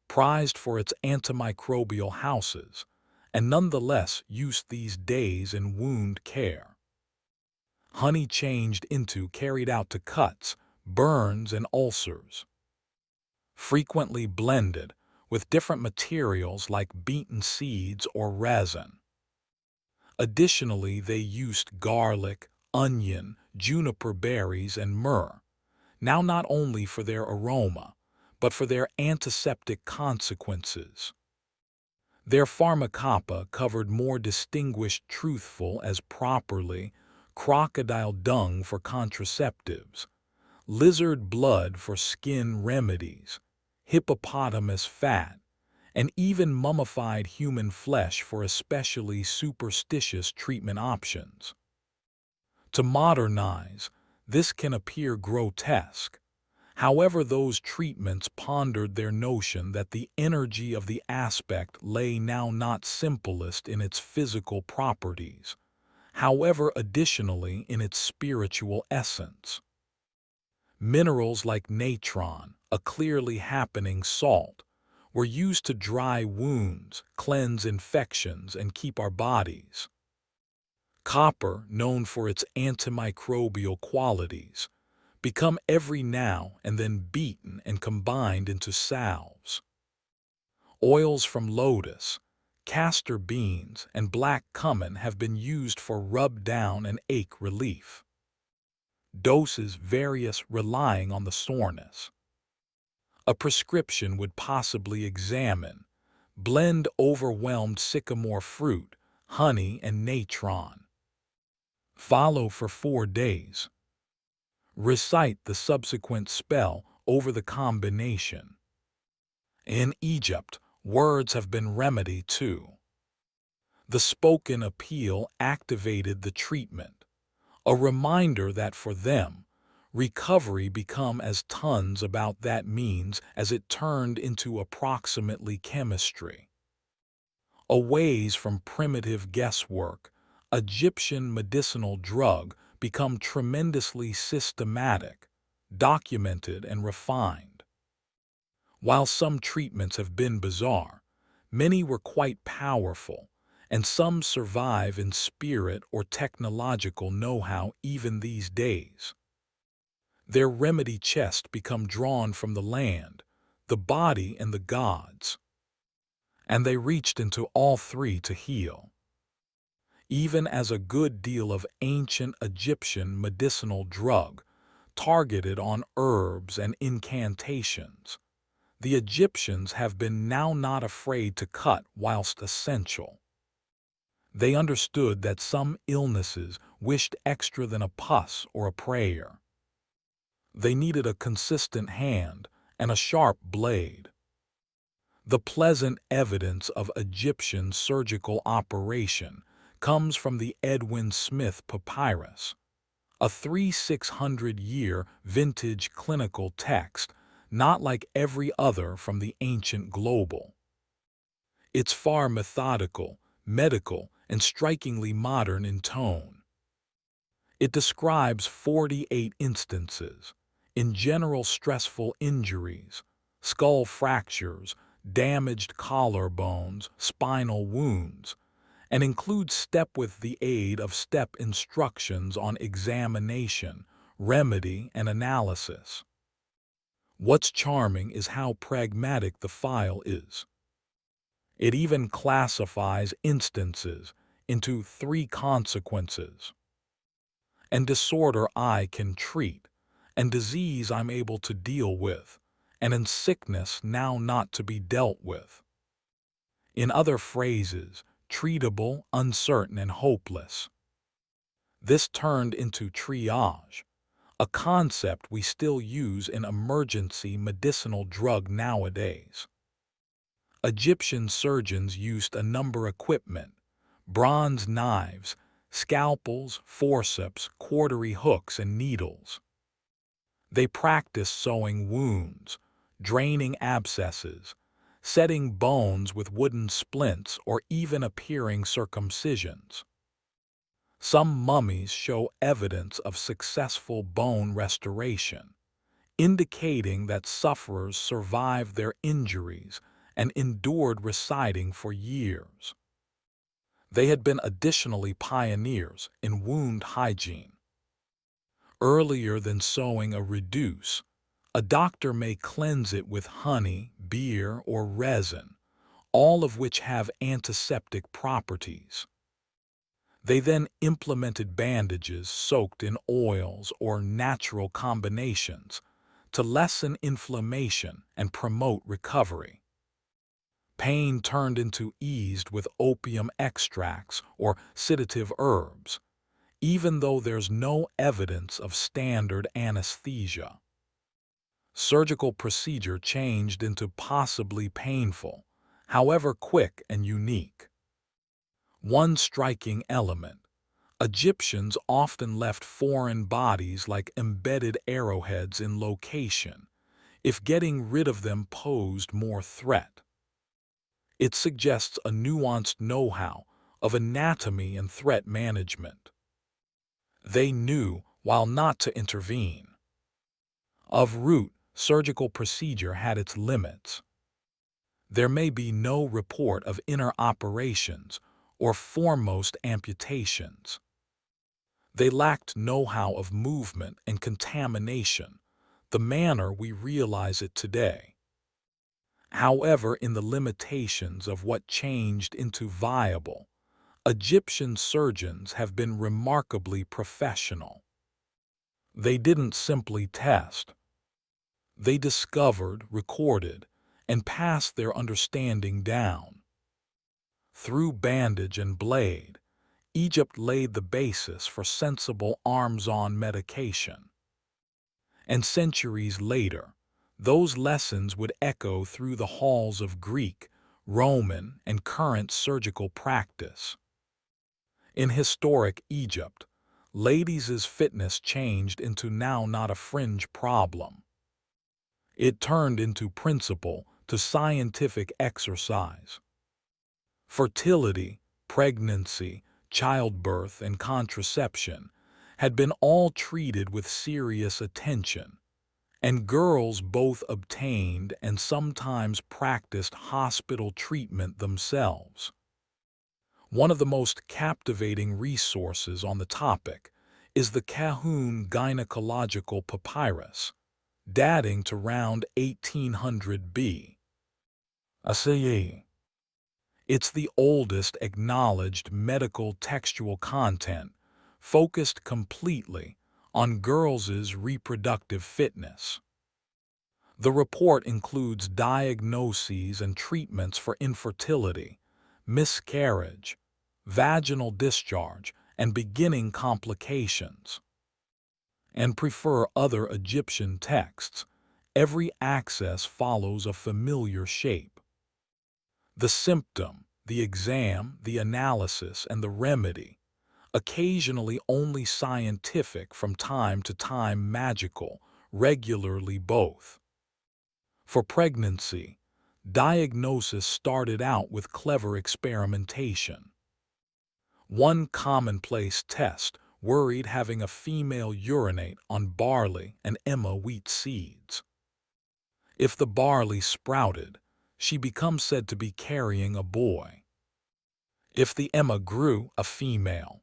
prized for its antimicrobial houses, and nonetheless used these days in wound care. Honey changed into carried out to cuts, burns, and ulcers. Frequently blended with different materials like beaten seeds or resin. Additionally, they used garlic, onion, juniper berries, and myrrh, now not only for their aroma, but for their antiseptic consequences. Their pharmacopoeia covered more distinguished truthful as properly crocodile dung for contraceptives, lizard blood for skin remedies, hippopotamus fat, and even mummified human flesh for especially superstitious treatment options. To modernize, this can appear grotesque. However, those treatments pondered their notion that the energy of the aspect lay now not simplest in its physical properties, however additionally in its spiritual essence. Minerals like natron, a clearly happening salt, were used to dry wounds, cleanse infections, and keep our bodies. Copper, known for its antimicrobial qualities, become every now and then beaten and combined into salves. Oils from lotus, castor beans, and black cumin have been used for rub down and ache relief. Doses various relying on the soreness. A prescription would possibly examine, blend overwhelmed sycamore fruit, honey, and natron. Follow for 4 days. Recite the subsequent spell over the combination. In Egypt, words have been remedy too. The spoken appeal activated the treatment, a reminder that for them, recovery become as tons about that means as it turned into approximately chemistry. A ways from primitive guesswork, Egyptian medicinal drug become tremendously systematic, documented, and refined. While some treatments have been bizarre, many were quite powerful, and some survive in spirit or technological know-how even these days. Their remedy chest become drawn from the land, the body, and the gods. And they reached into all three to heal. Even as a good deal of ancient Egyptian medicinal drug targeted on herbs and incantations, the Egyptians have been now not afraid to cut whilst essential. They understood that some illnesses wished extra than a pus or a prayer. They needed a consistent hand and a sharp blade. The pleasant evidence of Egyptian surgical operation comes from the Edwin Smith Papyrus, a 3600-year vintage clinical text not like every other from the ancient global. It's far methodical, medical, and strikingly modern in tone. It describes 48 instances, in general stressful injuries, skull fractures, damaged collarbones, spinal wounds, and includes step with the aid of step instructions on examination, remedy, and analysis. What's charming is how pragmatic the file is. It even classifies instances into 3 consequences. And disorder I can treat, and disease I'm able to deal with, and in sickness now not to be dealt with. In other phrases, treatable, uncertain, and hopeless. This turned into triage, a concept we still use in emergency medicinal drug nowadays. Egyptian surgeons used a number equipment, bronze knives, scalpels, forceps, cautery hooks, and needles. They practiced sewing wounds, draining abscesses, setting bones with wooden splints, or even appearing circumcisions. Some mummies show evidence of successful bone restoration, indicating that sufferers survived their injuries and endured reciting for years. They had been additionally pioneers in wound hygiene. Earlier than sewing a reduce, a doctor may cleanse it with honey, beer, or resin, all of which have antiseptic properties. They then implemented bandages soaked in oils or natural combinations to lessen inflammation and promote recovery. Pain turned into eased with opium extracts or sedative herbs, even though there's no evidence of standard anesthesia. Surgical procedure changed into possibly painful, however quick and unique. One striking element: Egyptians often left foreign bodies like embedded arrowheads in location, if getting rid of them posed more threat. It suggests a nuanced know-how of anatomy and threat management. They knew while not to intervene. Of root, surgical procedure had its limits. There may be no report of inner operations or foremost amputations. They lacked know-how of movement and contamination, the manner we realize it today. However, in the limitations of what changed into viable, Egyptian surgeons have been remarkably professional. They didn't simply test. They discovered, recorded, and passed their understanding down. Through bandage and blade, Egypt laid the basis for sensible arms-on medication. And centuries later, those lessons would echo through the halls of Greek, Roman, and current surgical practice. In historic Egypt, ladies' fitness changed into now not a fringe problem. It turned into principle to scientific exercise. Fertility, pregnancy, childbirth, and contraception had been all treated with serious attention, and girls both obtained and sometimes practiced hospital treatment themselves. One of the most captivating resources on the topic is the Kahun Gynecological Papyrus, dating to around 1800 BCE. It's the oldest acknowledged medical textual content focused completely on girls' reproductive fitness. The report includes diagnoses and treatments for infertility, miscarriage, vaginal discharge, and beginning complications. And prefer other Egyptian texts, every access follows a familiar shape. The symptom, the exam, the analysis, and the remedy, occasionally only scientific, from time to time magical, regularly both. For pregnancy, diagnosis started out with clever experimentation. One commonplace test worried having a female urinate on barley and emma wheat seeds. If the barley sprouted, she becomes said to be carrying a boy. If the emma grew, a female.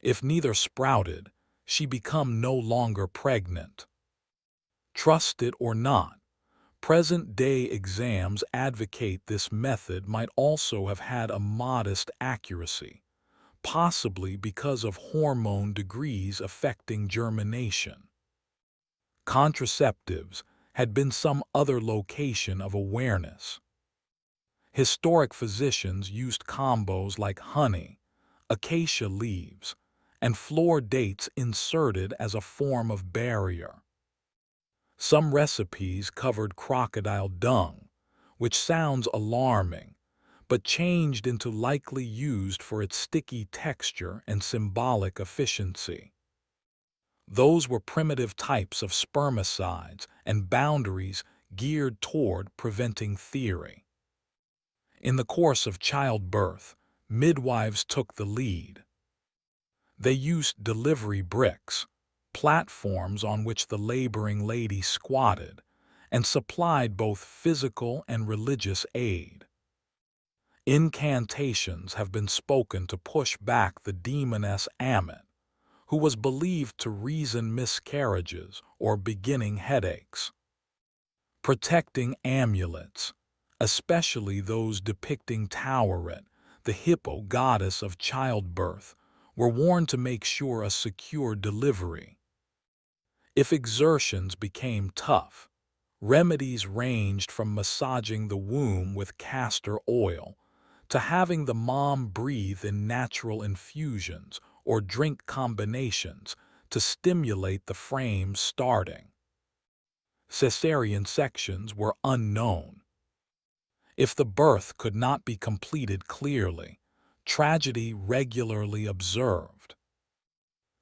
If neither sprouted, she become no longer pregnant. Trust it or not, present-day exams advocate this method might also have had a modest accuracy, possibly because of hormone degrees affecting germination. Contraceptives had been some other location of awareness. Historic physicians used combos like honey, acacia leaves, and floor dates inserted as a form of barrier. Some recipes covered crocodile dung, which sounds alarming, but changed into likely used for its sticky texture and symbolic efficiency. Those were primitive types of spermicides and boundaries geared toward preventing theory. In the course of childbirth, midwives took the lead. They used delivery bricks, platforms on which the laboring lady squatted, and supplied both physical and religious aid. Incantations have been spoken to push back the demoness Ammit, who was believed to reason miscarriages or beginning headaches. Protecting amulets, especially those depicting Taweret, the hippo goddess of childbirth, were worn to make sure a secure delivery. If exertions became tough, remedies ranged from massaging the womb with castor oil to having the mom breathe in natural infusions or drink combinations to stimulate the frame starting. Cesarean sections were unknown. If the birth could not be completed clearly, tragedy regularly observed.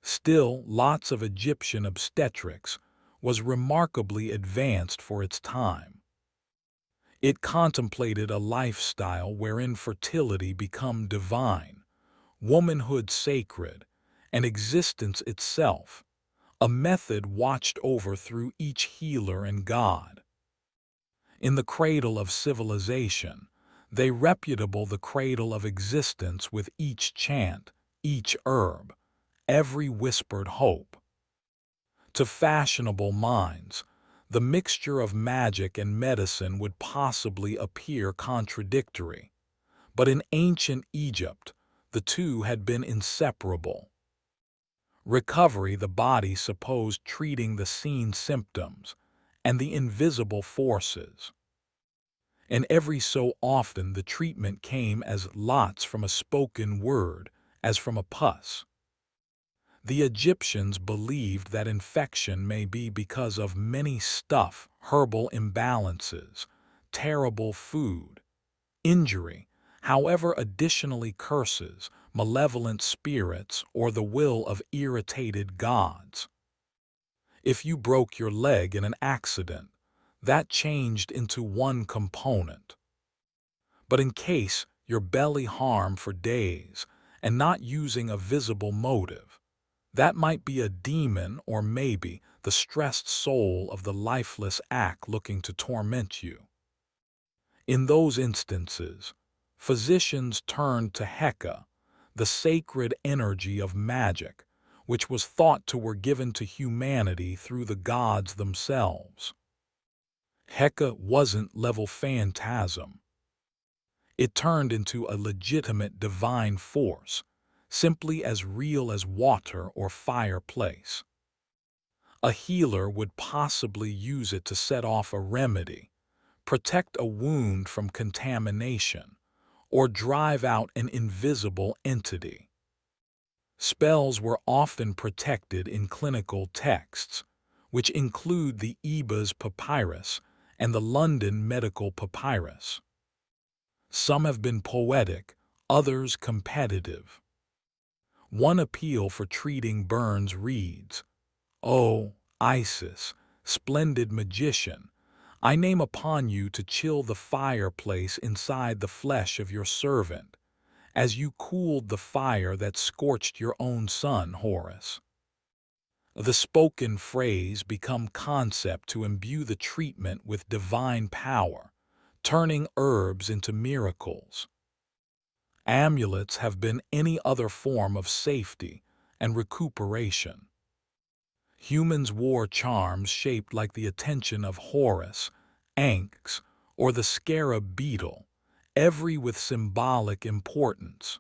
Still, lots of Egyptian obstetrics was remarkably advanced for its time. It contemplated a lifestyle wherein fertility became divine, womanhood sacred, and existence itself, a method watched over through each healer and god. In the cradle of civilization, they reputable the cradle of existence with each chant, each herb, every whispered hope. To fashionable minds, the mixture of magic and medicine would possibly appear contradictory, but in ancient Egypt, the two had been inseparable. Recovery, the body supposed treating the seen symptoms and the invisible forces. And every so often the treatment came as lots from a spoken word, as from a pus. The Egyptians believed that infection may be because of many herbal imbalances, terrible food, injury, however additionally curses, malevolent spirits, or the will of irritated gods. If you broke your leg in an accident, that changed into one component. But in case your belly harmed for days and not using a visible motive, that might be a demon or maybe the stressed soul of the lifeless act looking to torment you. In those instances, physicians turned to Heka, the sacred energy of magic, which was thought to were given to humanity through the gods themselves. Heka wasn't level phantasm. It turned into a legitimate divine force, simply as real as water or fireplace. A healer would possibly use it to set off a remedy, protect a wound from contamination, or drive out an invisible entity. Spells were often protected in clinical texts, which include the Ebers Papyrus and the London Medical Papyrus. Some have been poetic, others competitive. One appeal for treating burns reads, "O Isis, splendid magician, I name upon you to chill the fireplace inside the flesh of your servant, as you cooled the fire that scorched your own son, Horus." The spoken phrase become concept to imbue the treatment with divine power, turning herbs into miracles. Amulets have been any other form of safety and recuperation. Humans wore charms shaped like the attention of Horus, Ankhs, or the scarab beetle, every with symbolic importance.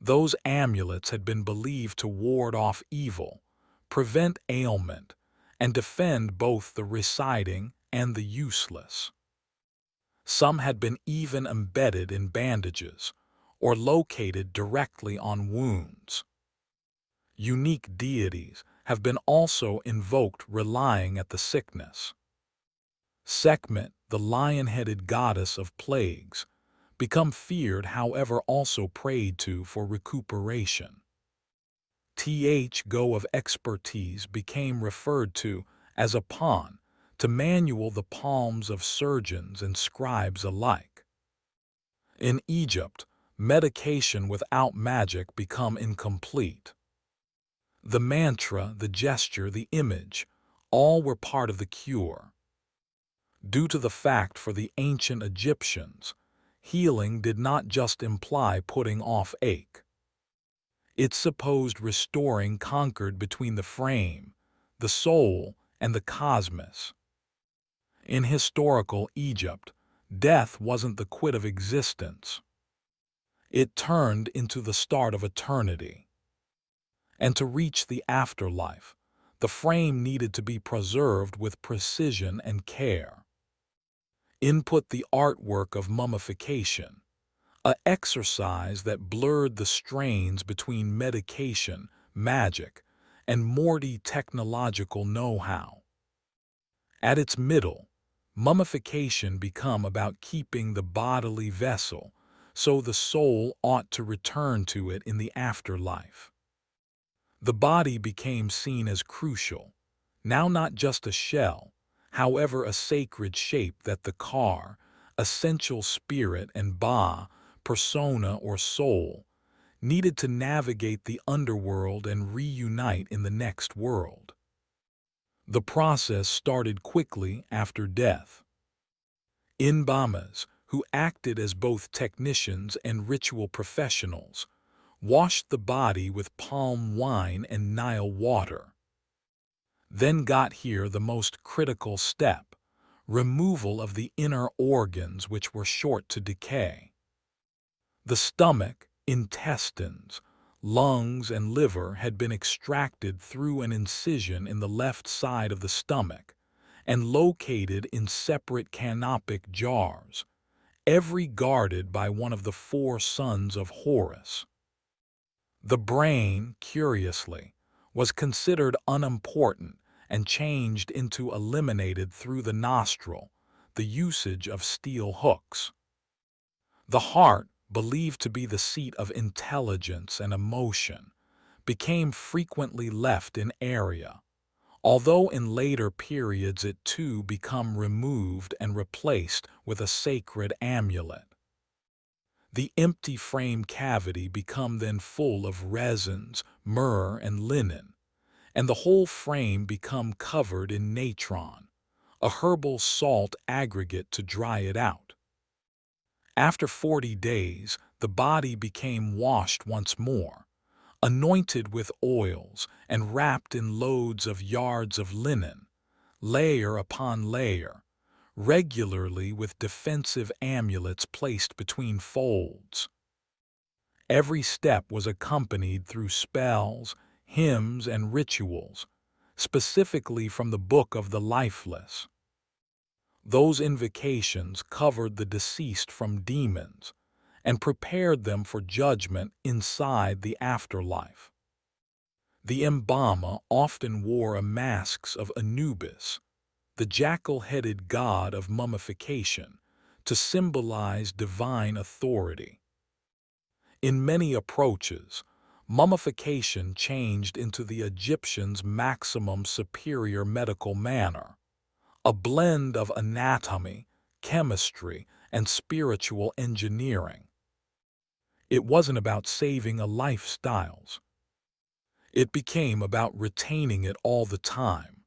Those amulets had been believed to ward off evil, prevent ailment, and defend both the residing and the useless. Some had been even embedded in bandages, or located directly on wounds. Unique deities have been also invoked relying at the sickness. Sekhmet, the lion-headed goddess of plagues, become feared, however also prayed to for recuperation. Go of expertise became referred to as a pawn to manual the palms of surgeons and scribes alike. In Egypt, medication without magic become incomplete. The mantra, the gesture, the image, all were part of the cure. Due to the fact for the ancient Egyptians, healing did not just imply putting off ache. It supposed restoring concord between the frame, the soul, and the cosmos. In historical Egypt, death wasn't the quit of existence. It turned into the start of eternity. And to reach the afterlife, the frame needed to be preserved with precision and care. Input the artwork of mummification, an exercise that blurred the strains between medication, magic, and Morty technological know-how. At its middle, mummification become about keeping the bodily vessel, so the soul ought to return to it in the afterlife. The body became seen as crucial, now not just a shell, however a sacred shape that the essential spirit and persona or soul, needed to navigate the underworld and reunite in the next world. The process started quickly after death. Imbamas, who acted as both technicians and ritual professionals, washed the body with palm wine and Nile water. Then got here the most critical step, removal of the inner organs which were short to decay. The stomach, intestines, lungs, and liver had been extracted through an incision in the left side of the stomach and located in separate canopic jars, every guarded by one of the 4 sons of Horus. The brain, curiously, was considered unimportant and changed into eliminated through the nostril, the usage of steel hooks. The heart, believed to be the seat of intelligence and emotion, became frequently left in area, although in later periods it too became removed and replaced with a sacred amulet. The empty frame cavity become then full of resins, myrrh, and linen, and the whole frame become covered in natron, a herbal salt aggregate to dry it out. After 40 days, the body became washed once more, anointed with oils and wrapped in loads of yards of linen, layer upon layer, regularly with defensive amulets placed between folds. Every step was accompanied through spells, hymns, and rituals, specifically from the Book of the Lifeless. Those invocations covered the deceased from demons and prepared them for judgment inside the afterlife. The Mbama often wore a masks of Anubis, the jackal-headed god of mummification, to symbolize divine authority. In many approaches, mummification changed into the Egyptians' maximum superior medical manner, a blend of anatomy, chemistry, and spiritual engineering. It wasn't about saving a lifestyles. It became about retaining it all the time.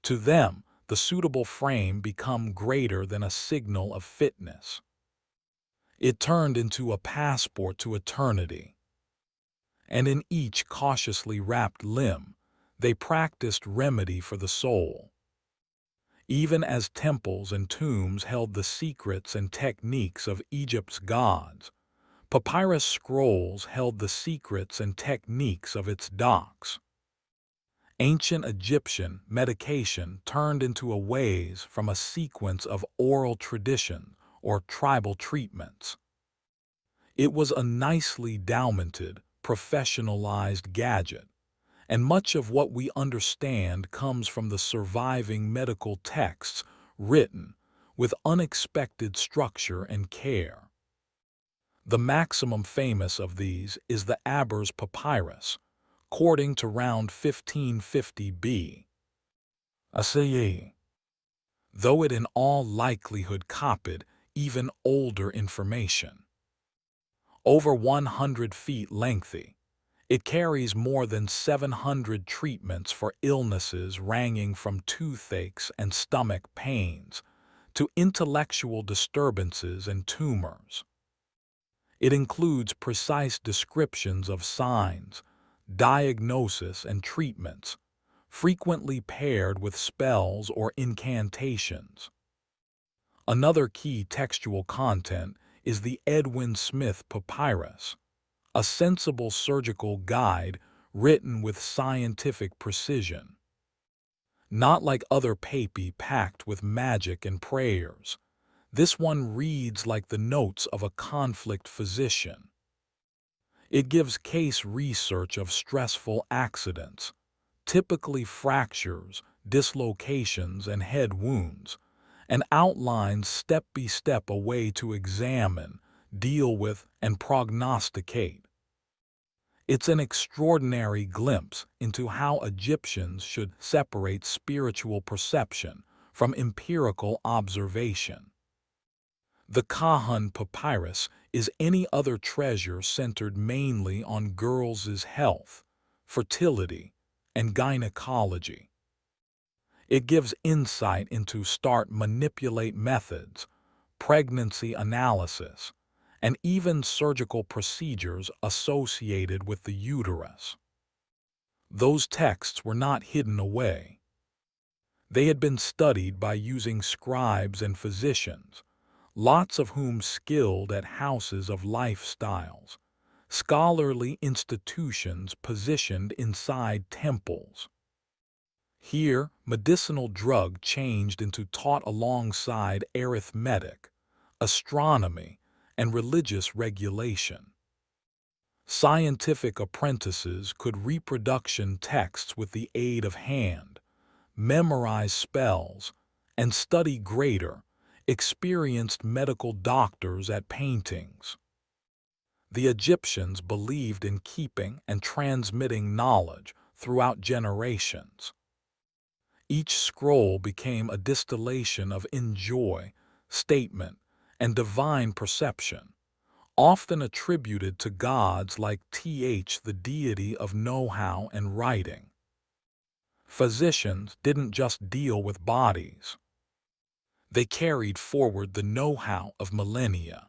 To them, the suitable frame became greater than a signal of fitness. It turned into a passport to eternity. And in each cautiously wrapped limb, they practiced remedy for the soul. Even as temples and tombs held the secrets and techniques of Egypt's gods, papyrus scrolls held the secrets and techniques of its docs. Ancient Egyptian medication turned into a ways from a sequence of oral tradition or tribal treatments. It was a nicely documented, professionalized gadget, and much of what we understand comes from the surviving medical texts written with unexpected structure and care. The maximum famous of these is the Aber's papyrus, according to round 1550 B. CE, though it in all likelihood copied even older information. Over 100 feet lengthy, it carries more than 700 treatments for illnesses ranging from toothaches and stomach pains to intellectual disturbances and tumors. It includes precise descriptions of signs, diagnosis, and treatments, frequently paired with spells or incantations. Another key textual content is the Edwin Smith Papyrus, a sensible surgical guide written with scientific precision. Not like other papy packed with magic and prayers, this one reads like the notes of a conflict physician. It gives case research of stressful accidents, typically fractures, dislocations, and head wounds, and outlines step-by-step a way to examine, deal with, and prognosticate. It's an extraordinary glimpse into how Egyptians should separate spiritual perception from empirical observation. The Kahun Papyrus is any other treasure centered mainly on girls' health, fertility, and gynecology. It gives insight into start manipulate methods, pregnancy analysis, and even surgical procedures associated with the uterus. Those texts were not hidden away. They had been studied by using scribes and physicians, lots of whom skilled at houses of lifestyles, scholarly institutions positioned inside temples. Here, medicinal drug changed into taught alongside arithmetic, astronomy, and religious regulation. Scientific apprentices could reproduction texts with the aid of hand, memorize spells, and study greater, experienced medical doctors at paintings. The Egyptians believed in keeping and transmitting knowledge throughout generations. Each scroll became a distillation of enjoy, statement, and divine perception, often attributed to gods like the deity of know-how and writing. Physicians didn't just deal with bodies. They carried forward the know-how of millennia.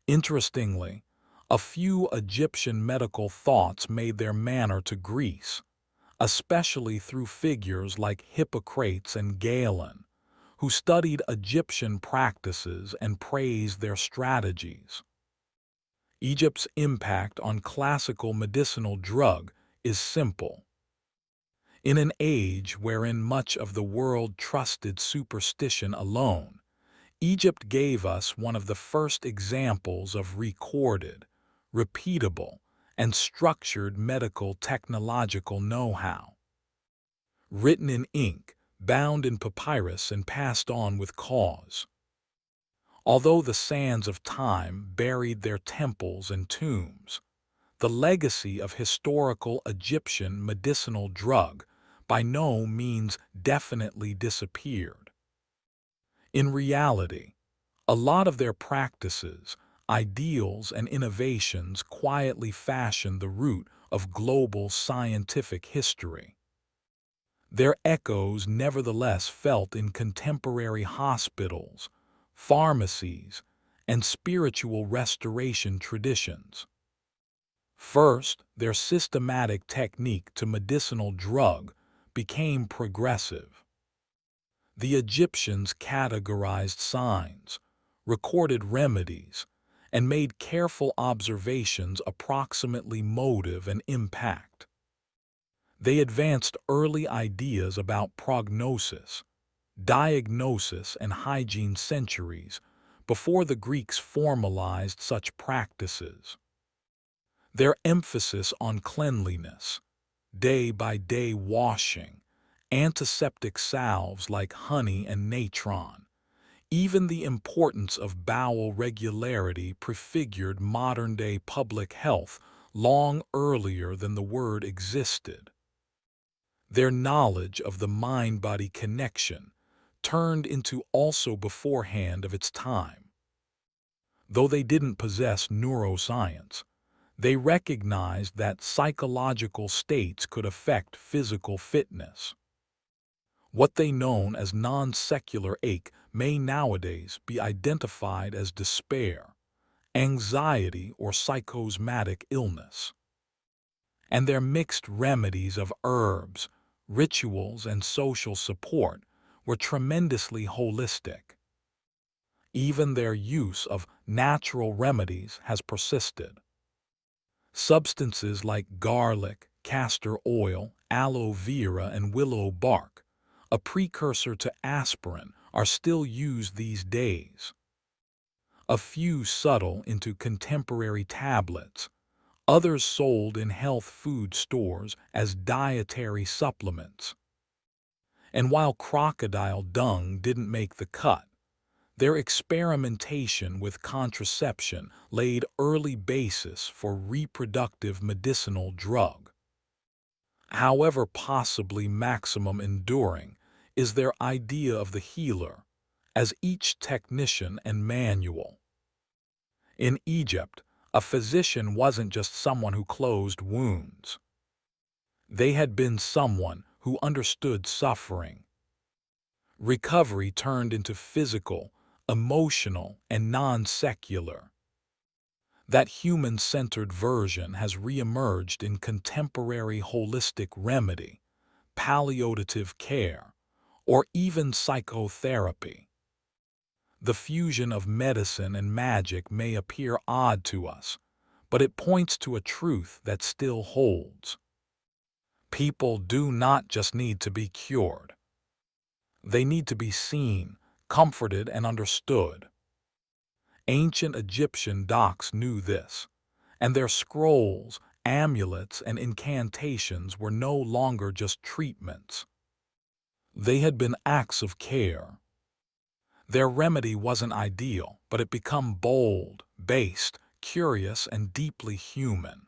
Interestingly, a few Egyptian medical thoughts made their manner to Greece, especially through figures like Hippocrates and Galen, who studied Egyptian practices and praised their strategies. Egypt's impact on classical medicinal drug is simple. In an age wherein much of the world trusted superstition alone, Egypt gave us one of the first examples of recorded, repeatable, and structured medical technological know-how. Written in ink, bound in papyrus, and passed on with cause. Although the sands of time buried their temples and tombs, the legacy of historical Egyptian medicinal drug by no means definitely disappeared. In reality, a lot of their practices, ideals, and innovations quietly fashioned the root of global scientific history. Their echoes nevertheless felt in contemporary hospitals, pharmacies, and spiritual restoration traditions. First, their systematic technique to medicinal drug became progressive. The Egyptians categorized signs, recorded remedies, and made careful observations approximately motive and impact. They advanced early ideas about prognosis, diagnosis, and hygiene centuries before the Greeks formalized such practices. Their emphasis on cleanliness, day-by-day washing, antiseptic salves like honey and natron, Even the importance of bowel regularity prefigured modern-day public health long earlier than the word existed. Their knowledge of the mind-body connection turned into also beforehand of its time. Though they didn't possess neuroscience, they recognized that psychological states could affect physical fitness. What they known as non-secular ache may nowadays be identified as despair, anxiety, or psychosomatic illness. And their mixed remedies of herbs, rituals, and social support were tremendously holistic. Even their use of natural remedies has persisted. Substances like garlic, castor oil, aloe vera, and willow bark, a precursor to aspirin, are still used these days. A few subtle into contemporary tablets, others sold in health food stores as dietary supplements. And while crocodile dung didn't make the cut, their experimentation with contraception laid early basis for reproductive medicinal drug. However possibly maximum enduring is their idea of the healer, as each technician and manual. In Egypt, a physician wasn't just someone who closed wounds. They had been someone who understood suffering. Recovery turned into physical, emotional, and non-secular. That human-centered version has reemerged in contemporary holistic remedy, palliative care, or even psychotherapy. The fusion of medicine and magic may appear odd to us, but it points to a truth that still holds. People do not just need to be cured. They need to be seen, comforted, and understood. Ancient Egyptian docs knew this, and their scrolls, amulets, and incantations were no longer just treatments. They had been acts of care. Their remedy wasn't ideal, but it became bold, based, curious, and deeply human.